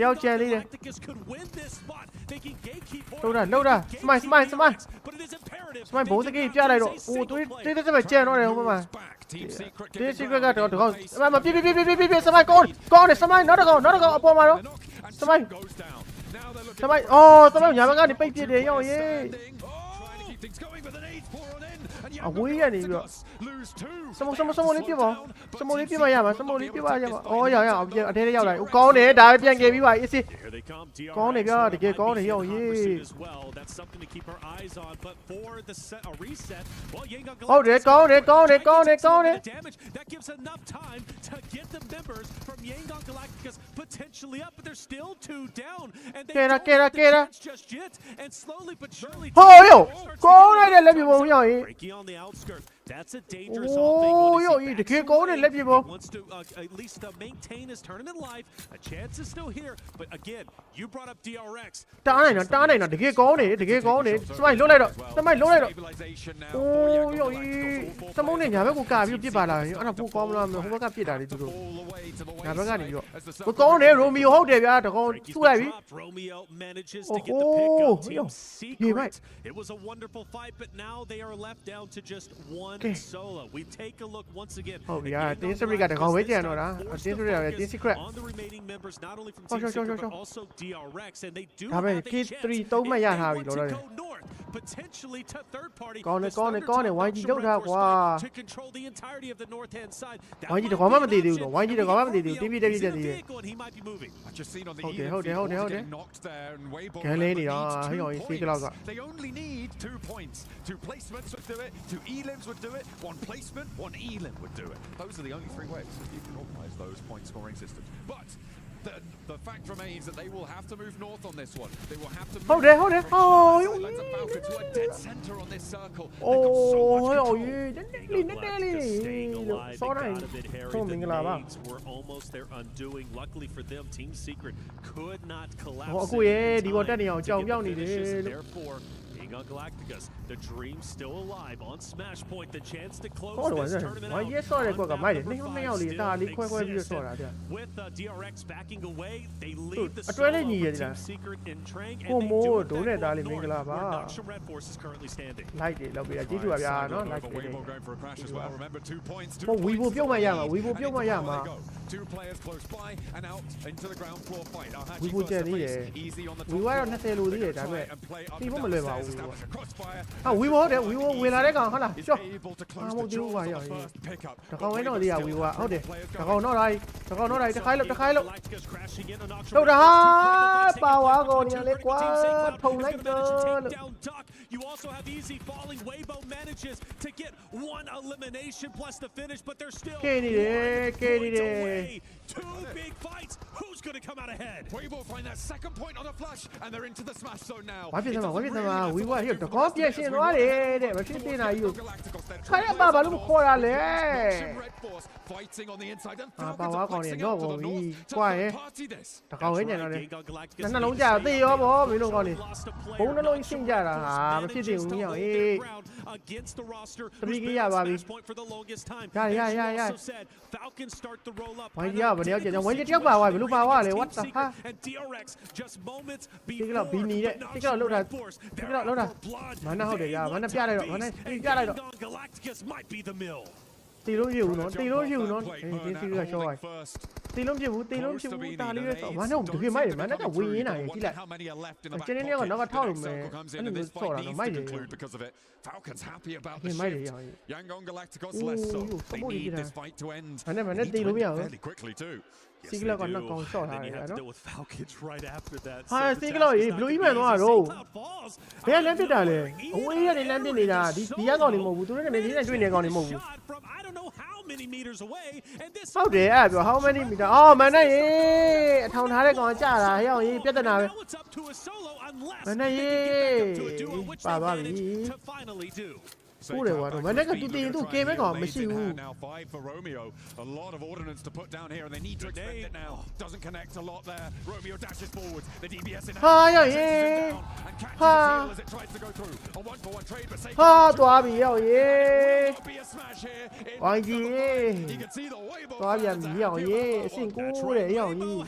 C: ယောက်ကျန်သေးတယ်လှုပ်တာ Smile ဘိုးစကေးပြလိုက်တော့ဟိုတွေးပဲကျန်တော့တယ်ဟိုမှာတင်းစီရွက်ကတော့တကောင်မပြ Smile ကောင်းတယ် Smile နောက်တကောင်အပေါ်မှာတော့ Smile အော် Smile ညာဘက်ကနေပိတ်ပြစ်တယ်ရောရေး အဝေးရနေပြီးတော့စမိုးလေးပြပါစမိုးလေးပြပါရမှာအော်ရအောင်ပြန်အထဲရောက်လာကောင်းတယ်ဒါပဲပြန်ခဲ့ပြီးပါအေးစစ်ကောင်းတယ်ဗျာတကယ်ကောင်းတယ်ရောရေးဟုတ်တယ်ကောင်းတယ်
O: that gives enough time to get the members from Yangon Galacticus potentially up, but they're still 2 down and they don't just yet and slowly but surely
C: ဟိုယောကောင်းလိုက်တယ်လက်ပြပုံရောရေး
O: breaking on the outskirts. That's a dangerous thing. Wants to at least maintain his tournament life. A chance is still here, but again, you brought up DRX.
C: တားနိုင်တော့တကယ်ကောင်းတယ်စမိုင်းလုံးလိုက်တော့အိုးယောစမိုးနဲ့ညာဘက်ကိုကာပြီးပြစ်ပါလာရင်အဲ့ဒါပိုကောင်းမလားဟိုဘက်ကပြစ်တာလေသူတို့ညာဘက်ကနေပြီးတော့ကောင်းတယ်ရိုမီယိုဟုတ်တယ်ဗျာတကောင်ထူလိုက်ပြီ
O: Romeo manages to get the pick up. Team Secret. It was a wonderful fight, but now they are left down to just one solo. We take a look once again.
C: Oh yeah, Team Secret ကတကောင်ပဲကျန်တော့လား Team Secret
O: on the remaining members, not only from Team Secret but also DRX, and they do
C: ဒါပဲ K3 3မှရထားပြီလို့လည်း
O: potentially to third party.
C: ကောင်းတယ် YG လောက်ထားကွာ
O: to control the entirety of the north hand side.
C: YG တကောင်မှမတည်သေးဘူးနော် YG တကောင်မှမတည်သေးဘူးပြည့်တည်
O: He might be moving.
K: I've just seen on the
C: ဟုတ်တယ်
K: knocked there and Weibo
C: ကန်လေးနေတာဟိုင်းစီကလောက်က
K: They only need 2 points. 2 placements would do it, 2 elims would do it, 1 placement, 1 elim would do it. Those are the only 3 ways that you can organize those point scoring systems. But the fact remains that they will have to move north on this one. They will have to move
C: ဟုတ်တယ်
K: to a dead center on this circle.
C: အိုးစောတိုင်း
O: The nades were almost their undoing. Luckily for them, Team Secret could not collapse.
C: အခုဒီပေါ်တက်နေအောင်ကြောင်ပြောင်းနေတယ်
O: Therefore, Yangon Galacticus, the dream still alive on Smash Point, the chance to close this tournament out. With DRX backing away, they leave the solo of Team Secret in Trang, and they do it then north, where Naksham Red Force is currently standing.
C: လိုက်တယ်လောက်ပြကြည့်ကြပါဗျာနော်လိုက်တယ်
K: Weibo going for a crash as well. Remember 2 points.
C: ဟို Weibo ပြုတ်မှရမှာ Weibo ပြုတ်မှရမှာ
K: 2 players close by and out into the ground floor fight.
C: Weibo ကျန်သေးတယ် Weibo ကတော့20လိုသေးတယ်ဒါပေမဲ့ဒီဘက်မလွယ်ပါဘူးဟာ Weibo ဟုတ်တယ် Weibo ဝင်လာတဲ့ကောင်ဟုတ်လားကျော်ဟာမဟုတ်သေးဘူးကွာရောတကောင်ဝဲတော့လေးက Weibo ဟုတ်တယ်တကောင်တော့လိုက်တခိုင်းလို့တော့တာပါဝါကောနေလေကွာထုံလိုက်တော့
O: You also have easy falling. Weibo manages to get 1 elimination plus the finish, but they're still
C: နေတယ်
O: 2 big fights. Who's going to come out ahead.
K: Weibo find that second point on a flush, and they're into the smash zone now.
C: Why is it we were here to copy a scene on it? But she's been a you.
K: Fighting on the inside and
C: Falcons no, we quiet. The Korean on it. And alone, they all we don't want it. Only no in Jara, I'm sitting
O: against the roster.
C: Point
O: for the longest time.
C: Yeah.
O: Falcons start to roll up.
C: Why, yeah, but when you talk about look about what the fuck?
O: And DRX just moments
C: before. Take it out, look at Mana, how they are. Mana,
O: Galacticus might be the mill.
C: Tí lối nhiều nó, tí lối nhiều nó, cái gì là rồi. Tí lối nhiều ta đi rồi. Mà nó không được mấy mà nó cả quý này chỉ là. Cho nên nó có thao mà anh được sổ là nó mấy gì. Cái mấy gì rồi. Không có gì đâu. Anh mà nó tí lối nhiều. Xí cái con nó còn sổ lại đó. Xí cái lối lối mà nó rồi. Thế làm thế nào đấy? Ôi anh làm thế này là đi con đi mua, tôi nói cái này chuyện này con đi mua. How dare you? How many meters? Oh, man, I thằng thái đấy còn trả là hiểu gì? Biết thế nào? Man, bà gì? Cú đấy quá, man, cái tụi tiền tụi game ấy còn mới siêu.
K: A lot of ordnance to put down here, and they need to expect it now. Doesn't connect a lot there. Romeo dashes forward. The DBS in
C: hand.
K: And catches his heel as it tries to go through. A 1-for-1 trade, but safe.
C: Tòa bị hiểu gì? Tòa bị hiểu gì? Xin cú để hiểu gì?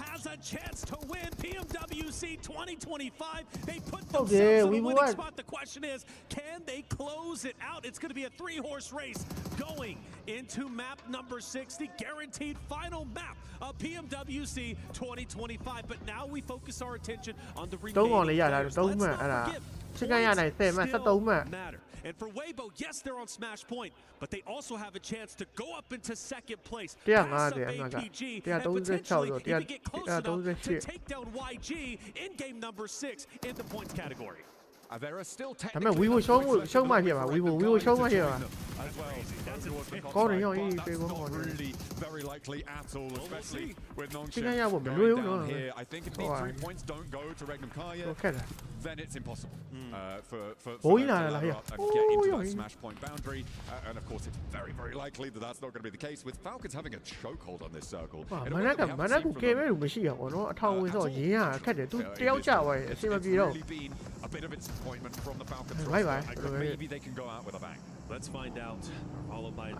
C: Okay, we won.
O: The question is, can they close it out? It's going to be a 3-horse race going into map number 60, guaranteed final map of PMWC 2025. But now we focus our attention on the remaining matter. And for Weibo, yes, they're on Smash Point, but they also have a chance to go up into second place, pass up APG, and potentially even get close enough to take down YG in game number 6 in the points category.
K: There are still
C: we will show my here. We will show my here.
K: Really very likely at all, especially with down here. I think if these 3 points don't go to Regnum Kaya, then it's impossible for them to get into that Smash Point boundary. And of course, it's very, very likely that that's not going to be the case with Falcons having a chokehold on this circle.
C: It's really
K: been a bit of disappointment from the Falcons roster. Maybe they can go out with a bang.
O: Let's find out. Followed by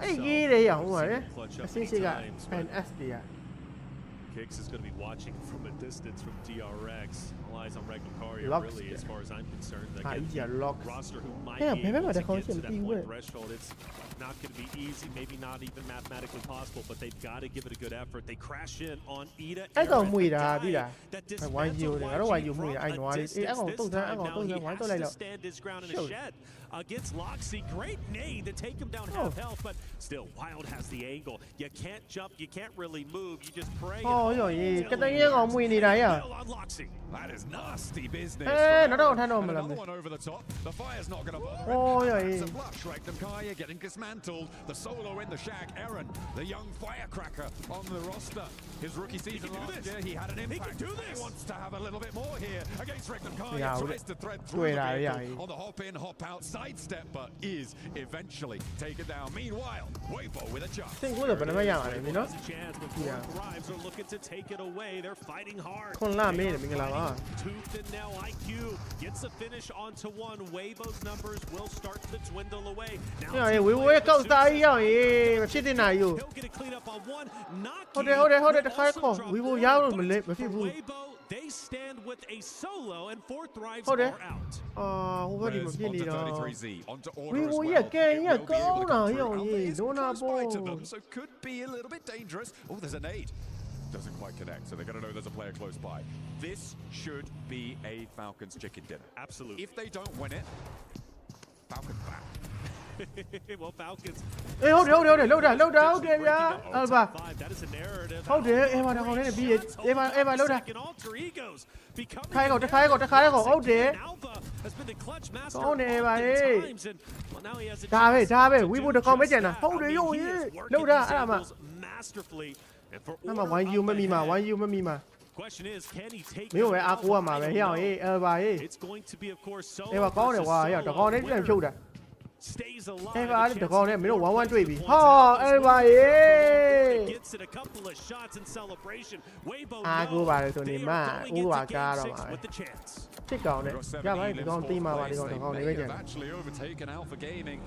O: Kicks is going to be watching from a distance from DRX. All eyes on Regnum Kaya, really, as far as I'm concerned. Roster who might be able to get to that point threshold. It's not going to be easy, maybe not even mathematically possible, but they've got to give it a good effort. They crash in on Ida. That dismantled YG to stand his ground in a shed against Loxy. Great nade to take him down half health, but still, Wild has the angle. You can't jump, you can't really move, you just pray.
K: That is nasty business. Another one over the top. The fire's not going to bother him. It's a flush. Regnum Kaya getting dismantled. The solo in the shack. Aaron, the young firecracker on the roster. His rookie season last year, he had an impact. He wants to have a little bit more here against Regnum Kaya. Tries to thread through the on the hop in, hop out, sidestep, but is eventually taken down. Meanwhile, Weibo with a jump.
O: Thrives are looking to take it away. They're fighting hard. Tooth and nail IQ gets a finish onto one. Weibo's numbers will start to dwindle away. Now he'll get a clean up on one. Weibo, they stand with a solo, and 4 Thrives are out.
K: So could be a little bit dangerous. Oh, there's a nade. Doesn't quite connect, so they're going to know there's a player close by. This should be a Falcons chicken dinner.
O: Absolutely.
K: If they don't win it, Falcons back.
O: Well, Falcons.
C: Hey, hold it, load down, yeah.
O: That is a narrative.
C: Hold it, Eva, load down.
O: Alter egos becoming
C: hold it.
O: Has been the clutch master
C: on
O: times, and well, now he has a
C: chance. We would have come again. Hold it, load down.
O: Masterfully. And for
C: why you,
D: Question is, can he take
C: မင်းပဲအားကိုးရမှာပဲဟေ့အောင်ဟေးဘာဟေး
D: It's going to be of course so
C: အေးပါကောင်းတယ်ကွာဟေ့တကောင်နဲ့ပြန်ဖြုတ်တာ
D: stays alive
C: အေးပါတကောင်နဲ့မင်းတို့1-1တွေ့ပြီဟာအေးပါဟေး
D: gets it a couple of shots in celebration Weibo
C: အားကိုးပါတယ်ဆိုနေမှဦးပါကားတော့မှာ
D: with the chance
C: ဖြစ်ကောင်းတယ်ရပါဒီကောင်သိမှာပါဒီကောင်တကောင်နေပဲကြတယ်
K: actually overtaken Alpha Gaming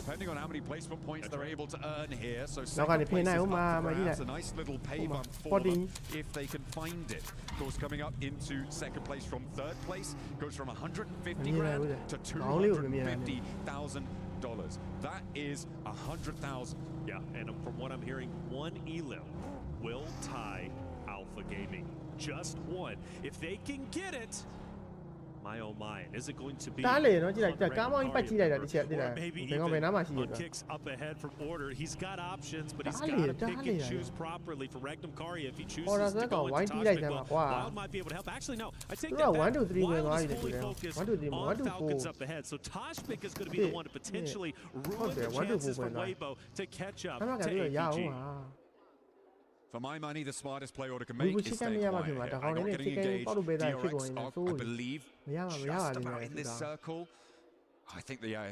K: depending on how many placement points they're able to earn here. So that's a nice little pay bump for them if they can find it. Of course, coming up into second place from third place goes from 150 grand to $250,000. That is 100,000.
D: Yeah, and from what I'm hearing, one elim will tie Alpha Gaming. Just one. If they can get it. My oh my, is it going to be or maybe on kicks up ahead from order? He's got options, but he's got to pick and choose properly for Regnum Karia if he chooses to go into Toshbek. Wild might be able to help. Actually, no, I take that back. Wild is fully focused on Falcons up ahead, so Toshbek is going to be the one to potentially ruin the chances for Weibo to catch up to APG.
K: For my money, the smartest play order can make is stay quiet here. I'm not getting engaged. DRX, I believe, just about in this circle. I think it is Shaq.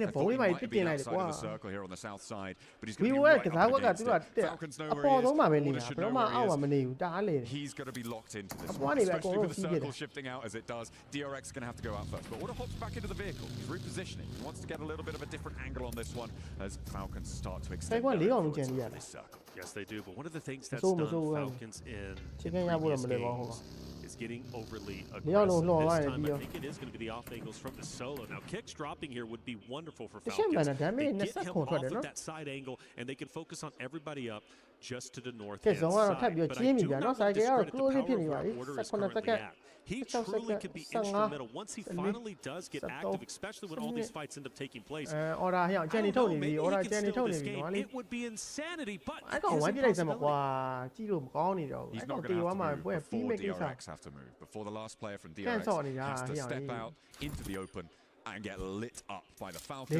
K: I thought he might have been outside of the circle here on the south side, but he's going to be right up against it. Falcons know where he is. Order should know where he is. He's going to be locked into this one, especially with the circle shifting out as it does. DRX is going to have to go out first. But Order hops back into the vehicle. He's repositioning. He wants to get a little bit of a different angle on this one as Falcons start to extend this circle.
D: Yes, they do. But one of the things that's done Falcons in previous games is getting overly aggressive. This time, I think it is going to be the off angles from the solo. Now, kicks dropping here would be wonderful for Falcons. They get him off of that side angle, and they can focus on everybody up just to the north-hand side. But I do not want to discredit the power of where Order is currently at. He truly can be instrumental once he finally does get active, especially when all these fights end up taking place. I don't know, maybe he can steal this game. It would be insanity, but it is impossibility.
K: He's not going to have to move before DRX have to move. Before the last player from DRX has to step out into the open and get lit up by the Falcons.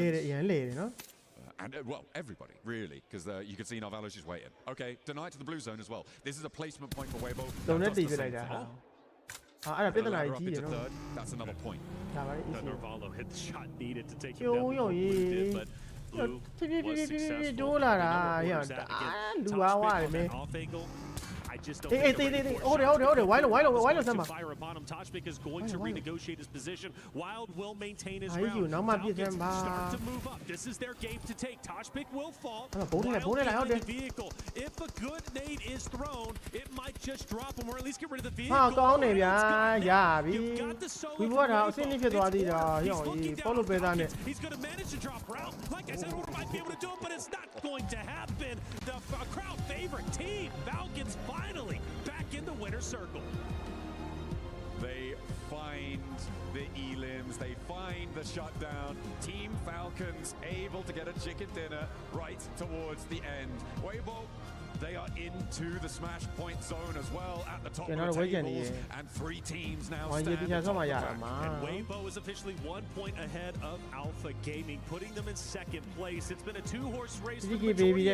K: And, well, everybody, really, because you can see Narvalos is waiting. Okay, denied to the blue zone as well. This is a placement point for Weibo. That's another point.
D: Narvalo hit the shot needed to take him down before Blue did, but Blue was successful. Off angle. I just don't think fire upon him. Toshbek is going to renegotiate his position. Wild will maintain his ground. Falcons start to move up. This is their game to take. Toshbek will fall. Wild in the vehicle. If a good nade is thrown, it might just drop him or at least get rid of the vehicle. You've got the solo. He's looking down. He's going to manage to drop route. Like I said, Order might be able to do it, but it's not going to happen. The crowd favorite team, Falcons, finally back in the winner's circle.
K: They find the elims, they find the shutdown. Team Falcons able to get a chicken dinner right towards the end. Weibo, they are into the smash point zone as well at the top of the tables, and 3 teams now stand atop the track.
D: And Weibo is officially 1 point ahead of Alpha Gaming, putting them in second place. It's been a 2-horse race for the majority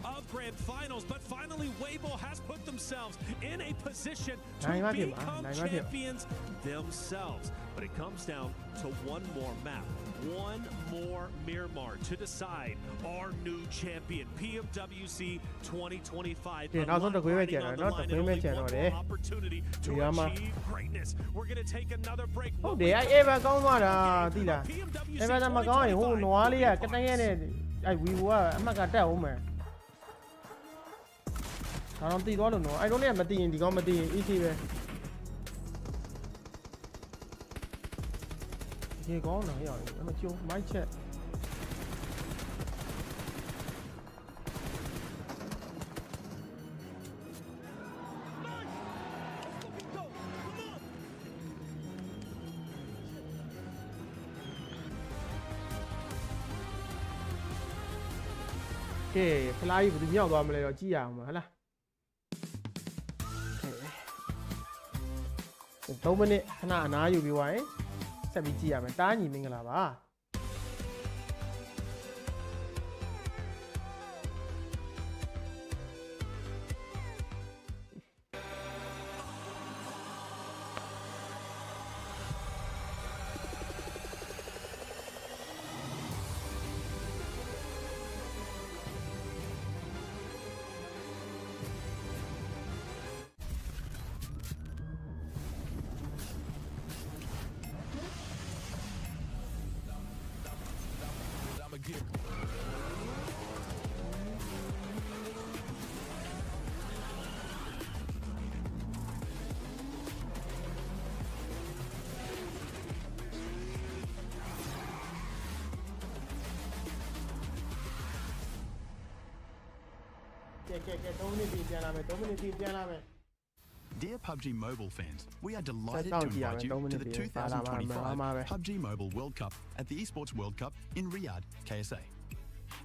D: of of grand finals, but finally Weibo has put themselves in a position to become champions themselves. But it comes down to one more map, one more Miramar to decide our new champion, PMWC 2025. Opportunity to achieve greatness. We're going to take another break. Okay, fly ဘယ်သူမြောက်သွားမလဲတော့ကြည့်ရအောင်ပါဟလား 3 မိနစ်ခဏအနားယူပြီးွားရင်ဆက်ပြီးကြည့်ရမယ်တားညီမင်္ဂလာပါ
I: a gear.
P: Dear PUBG Mobile fans, we are delighted to invite you to the 2025 PUBG Mobile World Cup at the Esports World Cup in Riyadh, KSA.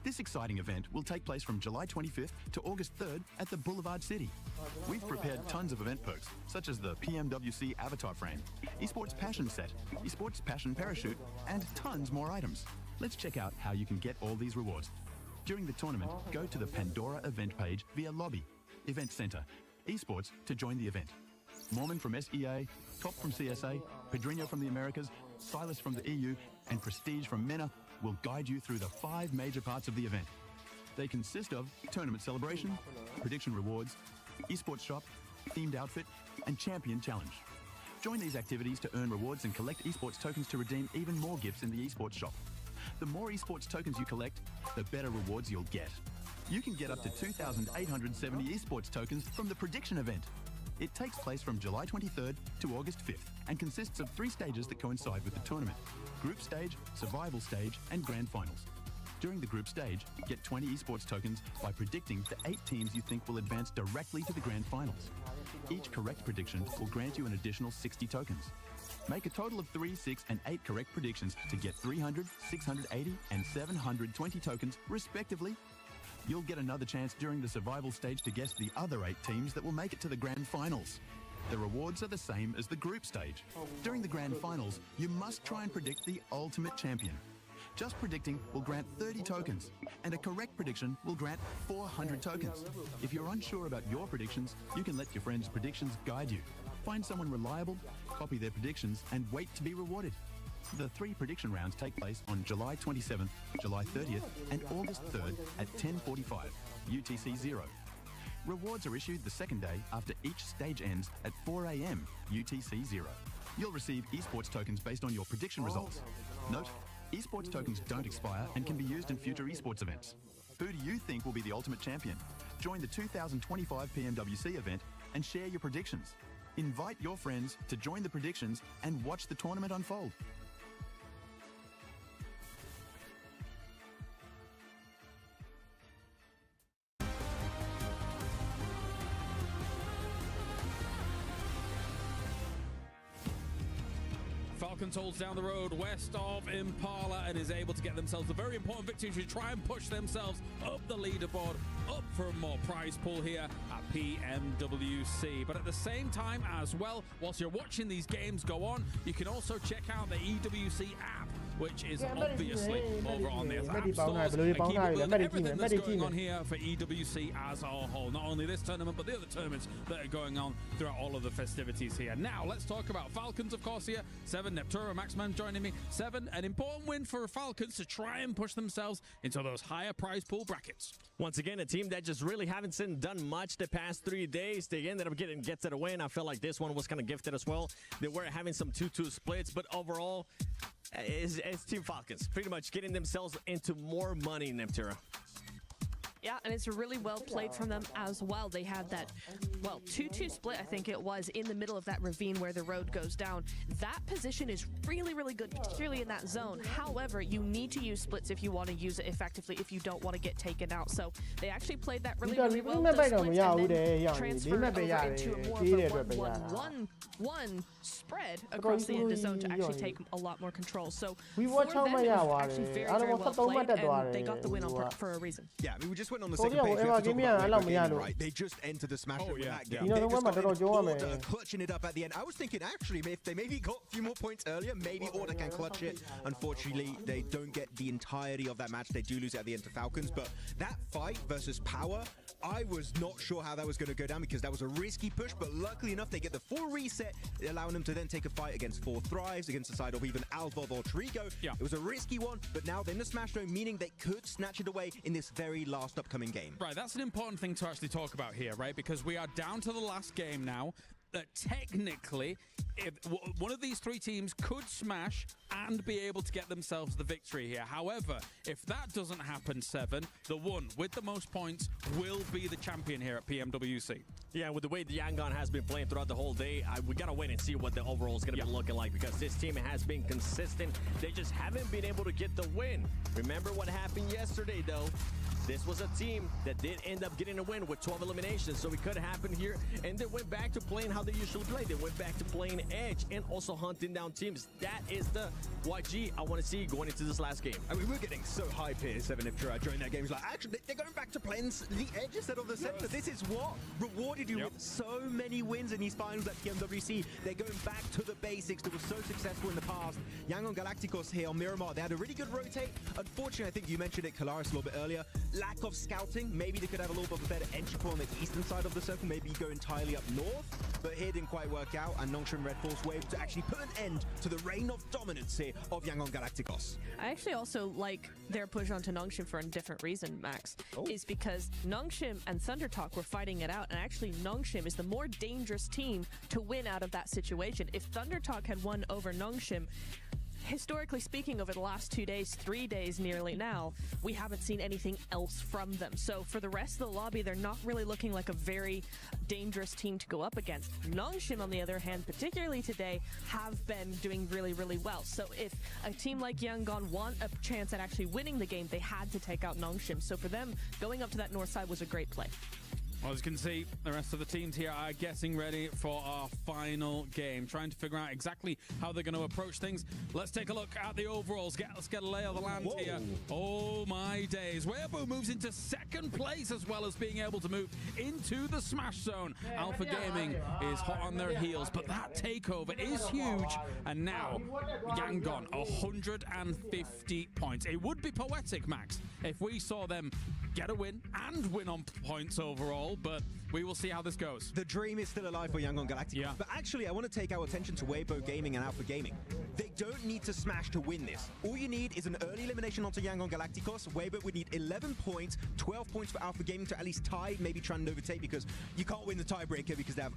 P: This exciting event will take place from July 25th to August 3rd at the Boulevard City. We've prepared tons of event perks, such as the PMWC avatar frame, Esports Passion set, Esports Passion parachute, and tons more items. Let's check out how you can get all these rewards. During the tournament, go to the Pandora event page via Lobby, Event Center, Esports to join the event. Mormon from SEA, Top from CSA, Pedrinho from the Americas, Silas from the EU, and Prestige from MENA will guide you through the 5 major parts of the event. They consist of tournament celebration, prediction rewards, esports shop, themed outfit, and champion challenge. Join these activities to earn rewards and collect esports tokens to redeem even more gifts in the esports shop. The more esports tokens you collect, the better rewards you'll get. You can get up to 2,870 esports tokens from the prediction event. It takes place from July 23rd to August 5th and consists of 3 stages that coincide with the tournament: group stage, survival stage, and grand finals. During the group stage, get 20 esports tokens by predicting the 8 teams you think will advance directly to the grand finals. Each correct prediction will grant you an additional 60 tokens. Make a total of 3, 6, and 8 correct predictions to get 300, 680, and 720 tokens, respectively. You'll get another chance during the survival stage to guess the other 8 teams that will make it to the grand finals. The rewards are the same as the group stage. During the grand finals, you must try and predict the ultimate champion. Just predicting will grant 30 tokens, and a correct prediction will grant 400 tokens. If you're unsure about your predictions, you can let your friends' predictions guide you. Find someone reliable, copy their predictions, and wait to be rewarded. The 3 prediction rounds take place on July 27th, July 30th, and August 3rd at 10:45 UTC 0. Rewards are issued the second day after each stage ends at 4 a.m. UTC 0. You'll receive esports tokens based on your prediction results. Note, esports tokens don't expire and can be used in future esports events. Who do you think will be the ultimate champion? Join the 2025 PMWC event and share your predictions. Invite your friends to join the predictions and watch the tournament unfold.
I: Falcons holds down the road west of Impala and is able to get themselves a very important victory to try and push themselves up the leaderboard, up for a more prize pool here at PMWC. But at the same time as well, whilst you're watching these games go on, you can also check out the EWC app, which is obviously over on the app stores, and keep up with everything that's going on here for EWC as a whole. Not only this tournament, but the other tournaments that are going on throughout all of the festivities here. Now, let's talk about Falcons, of course, here. 7, Neptura, Maxman joining me. 7, an important win for Falcons to try and push themselves into those higher prize pool brackets.
L: Once again, a team that just really haven't done much the past 3 days. They ended up gets it away, and I feel like this one was kind of gifted as well. They were having some 2-2 splits, but overall, it's Team Falcons pretty much getting themselves into more money in Neptura.
J: Yeah, and it's really well played from them as well. They had that, 2-2 split, I think it was, in the middle of that ravine where the road goes down. That position is really, really good, particularly in that zone. However, you need to use splits if you want to use it effectively, if you don't want to get taken out. So they actually played that really, really well. Those splits, and then transferred over into more of a 1-1-1 spread across the end zone to actually take a lot more control. So for them, it was actually very, very well played, and they got the win for a reason.
M: Yeah, I mean, we just went on the second page. We have to talk about Gaming, right? They just entered the Smash with that game. They just got in Order clutching it up at the end. I was thinking, actually, if they maybe got a few more points earlier, maybe Order can clutch it. Unfortunately, they don't get the entirety of that match. They do lose at the end to Falcons. But that fight versus Power, I was not sure how that was going to go down because that was a risky push. But luckily enough, they get the full reset, allowing them to then take a fight against 4 Thrives, against the side of even Alvov or Trigo. Yeah. It was a risky one, but now they're in the Smash Zone, meaning they could snatch it away in this very last upcoming game.
I: Right, that's an important thing to actually talk about here, right? Because we are down to the last game now. that technically, if one of these three teams could smash and be able to get themselves the victory here. However, if that doesn't happen, Seven, the one with the most points will be the champion here at PMWC.
L: Yeah, with the way the Yangon has been playing throughout the whole day, we got to wait and see what the overall is going to be looking like, because this team has been consistent. They just haven't been able to get the win. Remember what happened yesterday, though? This was a team that did end up getting a win with 12 eliminations, so it could happen here. And they went back to playing how they usually play. They went back to playing edge and also hunting down teams. That is the YG I want to see going into this last game.
M: I mean, we're getting so hype here, 7if during that game. It's like, actually, they're going back to playing the edge instead of the center. This is what rewarded you with so many wins in these finals at PMWC. They're going back to the basics that were so successful in the past. Yangon Galacticos here on Miramar, they had a really good rotate. Unfortunately, I think you mentioned it, Kalaris, a little bit earlier. Lack of scouting. Maybe they could have a little bit of a better entry point on the eastern side of the circle. Maybe go entirely up north. But here didn't quite work out. And Nongshim Red Force were able to actually put an end to the reign of dominance here of Yangon Galacticos.
J: I actually also like their push onto Nongshim for a different reason, Max. Is because Nongshim and Thundertalk were fighting it out. And actually, Nongshim is the more dangerous team to win out of that situation. If Thundertalk had won over Nongshim, historically speaking, over the last 2 days, 3 days nearly now, we haven't seen anything else from them. So for the rest of the lobby, they're not really looking like a very dangerous team to go up against. Nongshim, on the other hand, particularly today, have been doing really, really well. So if a team like Yangon want a chance at actually winning the game, they had to take out Nongshim. So for them, going up to that north side was a great play.
I: Well, as you can see, the rest of the teams here are getting ready for our final game, trying to figure out exactly how they're going to approach things. Let's take a look at the overalls. Let's get a lay of the land here. Oh, my days. Weibo moves into second place, as well as being able to move into the smash zone. Alpha Gaming is hot on their heels, but that takeover is huge. And now, Yangon, 150 points. It would be poetic, Max, if we saw them get a win and win on points overall, but we will see how this goes.
M: The dream is still alive for Yangon Galacticos. Yeah. But actually, I want to take our attention to Weibo Gaming and Alpha Gaming. They don't need to smash to win this. All you need is an early elimination onto Yangon Galacticos. Weibo would need 11 points, 12 points for Alpha Gaming to at least tie, maybe try and overtake, because you can't win the tiebreaker because they have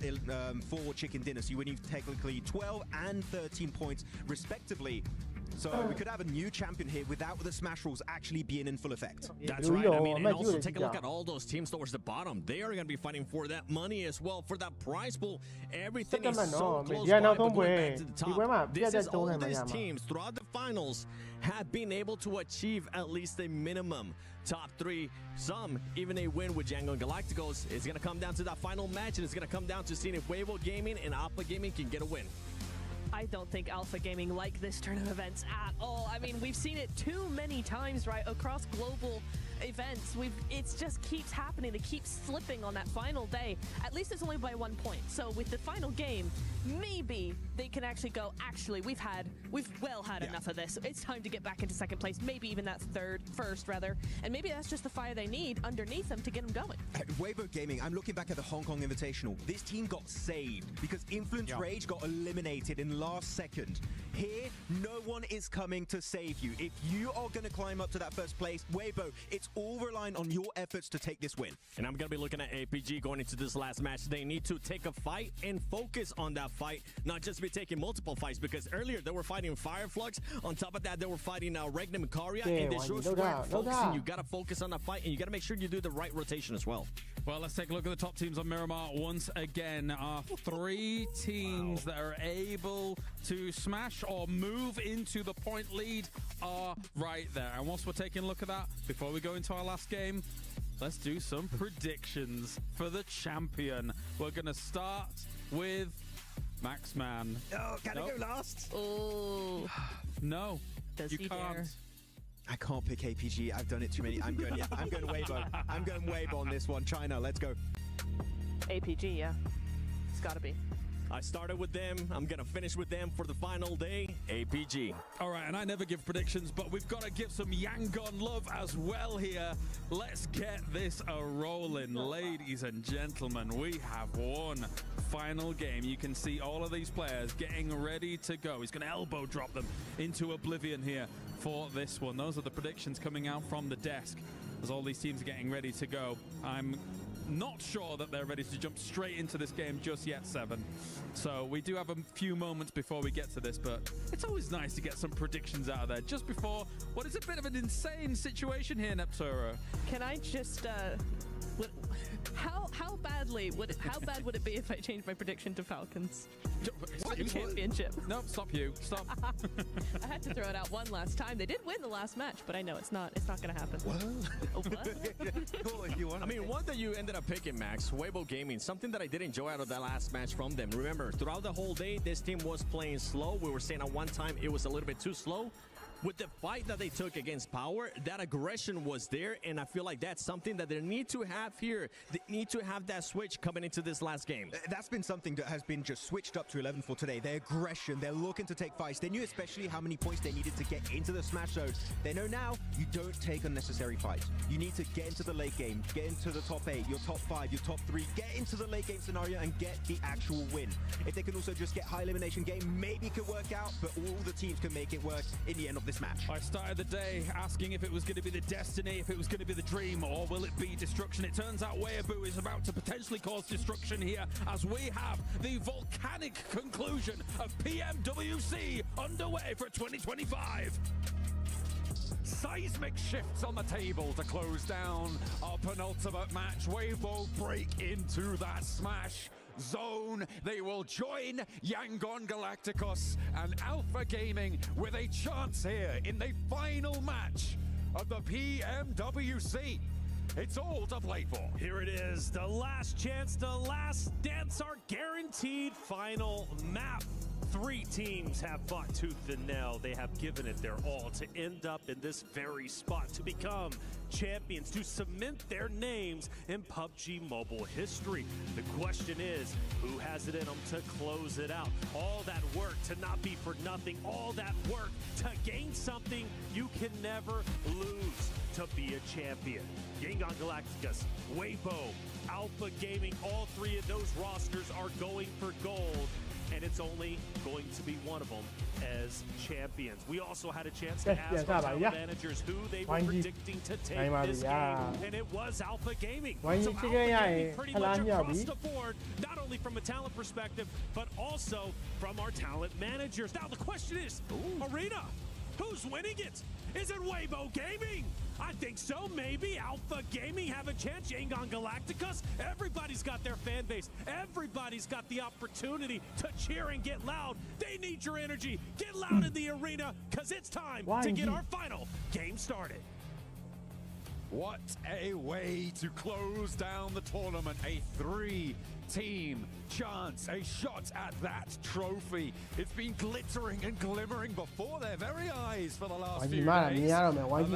M: 4 chicken dinners. So you would need technically 12 and 13 points, respectively. So we could have a new champion here without the smash rules actually being in full effect.
L: That's right. I mean, and also take a look at all those teams towards the bottom. They are going to be fighting for that money as well, for that prize pool. Everything is so close by, but going back to the top. This is all these teams throughout the finals have been able to achieve at least a minimum top 3. Some even a win with Yangon Galacticos. It's going to come down to that final match, and it's going to come down to seeing if Weibo Gaming and Alpha Gaming can get a win.
J: I don't think Alpha Gaming like this turn of events at all. I mean, we've seen it too many times, right, across global events. It just keeps happening. It keeps slipping on that final day. At least it's only by 1 point. So with the final game, maybe they can actually go, actually, we've well had enough of this. It's time to get back into second place, maybe even that first rather. And maybe that's just the fire they need underneath them to get them going.
M: Weibo Gaming, I'm looking back at the Hong Kong Invitational. This team got saved because Influence Rage got eliminated in last second. Here, no one is coming to save you. If you are going to climb up to that first place, Weibo, it's all relying on your efforts to take this win.
L: And I'm going to be looking at APG going into this last match. They need to take a fight and focus on that fight, not just be taking multiple fights, because earlier they were fighting Fireflux. On top of that, they were fighting Regnum and Karia, and they just weren't focusing. You got to focus on the fight, and you got to make sure you do the right rotation as well.
I: Well, let's take a look at the top teams on Miramar once again. Our 3 teams that are able to smash or move into the point lead are right there. And once we're taking a look at that, before we go into our last game, let's do some predictions for the champion. We're going to start with Maxman.
M: Oh, can I go last?
J: Oh.
I: No,
J: Does
I: you
J: he
I: can't.
J: dare?
M: I can't pick APG. I've done it too many. I'm going Weibo. I'm going Weibo on this one. China, let's go.
J: APG, yeah. It's got to be.
L: I started with them. I'm going to finish with them for the final day. APG.
I: All right, and I never give predictions, but we've got to give some Yangon love as well here. Let's get this a-rolling. Ladies and gentlemen, we have one final game. You can see all of these players getting ready to go. He's going to elbow drop them into oblivion here for this one. Those are the predictions coming out from the desk as all these teams are getting ready to go. I'm not sure that they're ready to jump straight into this game just yet, Seven. So we do have a few moments before we get to this, but it's always nice to get some predictions out of there just before what is a bit of an insane situation here, Nepturo.
J: Can I just how bad would it be if I changed my prediction to Falcons? For the championship.
I: Nope, stop you. Stop.
J: I had to throw it out one last time. They did win the last match, but I know it's not gonna happen.
L: What? I mean, one that you ended up picking, Max, Weibo Gaming, something that I did enjoy out of that last match from them. Remember, throughout the whole day, this team was playing slow. We were saying at one time it was a little bit too slow. With the fight that they took against Power, that aggression was there, and I feel like that's something that they need to have here. They need to have that switch coming into this last game.
M: That's been something that has been just switched up to 11 for today. Their aggression, they're looking to take fights. They knew especially how many points they needed to get into the smash zone. They know now you don't take unnecessary fights. You need to get into the late game, get into the top 8, your top 5, your top 3, get into the late game scenario and get the actual win. If they can also just get high elimination game, maybe it could work out, but all the teams can make it work in the end of this match.
I: I started the day asking if it was going to be the destiny, if it was going to be the dream, or will it be destruction? It turns out Weeaboo is about to potentially cause destruction here as we have the volcanic conclusion of PMWC underway for 2025.
K: Seismic shifts on the table to close down our penultimate match. Weibo break into that smash zone. They will join Yangon Galacticos and Alpha Gaming with a chance here in the final match of the PMWC. It's all to play for.
O: Here it is, the last chance, the last dance, our guaranteed final map. 3 teams have fought tooth and nail. They have given it their all to end up in this very spot, to become champions, to cement their names in PUBG Mobile history. The question is, who has it in them to close it out? All that work to not be for nothing, all that work to gain something you can never lose, to be a champion. Yangon Galacticos, Weibo, Alpha Gaming, all 3 of those rosters are going for gold. And it's only going to be one of them as champions. We also had a chance to ask our talent managers who they were predicting to take this game, and it was Alpha Gaming. So Alpha Gaming pretty much across the board, not only from a talent perspective, but also from our talent managers. Now the question is, Arena, who's winning it? Is it Weibo Gaming? I think so, maybe. Alpha Gaming have a chance. Yangon Galacticos, everybody's got their fan base. Everybody's got the opportunity to cheer and get loud. They need your energy. Get loud in the arena, because it's time to get our final game started.
K: What a way to close down the tournament. A 3-team chance, a shot at that trophy. It's been glittering and glimmering before their very eyes for the last few days. And they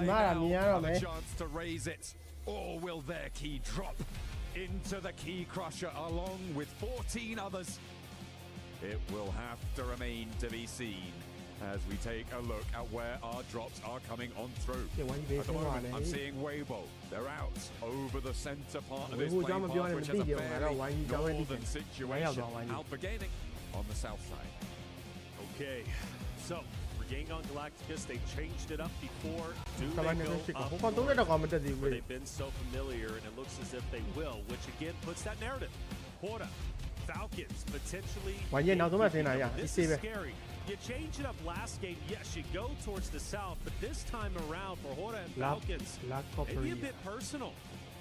K: now have a chance to raise it. Or will their key drop into the key crusher along with 14 others? It will have to remain to be seen as we take a look at where our drops are coming on through. At the moment, I'm seeing Weibo. They're out over the center part of his play path, which has a very northern situation. Alpha Gaming on the south side.
O: Okay, so for Yangon Galacticos, they changed it up before. Do they go up where they've been so familiar, and it looks as if they will, which again puts that narrative. Hora, Falcons, potentially. This is scary. You changed it up last game. Yes, you go towards the south, but this time around for Hora and Falcons, maybe a bit personal.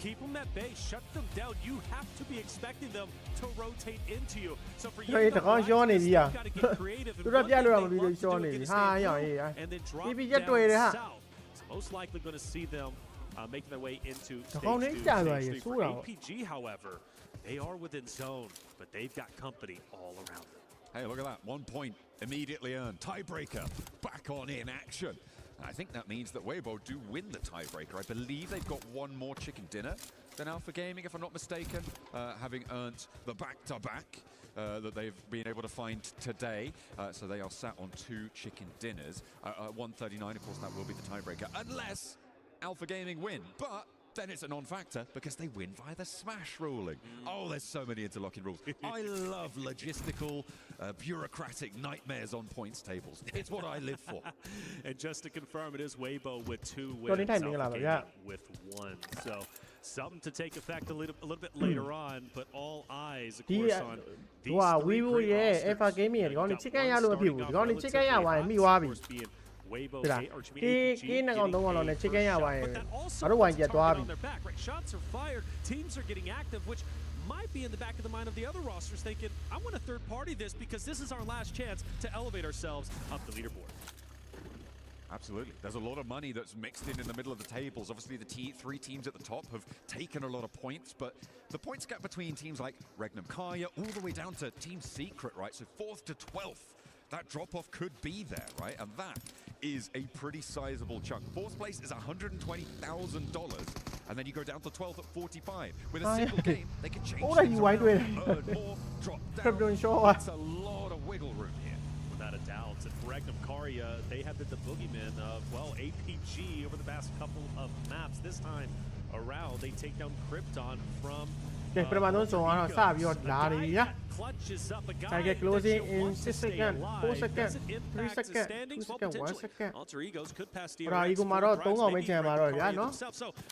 O: Keep them at bay, shut them down. You have to be expecting them to rotate into you. So for you, you've got to get creative and what they love to do is stay low and then drop down south. So most likely going to see them making their way into stage 2, stage 3. For APG, however, they are within zone, but they've got company all around them.
K: Hey, look at that. 1 point immediately earned. Tiebreaker back on in action. I think that means that Weibo do win the tiebreaker. I believe they've got 1 more chicken dinner than Alpha Gaming, if I'm not mistaken, having earned the back-to-back that they've been able to find today. So they are sat on 2 chicken dinners. 139, of course, that will be the tiebreaker, unless Alpha Gaming win. But then it's a non-factor because they win via the smash ruling. Oh, there's so many interlocking rules. I love logistical, bureaucratic nightmares on points tables. It's what I live for.
O: And just to confirm, it is Weibo with 2 wins, Alpha Gaming with 1. So something to take effect a little bit later on, but all eyes, of course, on these 3 great rosters.
C: Alpha Gaming ဒီကောင်ချစ်ကန်ရလို့မဖြစ်ဘူးဒီကောင်ချစ်ကန်ရသွားရင်မိသွားပြီဟုတ်လားကင်းကောင်3ကောင်လောက်နဲ့ချစ်ကန်ရသွားရင်ငါတို့ဝိုင်းပြတ်သွားပြီ
O: Shots are fired, teams are getting active, which might be in the back of the mind of the other rosters thinking, I want to third party this because this is our last chance to elevate ourselves up the leaderboard.
K: Absolutely. There's a lot of money that's mixed in the middle of the tables. Obviously, the 3 teams at the top have taken a lot of points, but the points gap between teams like Regnum Kaya all the way down to Team Secret, right? So 4th to 12th, that drop-off could be there, right? And that is a pretty sizable chunk. 4th place is $120,000, and then you go down to 12th at 45. With a single game, they can change things around, earn more, drop down. It's a lot of wiggle room here.
O: Without a doubt. And for Regnum Karia, they have been the boogeyman of, well, APG over the past couple of maps. This time around, they take down Krypton from
C: ကဲပထမဆုံးဆုံးကတော့စပြီးတော့လာနေပြီဗျာ Target closing in 6 seconds 4 seconds 3 seconds 2 seconds 1 second
O: Alter Egos could pass the
C: ဟိုEgo မှာတော့3ကောင်ပဲကျန်ပါတော့ဗျာနော်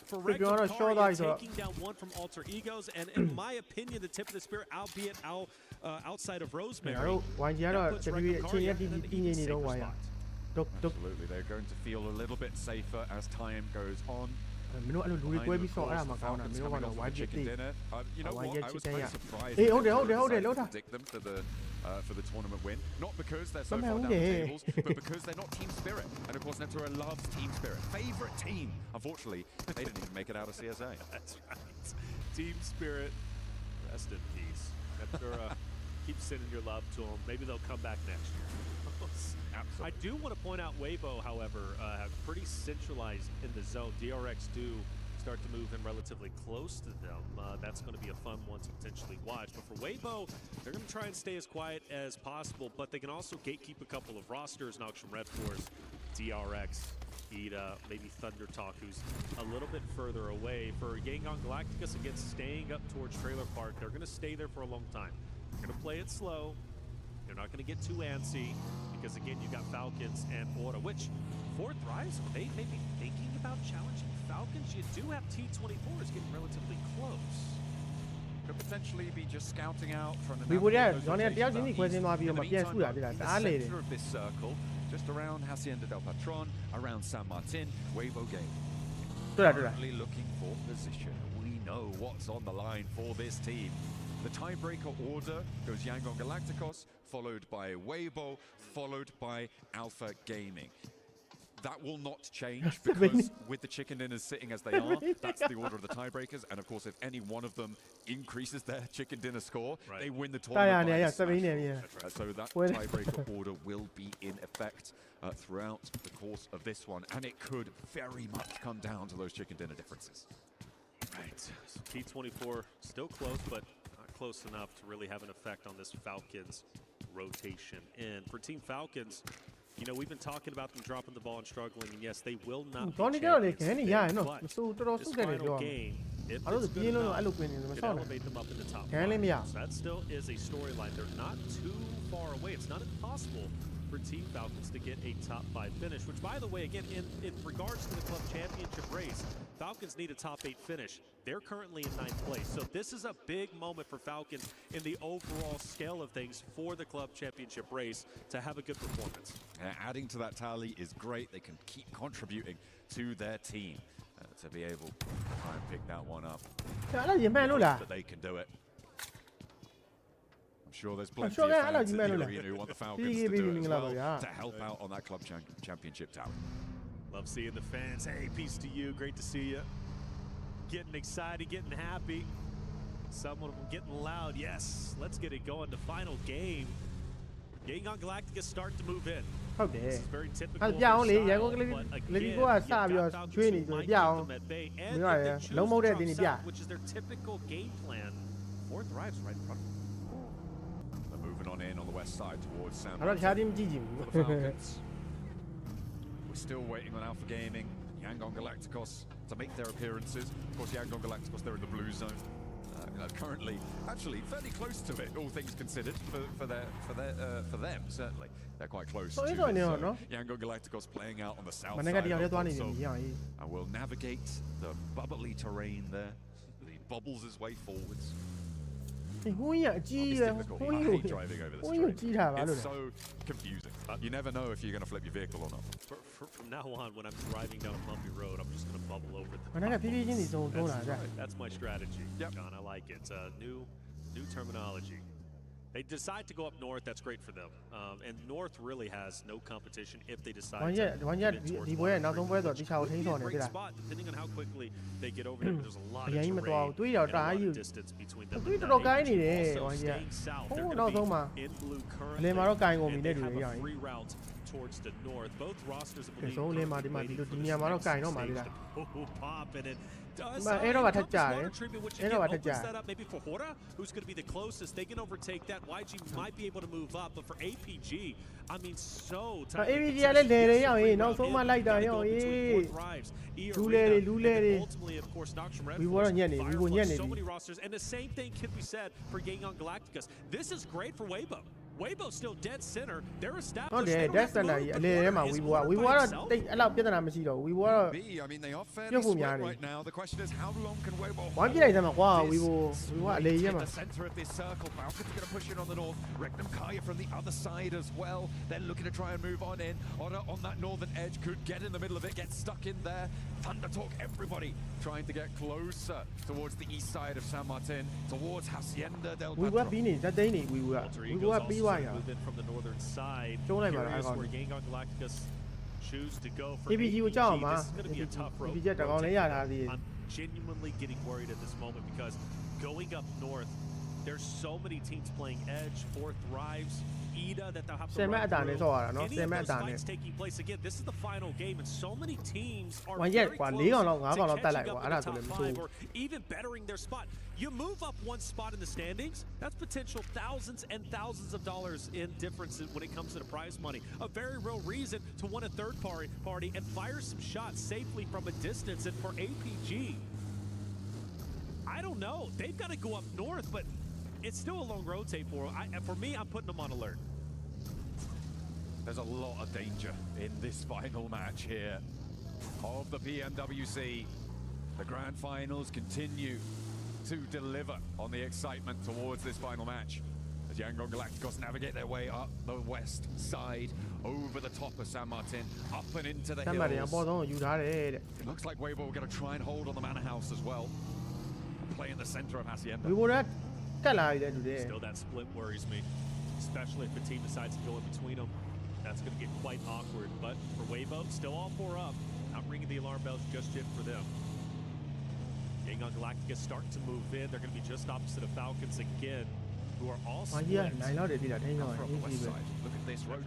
O: for Regnum Karia taking down 1 from Alter Egos, and in my opinion, the tip of the spear, albeit outside of Rosemary.
C: ဝိုင်းကြီးကတော့တပည့်အချိန်ရက်တီးတည်ငြိမ်နေတော့ဝိုင်းရ
K: Absolutely, they're going to feel a little bit safer as time goes on.
C: မင်းတို့အဲ့လိုလူတွေကွဲပြီးဆော့အဲ့ဒါမှကောင်းတာမင်းတို့ကတော့ဝိုင်းပြစ်သေး
K: You know what? I was quite surprised.
C: အေးဟုတ်တယ်လောက်တာ
K: predict them for the tournament win, not because they're so far down the tables, but because they're not Team Spirit. And of course, Neptura loves Team Spirit, favorite team. Unfortunately, they didn't even make it out of CSA.
O: That's right. Team Spirit, rest in peace. Neptura, keep sending your love to them. Maybe they'll come back next year.
K: Absolutely.
O: I do want to point out Weibo, however, pretty centralized in the zone. DRX do start to move in relatively close to them. That's going to be a fun one to potentially watch. But for Weibo, they're going to try and stay as quiet as possible, but they can also gatekeep a couple of rosters. Auction Red Force, DRX, Ida, maybe Thunder Talk, who's a little bit further away. For Gangon Galacticus, again, staying up towards Trailer Park, they're going to stay there for a long time. They're going to play it slow. They're not going to get too antsy because, again, you got Falcons and Aura, which 4th Rise, they may be thinking about challenging Falcons. You do have T24 is getting relatively close.
K: Could potentially be just scouting out from the center of this circle, just around Hacienda del Patron, around San Martin, Weibo game. Currently looking for position. We know what's on the line for this team. The tiebreaker order goes Yangon Galacticos, followed by Weibo, followed by Alpha Gaming. That will not change because with the chicken dinners sitting as they are, that's the order of the tiebreakers. And of course, if any one of them increases their chicken dinner score, they win the tournament. So that tiebreaker order will be in effect throughout the course of this one. And it could very much come down to those chicken dinner differences.
O: Right. So T24 still close, but not close enough to really have an effect on this Falcons rotation. And for Team Falcons, you know, we've been talking about them dropping the ball and struggling, and yes, they will not be champions today, but this final game, if it's good enough, it can elevate them up in the top 5. So that still is a storyline. They're not too far away. It's not impossible for Team Falcons to get a top 5 finish, which, by the way, again, in regards to the club championship race, Falcons need a top 8 finish. They're currently in 9th place. So this is a big moment for Falcons in the overall scale of things for the club championship race to have a good performance.
K: Adding to that tally is great. They can keep contributing to their team to be able to try and pick that one up. That they can do it. I'm sure there's plenty of fans in the arena who want the Falcons to do it as well, to help out on that club championship tally.
O: Love seeing the fans. Hey, peace to you. Great to see you. Getting excited, getting happy. Some of them getting loud. Yes, let's get it going. The final game. Gangon Galacticus start to move in. This is very typical of their style, but again, you have to keep them at bay, and they choose to drop south, which is their typical game plan. 4th Rive's right in front of them.
K: They're moving on in on the west side towards San Martin. For the Falcons. We're still waiting on Alpha Gaming. Yangon Galacticos to make their appearances. Of course, Yangon Galacticos, they're in the blue zone. Currently, actually, fairly close to it, all things considered, for them certainly. They're quite close to this. Yangon Galacticos playing out on the south side of and will navigate the bubbly terrain there. He bobbles his way forwards. I hate driving over this terrain. It's so confusing. You never know if you're going to flip your vehicle or not.
O: From now on, when I'm driving down a bumpy road, I'm just going to bubble over the That's my strategy, John. I like it. New terminology. They decide to go up north, that's great for them. And north really has no competition if they decide to get towards great spot, depending on how quickly they get over there. There's a lot of terrain and a lot of distance between them. Also staying south, they're going to be in blue currently, and they have a free route towards the north. Both rosters have been popping it. Treatment, which again opens that up maybe for Hora, who's going to be the closest. They can overtake that. YG might be able to move up, but for APG, I mean, so tight. Ultimately, of course, Nox from Red Force, so many rosters, and the same thing can be said for Yangon Galacticos. This is great for Weibo. Weibo's still dead center. They're established.
C: That's the we
K: I mean, they are fairly split right now. The question is, how long can Weibo hold the center of this circle? Falcon's going to push in on the north. Regnum Kaya from the other side as well. They're looking to try and move on in. Otter on that northern edge could get in the middle of it, get stuck in there. Thunder Talk, everybody trying to get closer towards the east side of San Martin, towards Hacienda del Patro. Move in from the northern side. Curious where Yangon Galacticos choose to go for APG. This is going to be a tough road. I'm genuinely getting worried at this moment because going up north, there's so many teams playing Edge, Fourth Thrives, Ida that they'll have to run through. Any of those fights taking place again. This is the final game, and so many teams are very close to catching up in the top 5 or even bettering their spot. You move up one spot in the standings, that's potential thousands and thousands of dollars in difference when it comes to the prize money. A very real reason to win a third party and fire some shots safely from a distance. And for APG, I don't know. They've got to go up north, but it's still a long rotate for me, I'm putting them on alert. There's a lot of danger in this final match here of the PMWC. The grand finals continue to deliver on the excitement towards this final match as Yangon Galacticos navigate their way up the west side, over the top of San Martin, up and into the hills. It looks like Weibo are going to try and hold on the Manor House as well. Play in the center of Hacienda.
O: Still, that split worries me, especially if a team decides to go in between them. That's going to get quite awkward. But for Weibo, still all 4 up. Not ringing the alarm bells just yet for them. Yangon Galacticos starting to move in. They're going to be just opposite of Falcons again, who are all split. Look at this road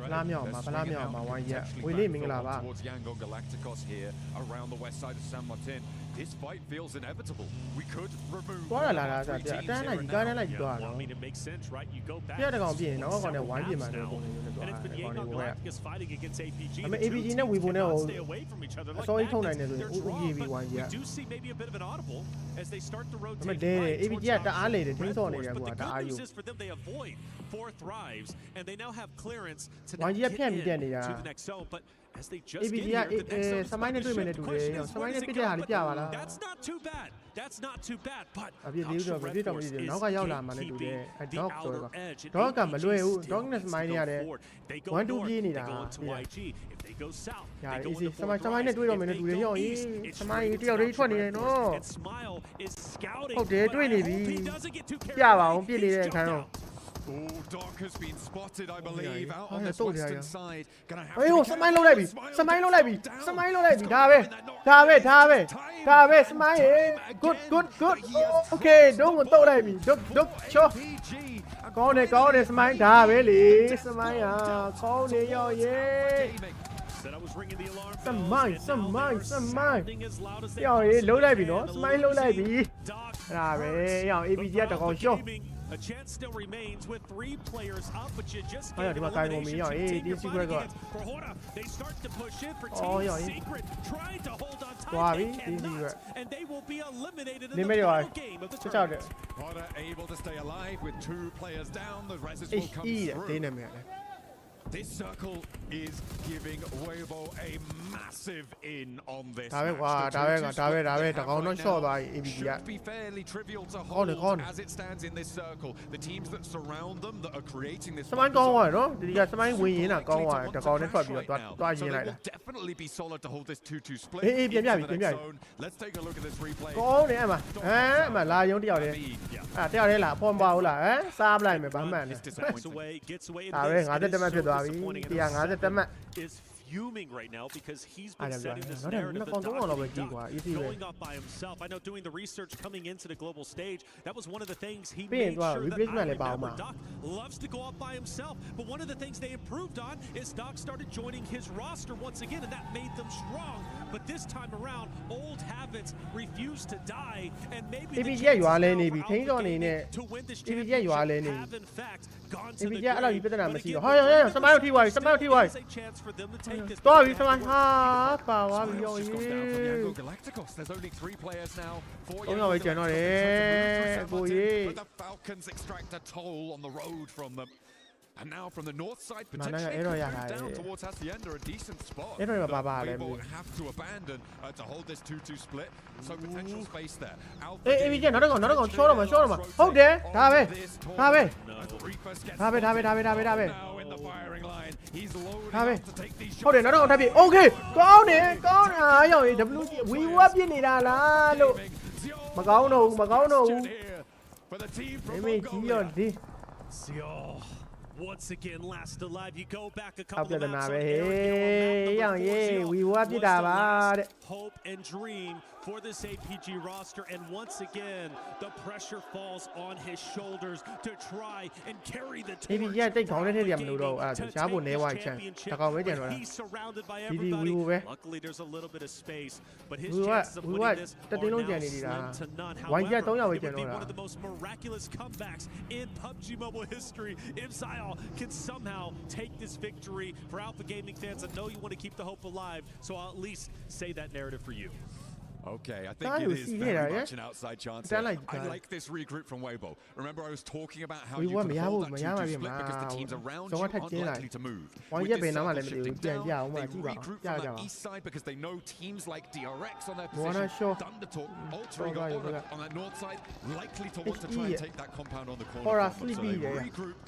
O: towards Yangon Galacticos here around the west side of San Martin. This fight feels inevitable. We could remove 3 teams here and now. I mean, it makes sense, right? You go back to now, and it's been Yangon Galacticos fighting against APG. The two teams cannot stay away from each other like magnets. They're drawn, but we do see maybe a bit of an audible as they start to rotate right towards Red Force. But the good news is for them, they avoid 4 Thrives, and they now have clearance to now get into the next zone. But as they just get here, the next zone is about to shift. The question is, where does it go? But that's not too bad. That's not too bad. But Red Force is gatekeeping the outer edge. And APG still gets to go forward. They go north, they go into YG. If they go south, they go into Fourth Thrives. If they go east, it's straight into Red Force. And Smile is scouting, but I hope he doesn't get too carried away. He's jumped out.
K: Oh, Doc has been spotted, I believe, out on this western side. Gonna have
C: to Smile low levy. Good. Okay, don't levy. Sure. Có này Smile đá về lý. Smile à, có này yo yeah. Smile. Yo, low levy nó, Smile low levy. Ra về, yo, APG đã có show.
D: A chance still remains with 3 players up, but you just
C: Oh, yeah,
D: gave
C: di ba kai mo mi
D: elimination
C: ya.
D: to team you're
C: This
D: fighting
C: secret
D: against. For Hora, they start to push in for
C: Oh,
D: Team
C: yeah,
D: Secret, trying to hold on tight.
C: Wow,
D: They
C: this
D: cannot,
C: secret.
D: and they will be eliminated in
C: Limit
D: the
C: rồi.
D: final game of the
C: Chắc chào
D: tournament.
C: được.
K: Potter able to stay alive with 2 players down. The reses will come
C: Ý
K: through.
C: tên này mẹ này.
K: This circle is giving Weibo a massive in on this
C: Đá về
K: match.
C: qua,
K: The
C: đá về,
K: 2-2
C: đá về,
K: split
C: đá về.
K: they
C: Thằng
K: have
C: con nó
K: right
C: short
K: now
C: bài ABG á.
K: should be fairly trivial to
C: Con này, con.
K: hold as it stands in this circle. The teams that surround them that are creating this
C: Sắp anh con ngoài đó. Thì giờ sắp anh win gì nào con ngoài. Thằng con nó khỏi bị toa gì này.
K: Definitely be solid to hold this 2-2 split.
C: Ê, kiếm ra,
K: into the
C: kiếm
K: next
C: ra.
K: zone. Let's take a look at this replay.
C: Con này mà. Mà la giống đeo đấy. À, đeo đấy là phong bao là sao lại mày bắn mày này. À, đây ngã tới màဖြစ်rồi. Thì ngã tới mà.
D: Is fuming right now because he's
C: À,
D: been setting this
C: nó
D: narrative
C: con đúng là
D: that
C: gì quá, easy về.
D: going up by himself. I know doing the research coming into the global stage, that was one of the things he
C: Biết
D: made
C: qua,
D: sure that
C: biết
D: I
C: mà lại bảo
D: remember.
C: mà.
D: Doc loves to go up by himself, but one of the things they improved on is Doc started joining his roster once again, and that made them strong. But this time around, old habits refuse to die, and maybe the
C: ABG
D: chances
C: ရွာလဲနေ
D: now
C: ပြီ
D: for
C: ထိန်း
D: Alpha
C: တော့နေနဲ့
D: Gaming to win this
C: ABG ရွာလဲနေ
D: championship have in fact gone to the
C: ABG အဲ့လိုကြီးပြဿနာ
D: grave.
C: မရှိ
D: But
C: တော့
D: again,
C: ဟောစမိုင်းထိသွားပြီစမိုင်းထိသွားပြီ
D: there's a chance for them to take this.
C: တော်ပြီစမိုင်းဟာပါသွားပြီရော
K: Just gone down from the angle Galacticos. There's only 3 players now.
C: 3 ယောက်ပဲကျန်တော့တယ်ကိုကြီး
K: But the Falcons extract a toll on the road from them. And now from the north side,
C: Mà nó
K: potentially
C: error
K: could
C: ya
K: move
C: hả?
K: down towards Hacienda, a decent spot.
C: Error ya
K: that
C: bà
K: Weibo
C: lên
K: would have to abandon to hold this 2-2 split. So potential space there.
C: Ê, ABG nó đang còn show rồi mà hold there đá về đá về đá về đá về đá về đá về đá về đá về hold there nó đang còn đá về ok con này à rồi W we up như này là lộ mà có đâu để mình chỉ rồi đi
D: Once again, last alive. You go back a
C: Học
D: couple
C: cho
D: of
C: lần
D: maps.
C: nào
D: So
C: về
D: Area on map
C: yeah,
D: number
C: we
D: 4
C: up như
D: was
C: đà
D: the
C: bà
D: last hope and dream for this APG roster, and once again, the pressure falls on his shoulders to try and carry the torch.
C: ABG တိတ်ခေါင်းနဲ့ထည့်ရမလို့တော့တခြားပုံနေဝိုင်းချန်တကောင်ပဲကျန်တော့
D: He's surrounded by
C: ဒီ
D: everybody.
C: ဝီဝပဲ
D: Luckily, there's a little bit of space, but his
C: ဝီဝ
D: chances of
C: ဝီဝ
D: winning this
C: တတင်း
D: are
C: လုံးကျန်
D: now
C: နေသေးတာ
D: slim to none.
C: ဝိုင်းချက်3 ယောက်ပဲ
D: However,
C: ကျ
D: it
C: န်
D: would be
C: တော့
D: one
C: တာ
D: of the most miraculous comebacks in PUBG Mobile history if Zyle can somehow take this victory. For Alpha Gaming fans, I know you want to keep the hope alive, so I'll at least say that narrative for you.
K: Okay, I think it is very much an outside chance here. I like this regroup from Weibo. Remember, I was talking about how you can hold that 2-2 split because the teams around you aren't likely to move. With this circle shifting down, they regroup from that east side because they know teams like DRX on their position, Thundertalk, Altering on that north side, likely to want to try and take that compound on the corner. So they regroup,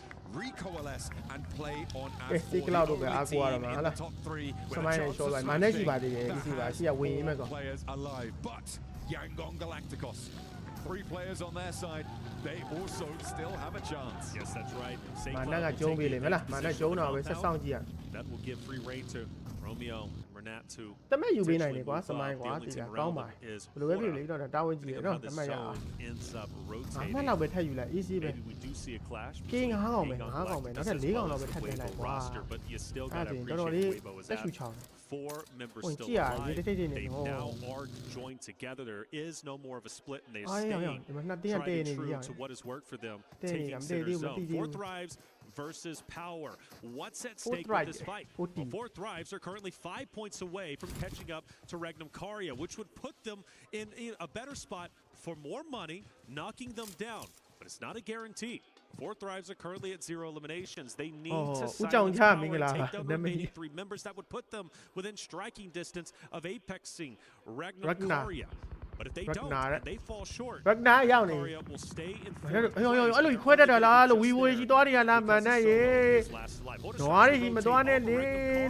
K: recoalesce and play on as for the only team in the top 3 with a chance of smashing the players alive. But Yangon Galacticos, 3 players on their side, they also still have a chance.
D: Yes, that's right.
C: မနက်ကကျုံးပြီလေမလားမနက်ကျုံးတော့ပဲဆက်ဆောင်ကြည့်ရ
D: That will give free reign to Romeo and Renat to
C: တမက်ယူပေးနိုင်တယ်ကွာစမိုင်းကွာဒီကကောင်းပါဘယ်လိုပဲဖြစ်လေတော့တာဝန်ကြီးရတော့တမက်ရအောင်အမှန်တော့ပဲထပ်ယူလိုက် easy ပဲ
D: we do see a clash
C: ကင်း9ကောင်ပဲ9ကောင်ပဲနောက်ထပ်4ကောင်တော့ပဲထပ်တင်လိုက်ကွာ
D: but you still
C: အဲ့
D: got to
C: ဒါတော်တော်လေး
D: appreciate Weibo is
C: တက်
D: at
C: ရှူချောင်း
D: 4 members
C: Ôi,
D: still
C: chi à,
D: alive.
C: vậy thế này
D: They
C: nó-
D: now are joined together. There is no more of a split, and they're
C: Ai, ai, ai,
D: staying
C: mà nó tiên
D: tried and
C: này
D: true
C: gì
D: to
C: vậy?
D: what has worked for them,
C: Tiên
D: taking
C: làm
D: center
C: tiên,
D: zone.
C: tiên,
D: 4
C: tiên.
D: Thrives versus Power. What's at
C: Four
D: stake with this
C: Thrives,
D: fight?
C: 14.
D: Well, 4 Thrives are currently 5 points away from catching up to Regnum Caria, which would put them in a better spot for more money, knocking them down. But it's not a guarantee. 4 Thrives are currently at 0 eliminations. They need to silence
C: 우정
D: Power
C: 참,
D: and
C: 이거라.
D: take down the
C: 내
D: remaining 3 members. That would put them within striking distance of apexing Regnum
C: Ragnar.
D: Caria. But if they
C: Ragnar.
D: don't, and they fall short,
C: Ragnarရောက်နေ
D: Caria will stay in
C: အဲ့လိုခွဲတတ်တာလားလို့ဝီဝေကြီးသွားနေရလားမန်နဲ့ရေနွားတွေကြီးမသွားနဲ့လေ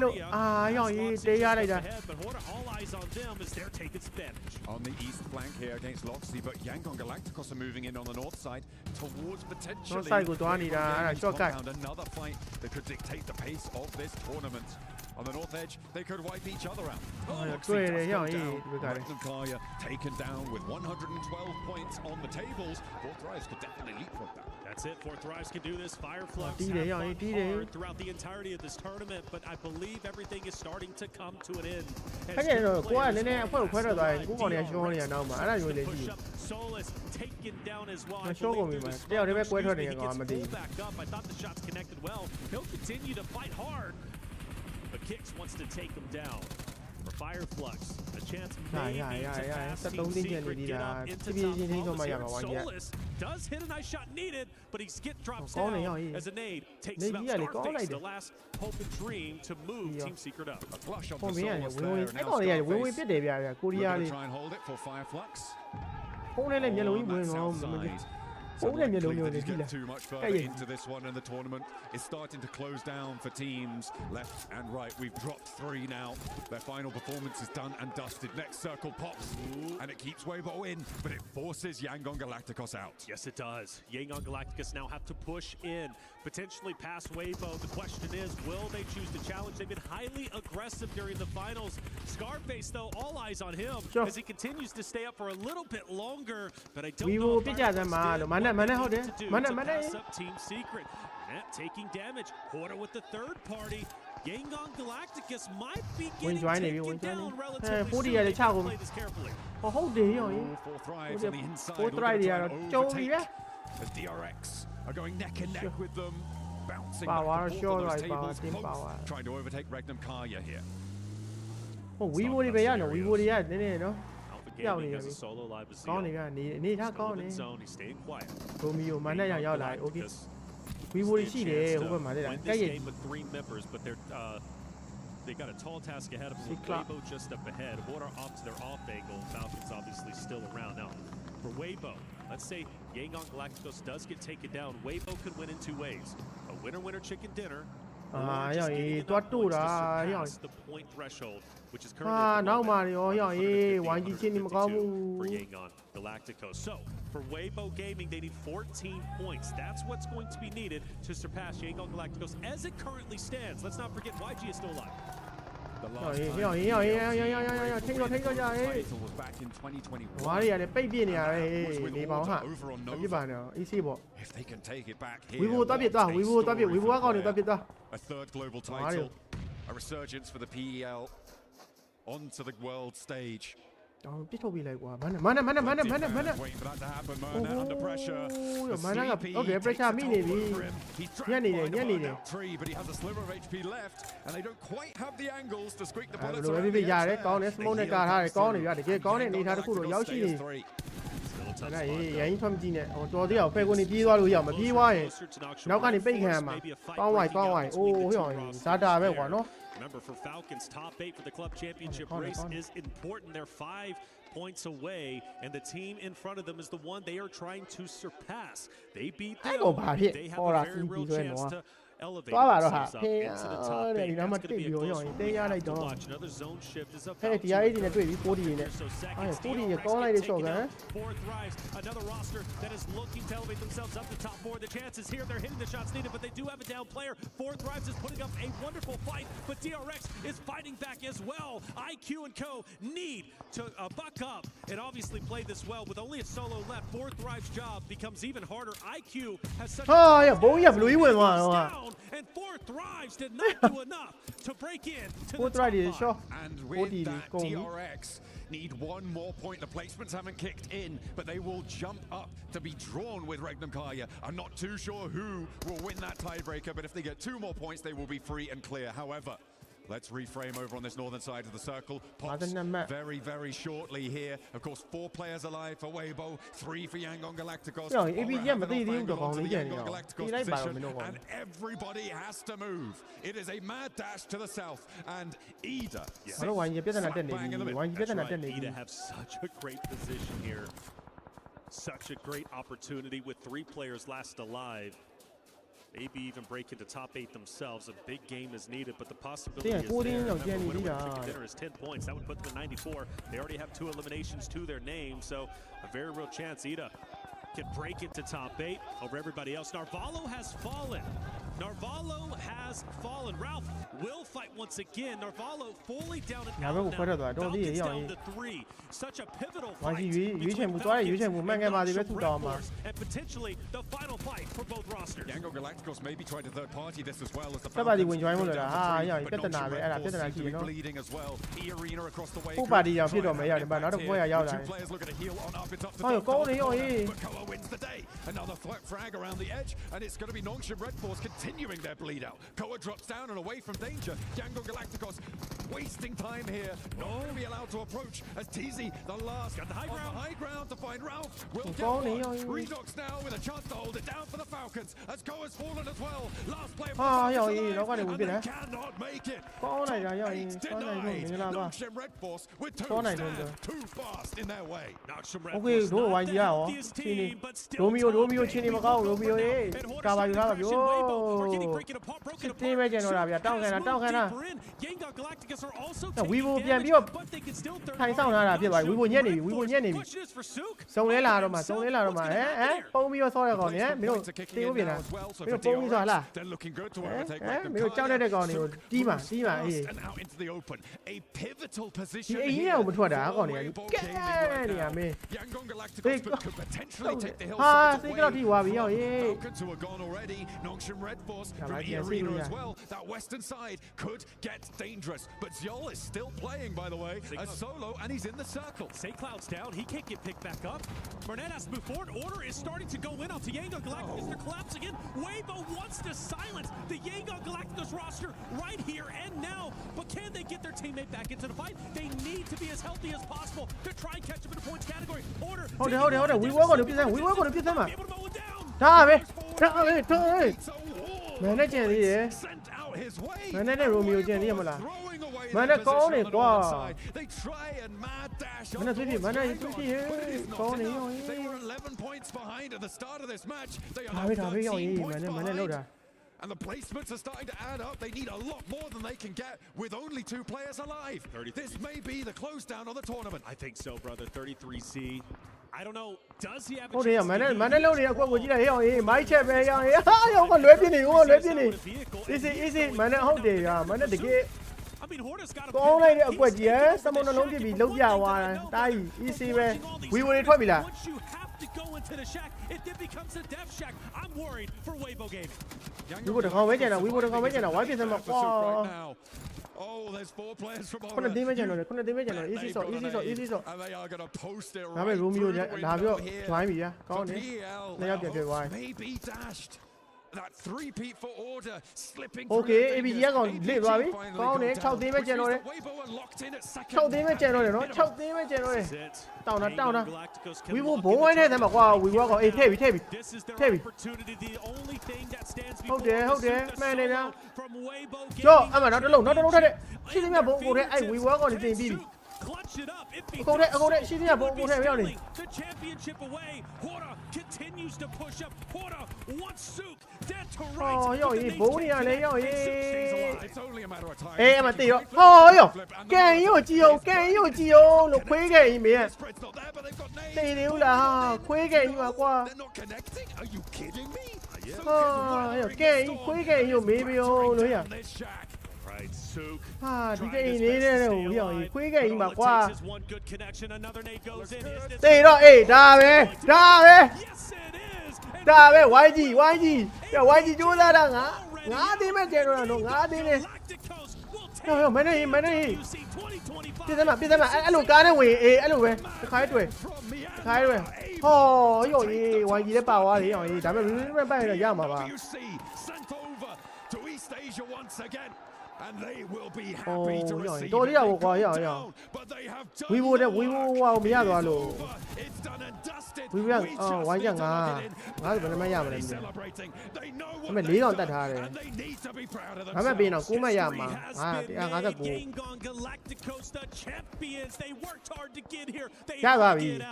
C: လို့အာရောက်ရေးတေးရလိုက်တာ
D: but Hora all eyes on them as they're taking Spanish.
K: On the east flank here against Loxley, but Yangon Galacticos are moving in on the north side towards potentially
C: North sideကိုသွားနေတာအဲ့ဒါ shortcut
K: compound, another fight that could dictate the pace of this tournament. On the north edge, they could wipe each other out.
C: Magnum
K: Kaya taken down with 112 points on the tables. Fourth Rise could definitely leapfrog that.
O: That's it. Fourth Rise can do this. Fireflux have fought hard throughout the entirety of this tournament, but I believe everything is starting to come to an end. Solus taken down as well. I believe pull back up. I thought the shots connected well. He'll continue to fight hard, but Kix wants to take him down. For Fireflux, a chance maybe to pass Team Secret, get up into top here. Solus does hit a nice shot needed, but he drops down as a nade takes out Scarface, the last hope and dream to move Team Secret up.
K: A flush of the Solus there, and now Scarface. We're going to try and hold it for Fireflux. So likely that he's getting too much further into this one, and the tournament is starting to close down for teams left and right. We've dropped 3 now. Their final performance is done and dusted. Next circle pops, and it keeps Weibo in, but it forces Yangon Galacticos out.
O: Yes, it does. Yangon Galacticos now have to push in, potentially past Weibo. The question is, will they choose to challenge? They've been highly aggressive during the finals. Scarface, though, all eyes on him as he continues to stay up for a little bit longer, but I don't know if pass up Team Secret. Net taking damage. Porter with the third party. Yangon Galacticos might be getting taken down relatively soon. They can play this carefully.
K: Fourth Rise on the inside. Overtake as DRX are going neck and neck with them. Bouncing back and forth on those tables. Both trying to overtake Regnum Kaya here.
O: Gaming has a solo live with Zio. Still in zone, he's staying quiet. Win this game with 3 members, but they got a tall task ahead of them. Weibo just up ahead. Water off to their off angle. Falcons obviously still around. Now, for Weibo, let's say Yangon Galacticos does get taken down. Weibo could win in 2 ways. A winner-winner chicken dinner, or just getting enough points to surpass the point threshold, which is currently for Yangon Galacticos. So, for Weibo Gaming, they need 14 points. That's what's going to be needed to surpass Yangon Galacticos as it currently stands. Let's not forget YG is still alive.
K: The last title was back in 2021. If they can take it back here, a third global title, a resurgence for the PEL onto the world stage.
C: Waiting for that to happen, Murna under pressure. Okay, pressure
K: tree, but he has a sliver of HP left, and they don't quite have the angles to squeak the bullets.
O: Remember, for Falcons, top 8 for the club championship race is important. They're 5 points away, and the team in front of them is the one they are trying to surpass. They beat them. They have a very real chance to elevate themselves up into the top 8. That's going to be a close one. We have to watch. Another zone shift is about 2 so seconds. Fourth Rise, another roster that is looking to elevate themselves up the top 4. The chances here, they're hitting the shots needed, but they do have a down player. Fourth Rise is putting up a wonderful fight, but DRX is fighting back as well. IQ and Co need to buck up and obviously play this well. With only a solo left, Fourth Rive's job becomes even harder. IQ has such a and Fourth Rives did not do enough to break in to the top 5.
K: And with that, DRX need 1 more point. The placements haven't kicked in, but they will jump up to be drawn with Regnum Kaya. I'm not too sure who will win that tiebreaker, but if they get 2 more points, they will be free and clear. However, let's reframe over on this northern side of the circle. Pops very, very shortly here. Of course, 4 players alive for Weibo, 3 for Yangon Galacticos. And everybody has to move. It is a mad dash to the south, and Ida.
O: Bang in the middle. That's right. Ida have such a great position here. Such a great opportunity with 3 players last alive. Maybe even break into top 8 themselves. A big game is needed, but the possibility is there. Remember, winner chicken dinner is 10 points. That would put them at 94. They already have 2 eliminations to their name, so a very real chance Ida can break into top 8 over everybody else. Narvalo has fallen. Narvalo has fallen. Ralph will fight once again. Narvalo fully down and
C: 哪边我回来的，都是一样。
O: Such a pivotal
C: 還是羽全部抓羽全部慢嘅嘛，你別出到嘛。
O: And potentially the final fight for both rosters.
K: Yango Galacticos maybe tried to third party this as well as the
C: 得把啲換咗喺度啦，啊，因為必定拿嘅，啦，必定拿錢咯。不把啲又必到未有，你咪攞到波又有啦。哎呦，高你可以。
K: Another frag around the edge, and it's going to be Nongshim Red Force continuing their bleed out. Koa drops down and away from danger. Yango Galacticos wasting time here. Not going to be allowed to approach as TZ, the last on the high ground to find Ralph. Will get one. Redox now with a chance to hold it down for the Falcons as Koa's fallen as well. Last player and they cannot make it. Nongshim Red Force with two stands too fast in their way.
O: Nongshim Red
C: Okay,
O: Force not the healthiest team, but still
C: Romeo ချင်းနေမကောင်း Romeo ရေးကာပါယူလာပါဗျိုစစ်သေးပဲကျန်တော့တာဗျတောင်းခံတာဝီဘိုပြန်ပြီးတော့ထိုင်ဆောင်လာတာဖြစ်သွားပြီဝီဘိုညက်နေပြီစုံလဲလာတော့မှဟမ်ပုံပြီးတော့ဆောတဲ့ကောင်နေမင်းတို့တေးဖို့ပြင်တာမင်းတို့ပုံပြီးဆောလားမင်းတို့ကြောက်တဲ့ကောင်တွေကိုတီးမှာအေးဒီအရင်ကမထွက်တာကောင်တွေကကဲနေရမင်းဟာစိတ်ကတော့ထိသွားပြီဟောရေး
K: Falcons who are gone already. Nongshim Red Force from E Arena as well. That western side could get dangerous, but Zol is still playing, by the way, as solo, and he's in the circle.
O: Say Cloud's down. He can't get picked back up. Burnett has to move forward. Order is starting to go in onto Yango Galacticos. They're collapsing in. Weibo wants to silence the Yango Galacticos roster right here and now. But can they get their teammate back into the fight? They need to be as healthy as possible to try and catch up in the points category. Order.
C: Hold it. We work on the pizza. Da be. Man နဲ့ကျန်သေးတယ်။ Man နဲ့ Romeo ကျန်သေးရမလား။ Man နဲ့ကောင်းနေကွာ။ Man နဲ့တွေ့ပြီကောင်းနေရော။
K: They were 11 points behind at the start of this match. They are
C: ဒါပဲရောMan နဲ့လောက်တာ
K: And the placements are starting to add up. They need a lot more than they can get with only 2 players alive. This may be the close down of the tournament.
O: I think so, brother. 33C. I don't know. Does he have a
C: ဟုတ်တယ်Man နဲ့လောက်နေအကွက်ကိုကြည့်လိုက်ဟောမိုက်ချက်ပဲရောရောကလွဲပြင်းနေeasy Man နဲ့ဟုတ်တယ်ရာMan နဲ့တကယ်ကောင်းလိုက်တဲ့အကွက်ကြီးစမုံနှလုံးပြပြီးလုံးပြသွားတာတာကြီး easy ပဲဝီဝေထွက်ပြီလား
O: go into the shack. If it becomes a death shack, I'm worried for Weibo Gaming.
C: ဝီဘိုတကောင်ပဲကျန်တာဝိုင်းပြစမှာကွာ
K: Oh, there's 4 players from over.
C: ခုနသိမ်းမကျန်တော့ easy ဆော့
K: And they are going to post it right.
C: ဒါပေမဲ့ Romeo လာပြီးတော့ဂျွိုင်းပြီဗျာကောင်းတယ်နှစ်ယောက်ပြန်ဖြစ်သွား
K: Maybe dashed. That 3-peat for order slipping.
C: Okay, ABG ကောင်လစ်သွားပြီကောင်းတယ်6သိမ်းပဲကျန်တော့တယ်6သိမ်းပဲကျန်တော့တယ်နော်6သိမ်းပဲကျန်တော့တယ်တောင်းတာဝီဘိုဘုံဝိုင်းတဲ့ထဲမှာကွာဝီဘိုကောင်အေးထည့်ပြီဟုတ်တယ်မှန်တယ်ဗျာကြောအမနောက်တစ်လုံးထက်တဲ့ရှိသမျှဘုံကိုထဲအဲ့ဝီဘိုကောင်နေတင်ပြီးပြီအကုန်ထဲရှိသမျှဘုံကိုထဲပြောနေ
O: The championship away. Hora continues to push up. Hora wants Sook dead to right.
C: ရောဘုံနေရလေရော
K: It's only a matter of time.
C: အမတေရောကန်ရောကြည့်အောင်လို့ခွေးခဲ့ကြီးမင်းတေနေဦးလားခွေးခဲ့ကြီးပါကွာ
K: They're not connecting. Are you kidding me?
C: ကန်ကြီးခွေးခဲ့ကြီးကိုမေးပြောလို့ရ
O: Right, Sook.
C: ဟာဒီကိန်းနေတဲ့ဟိုရောခွေးခဲ့ကြီးပါကွာ
O: One good connection. Another nade goes in.
C: တေတော့အေးဒါပဲ YG ကြိုးစားတာငါသိမဲ့ကျန်တော့တော့ငါသိနေရောမနေပြဿနာအဲ့လိုကားနဲ့ဝင်အေးအဲ့လိုပဲတစ်ခါတွေ့ဟောရော YG လည်းပါသွားတယ်ရောဒါပေမဲ့ပိုက်ရရမှာပါ
K: Sent over to East Asia once again. And they will be happy to receive it. But they have done
C: we would မရသွားလို့
K: It's done and dusted.
C: We will ဝိုင်းကြငါဘယ်နှမရမလဲ
K: Celebrating. They know
C: အမေ၄တောင်တက်ထားတယ်
K: and they need to be proud of
C: ဒါပေမဲ့ပြင်တော့9မှတ်ရမှာ
O: Yangon Galacticos, the champions. They worked hard to get here. They
C: get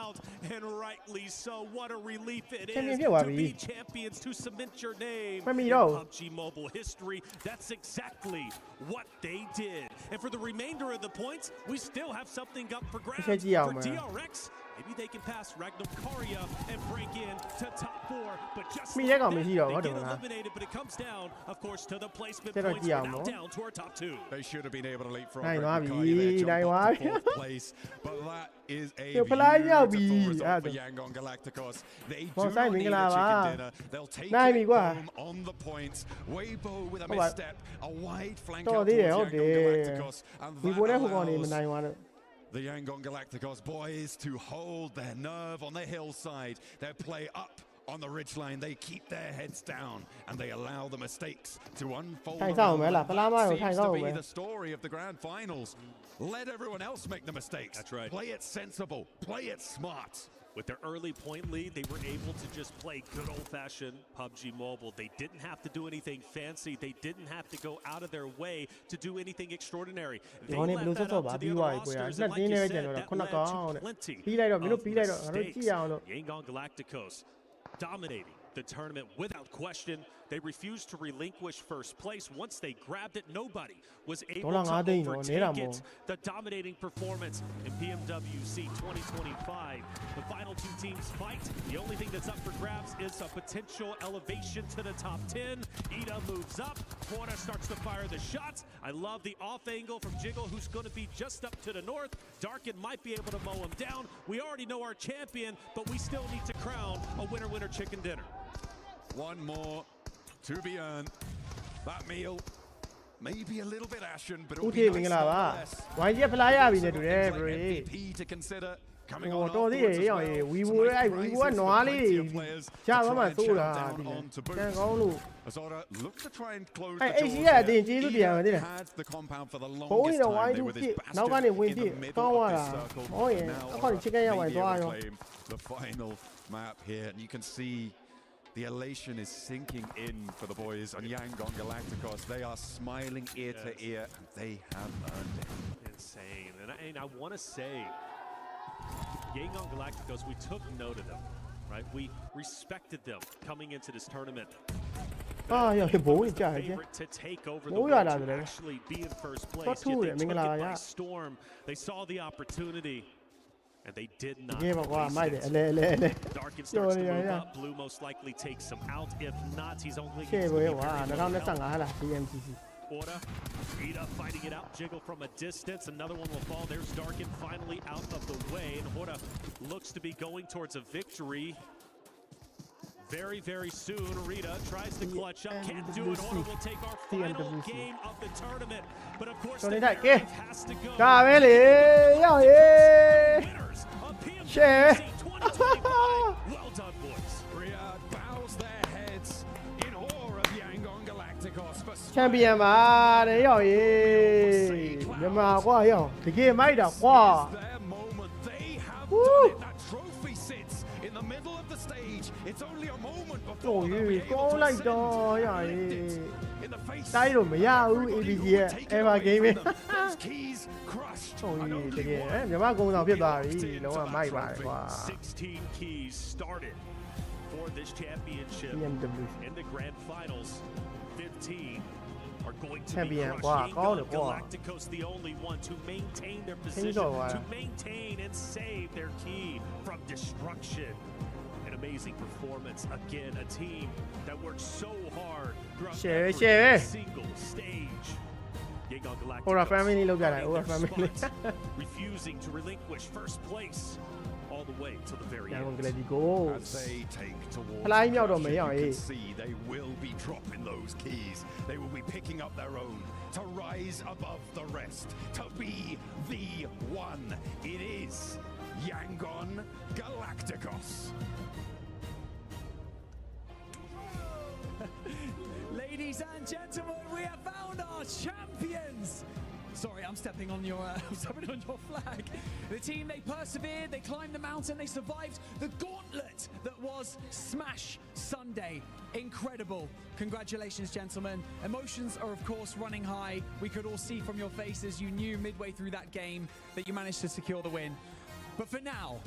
O: out, and rightly so. What a relief it is to be champions, to cement your name in PUBG Mobile history. That's exactly what they did. And for the remainder of the points, we still have something up for grabs for DRX
D: Maybe they can pass Ragnar and break in to top 4, but just
C: they
D: get eliminated, but it comes down, of course, to the placement points. We're now down to our top 2.
K: They should have been able to leapfrog
C: Ragnar
K: fourth place, but that is a beautiful result for Yangon Galacticos. They do not need a chicken dinner. They'll take it home on the points. Weibo with a misstep, a wide flank out towards Yangon Galacticos, and that allows the Yangon Galacticos boys to hold their nerve on the hillside. They play up on the ridgeline. They keep their heads down and they allow the mistakes to unfold. That seems to be the story of the grand finals. Let everyone else make the mistakes.
D: That's right.
K: Play it sensible. Play it smart.
D: With their early point lead, they were able to just play good old-fashioned PUBG Mobile. They didn't have to do anything fancy. They didn't have to go out of their way to do anything extraordinary. They left that up to the other rosters, and like you said, that led to plenty of mistakes. Yangon Galacticos dominating the tournament without question. They refused to relinquish first place. Once they grabbed it, nobody was able to overtake it. The dominating performance in PMWC 2025. The final 2 teams fight. The only thing that's up for grabs is a potential elevation to the top 10. Ida moves up. Porta starts to fire the shots. I love the off angle from Jiggle, who's going to be just up to the north. Darkin might be able to mow him down. We already know our champion, but we still need to crown a winner-winner chicken dinner.
K: One more to be earned. That meal may be a little bit ashen, but it'll be nice nonetheless. MVP to consider. Coming on afterwards as well. We will plenty of players to try and chant down onto boots. Azora looks to try and close the doors here. Had the compound for the longest time. They were this bastion in the middle of this circle. Now maybe able to claim the final map here. And you can see the elation is sinking in for the boys on Yangon Galacticos. They are smiling ear to ear, and they have earned it.
D: Insane. And I want to say, Yangon Galacticos, we took note of them, right? We respected them coming into this tournament. Favorite to take over the world, to actually be in first place. Yet they took it by storm. They saw the opportunity. And they did not. Darkin starts to move up. Blue most likely takes him out. If not, he's only Order. Ida fighting it out. Jiggle from a distance. Another one will fall. There's Darkin finally out of the way. And Order looks to be going towards a victory very, very soon. Rita tries to clutch up. Can't do it. Order will take our final game of the tournament. But of course, the narrative has to go.
C: Share.
D: Well done, boys.
K: Riyadh bows their heads in awe of Yangon Galacticos.
C: Champion 嘛，你要耶，有嘛哇哟，这个买的哇。终于过来到呀耶，带路没呀？ABG Ever Gaming。終於這個မြန်မာ公道ဖြစ်သွားပြီ，လုံးဝမိုက်ပါတယ်ကွာ。
D: 16 keys started for this championship in the grand finals. 15 are going to be crushed. Galacticos the only one to maintain their position, to maintain and save their key from destruction. An amazing performance. Again, a team that worked so hard throughout every single stage.
C: Aura family look at it. Aura family.
D: Refusing to relinquish first place all the way to the very end.
K: As they take towards, you can see they will be dropping those keys. They will be picking up their own to rise above the rest, to be the one. It is Yangon Galacticos.
Q: Ladies and gentlemen, we have found our champions. Sorry, I'm stepping on your flag. The team, they persevered, they climbed the mountain, they survived the gauntlet that was Smash Sunday. Incredible. Congratulations, gentlemen. Emotions are, of course, running high. We could all see from your faces you knew midway through that game that you managed to secure the win. But for now,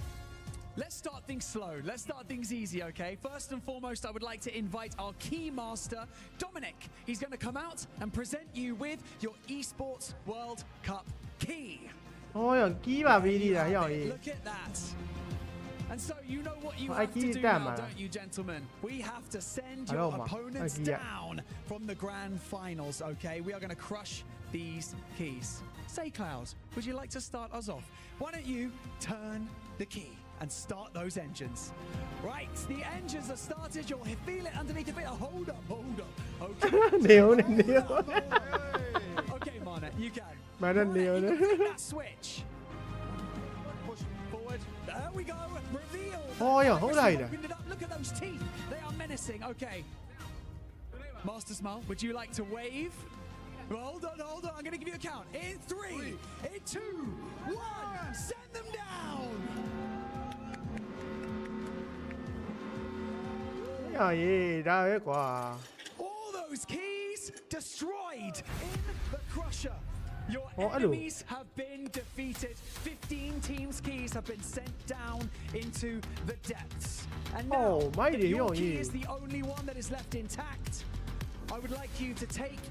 Q: let's start things slow. Let's start things easy, okay? First and foremost, I would like to invite our key master, Dominic. He's going to come out and present you with your Esports World Cup key.
C: Oh, yeah, key ba bili da, yeah.
Q: Look at that. And so you know what you have to do now, don't you, gentlemen? We have to send your opponents down from the grand finals, okay? We are going to crush these keys. Say, Cloud, would you like to start us off? Why don't you turn the key and start those engines? Right, the engines are started. You'll feel it underneath the bit. Hold up. Okay.
C: Neil.
Q: Okay, Mana, you can.
C: Mana Neil.
Q: That switch. Push forward. There we go. Reveal.
C: Oh, yeah, hold on.
Q: Look at those teeth. They are menacing. Okay. Master Smile, would you like to wave? Hold on. I'm going to give you a count. In 3, in 2, 1. Send them down. All those keys destroyed in the Crusher. Your enemies have been defeated. 15 teams' keys have been sent down into the depths. And now your key is the only one that is left intact. I would like you to take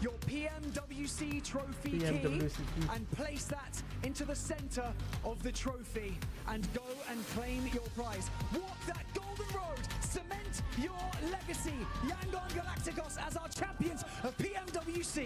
Q: your PMWC trophy key and place that into the center of the trophy and go and claim your prize. Walk that golden road. Cement your legacy. Yangon Galacticos as our champions of PMWC.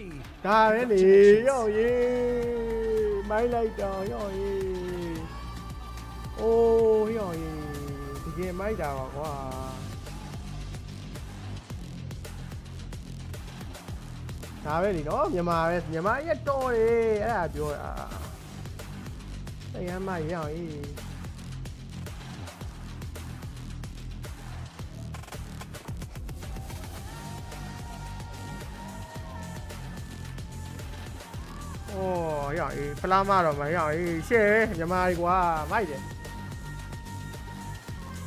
C: Plama တော့မရအောင်ရှေ့မြန်မာကြီးကွာမိုက်တယ်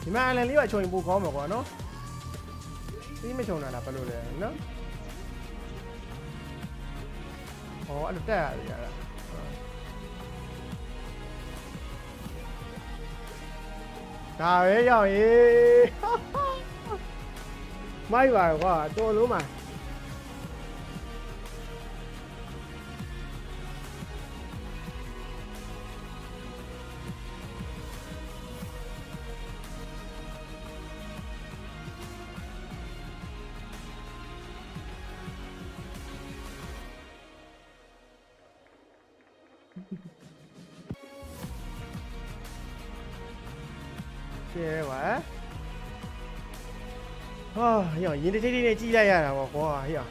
C: ဒီမှာအလန်လေးကချုံရင်ပိုကောင်းမှာကွာနော်ဒီမချုံတာလားဘယ်လိုလဲနော်ဟောအဲ့လိုတက်ရတယ်ကွာဒါပဲရောက်ရေးမိုက်ပါကွာတော်လုံးမှာရှယ်ပါဟာဟိုရင်တိတ်တိတ်နဲ့ကြီးလိုက်ရတာပေါ့ကွာဟို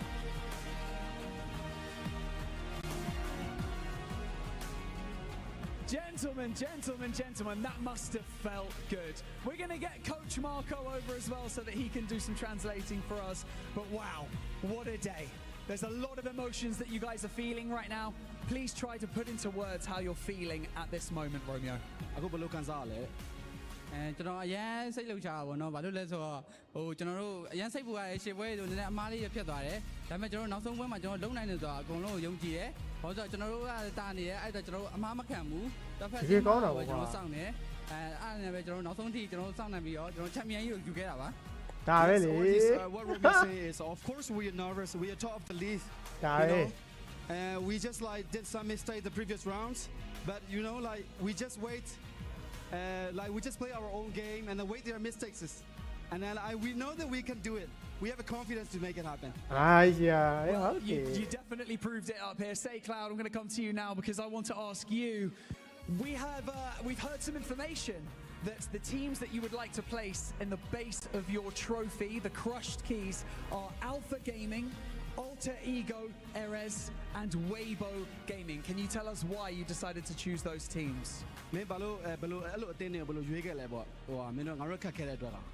Q: Gentlemen, that must have felt good. We're going to get Coach Marco over as well so that he can do some translating for us. But wow, what a day. There's a lot of emotions that you guys are feeling right now. Please try to put into words how you're feeling at this moment, Romeo.
R: ကျွန်တော်အရန်စိတ်လှုပ်ရှားတာပေါ့နော်ဘာလို့လဲဆိုတော့ကျွန်တော်တို့အရန်စိတ်ပူရတယ်ရှေ့ပွဲဆိုနည်းနည်းအမားလေးရဖြစ်သွားတယ်ဒါပေမဲ့ကျွန်တော်နောက်ဆုံးပွဲမှာကျွန်တော်လုံနိုင်တယ်ဆိုတာအကုန်လုံးယုံကြည်တယ်ဘာလို့ဆိုတော့ကျွန်တော်တို့ကတာနေတယ်အဲ့တော့ကျွန်တော်တို့အမားမခံဘူးတစ်ဖက်ဒီကောင်းတာပေါ့ကျွန်တော်စောင့်နေအဲ့နဲ့ပဲကျွန်တော်နောက်ဆုံးထိကျွန်တော်စောင့်နိုင်ပြီးတော့ကျွန်တော်ချန်ပီယံကြီးကိုယူခဲ့တာပါ
C: ဒါပဲလေ
H: What Romeo say is of course we are nervous we are top of the league
C: ဒါပဲ
H: we just like did some mistake the previous rounds but you know like we just wait like we just play our own game and then wait their mistakes and then we know that we can do it. We have a confidence to make it happen.
Q: Well, you definitely proved it up here. Say, Cloud, I'm going to come to you now because I want to ask you. We've heard some information that the teams that you would like to place in the base of your trophy, the crushed keys, are Alpha Gaming, Alter Ego, Erez, and Weibo Gaming. Can you tell us why you decided to choose those teams?
H: မင်းဘာလို့အဲ့လိုအတင်းနေဘယ်လိုရွေးခဲ့လဲပေါ့ဟိုမင်းတို့ငါတို့ခက်ခဲတဲ့အတွက်လား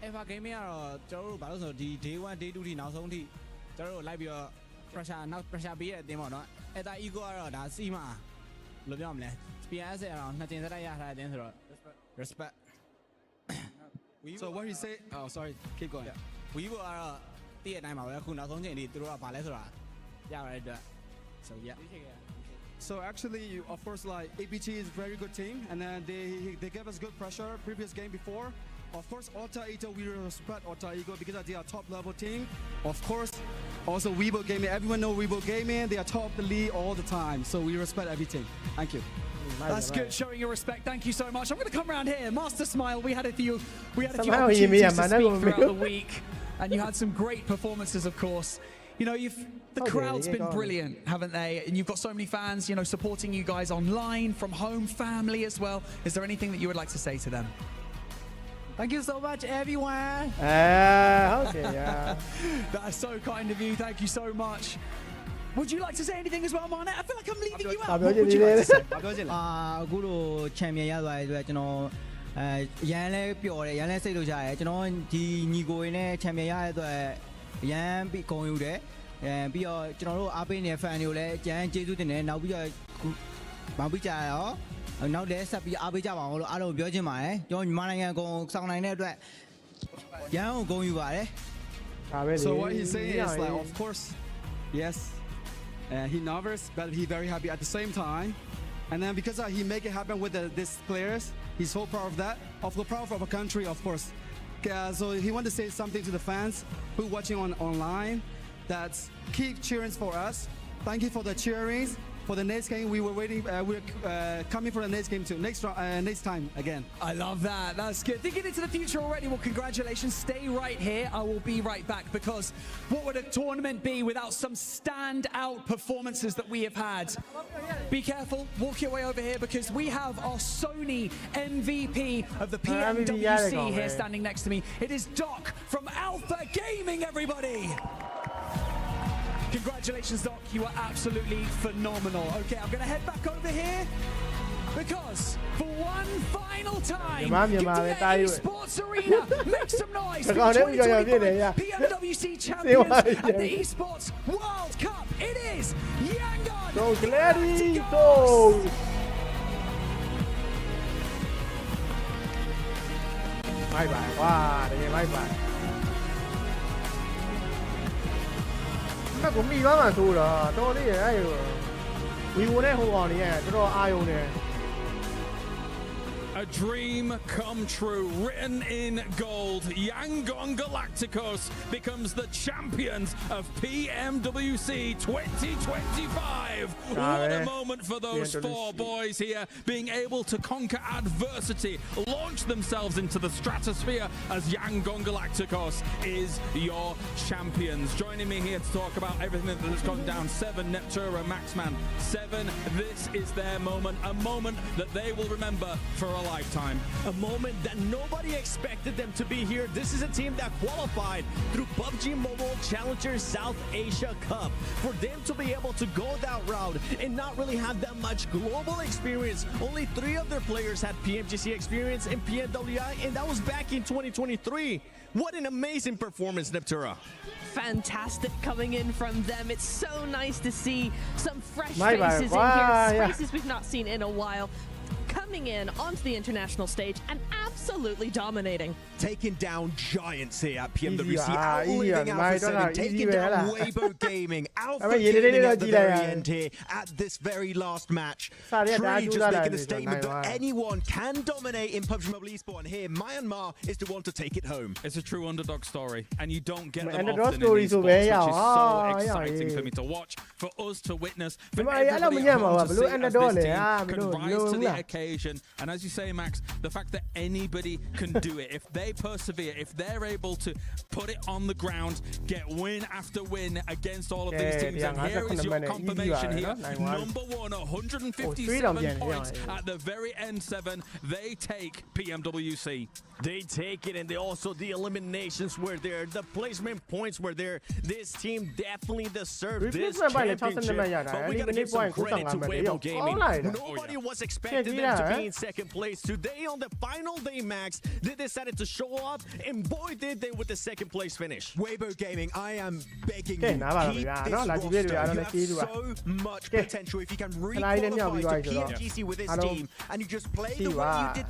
R: Eva Gaming ကတော့ကျွန်တော်တို့ဘာလို့ဆိုဒီ day 1 day 2ထိနောက်ဆုံးထိကျွန်တော်တို့လိုက်ပြီးတော့ pressure ပေးတဲ့အတင်းပေါ့နော် Alter Ego ကတော့ဒါစီမှာဘယ်လိုပြောမလဲ PNS ကတော့နှစ်တင်စက်ရထားတဲ့အတင်းဆိုတော့ respect
H: So what he say oh sorry keep going
R: Weibo ကတော့တည့်ရတိုင်းပါပဲအခုနောက်ဆုံးချိန်ထိသူတို့ကဘာလဲဆိုတာရပါတယ်အတွက် so yeah
H: So actually, of course, like APG is a very good team, and then they gave us good pressure previous game before. Of course, Alter Ego, we respect Alter Ego because they are top level team. Of course, also Weibo Gaming. Everyone know Weibo Gaming. They are top of the league all the time, so we respect every team. Thank you.
Q: That's good, showing your respect. Thank you so much. I'm going to come around here. Master Smile, we had a few
C: Somehow
Q: opportunities to speak throughout the week, and you had some great performances, of course. You know, the crowd's been brilliant, haven't they? And you've got so many fans, you know, supporting you guys online, from home, family as well. Is there anything that you would like to say to them? Thank you so much, everyone.
C: Okay, yeah.
Q: That's so kind of you. Thank you so much. Would you like to say anything as well, Marnet? I feel like I'm leaving you out. What would you like to say?
R: အခုလို champion ရသွားတဲ့အတွက်ကျွန်တော်ရန်လဲပျော်တယ်ရန်လဲစိတ်လို့ရတယ်ကျွန်တော်ဒီညီကိုရင်းနဲ့ champion ရတဲ့အတွက်ရန်ပြီးဂုဏ်ယူတယ်ပြီးတော့ကျွန်တော်တို့အားပေးနေတဲ့ fan တွေကိုလည်းကြမ်းကျေးဇူးတင်တယ်နောက်ပြီးတော့မောင်ပြီးကြရောနောက်လည်းဆက်ပြီးအားပေးကြပါအောင်လို့အားလုံးပြောချင်ပါတယ်ကျွန်တော်မြန်မာနိုင်ငံကိုစောင့်နိုင်တဲ့အတွက်ရန်ကိုဂုဏ်ယူပါတယ်
L: So what he's saying is like, of course, yes, he nervous, but he very happy at the same time. And then because he make it happen with these players, he's so proud of that. Of the proud of a country, of course. So he want to say something to the fans who watching online. That's keep cheering for us. Thank you for the cheerings. For the next game, we were waiting. We're coming for the next game too. Next time again.
Q: I love that. That's good. Thinking into the future already. Well, congratulations. Stay right here. I will be right back because what would a tournament be without some standout performances that we have had? Be careful. Walk your way over here because we have our Sony MVP of the PMWC here standing next to me. It is Doc from Alpha Gaming, everybody. Congratulations, Doc. You are absolutely phenomenal. Okay, I'm going to head back over here because for one final time, Esports Arena, make some noise for the 2025 PMWC champions at the Esports World Cup. It is Yangon.
C: Go Gladiators! Bye-bye. Wow, bye-bye. 咁မိသားမှဆိုတော့တော်လေးရဲ့အဲ့ဝီဝနဲ့ဟိုကောင်လေးရဲ့တော်တော်အာယုံနေ
I: A dream come true, written in gold. Yangon Galacticos becomes the champions of PMWC 2025. What a moment for those four boys here, being able to conquer adversity, launch themselves into the stratosphere as Yangon Galacticos is your champions. Joining me here to talk about everything that's gone down, Seven, Neptura, Maxman. Seven, this is their moment, a moment that they will remember for a lifetime.
L: A moment that nobody expected them to be here. This is a team that qualified through PUBG Mobile Challenger South Asia Cup. For them to be able to go that route and not really have that much global experience. Only 3 of their players had PMGC experience in PNWI, and that was back in 2023. What an amazing performance, Neptura.
J: Fantastic coming in from them. It's so nice to see some fresh faces in here, faces we've not seen in a while, coming in onto the international stage and absolutely dominating.
M: Taking down giants here at PMWC, outliving Alpha 7, taking down Weibo Gaming, Alpha Gaming at the very end here at this very last match. Truly just making a statement that anyone can dominate in PUBG Mobile Esports, and here Myanmar is the one to take it home.
I: It's a true underdog story, and you don't get them often in esports, which is so exciting for me to watch, for us to witness, for everybody at home to see as this team can rise to the occasion. And as you say, Max, the fact that anybody can do it, if they persevere, if they're able to put it on the ground, get win after win against all of these teams, and here is your confirmation here. Number 1, 157 points at the very end, 7. They take PMWC.
L: They take it, and they also, the eliminations were there, the placement points were there. This team definitely deserved this championship, but we gotta give some credit to Weibo Gaming. Nobody was expecting them to be in second place. Today on the final day, Max, they decided to show up, and boy did they with the second place finish.
M: Weibo Gaming, I am begging you, keep this roster. You have so much potential. If you can re-qualify to PMGC with this team, and you just play the way you did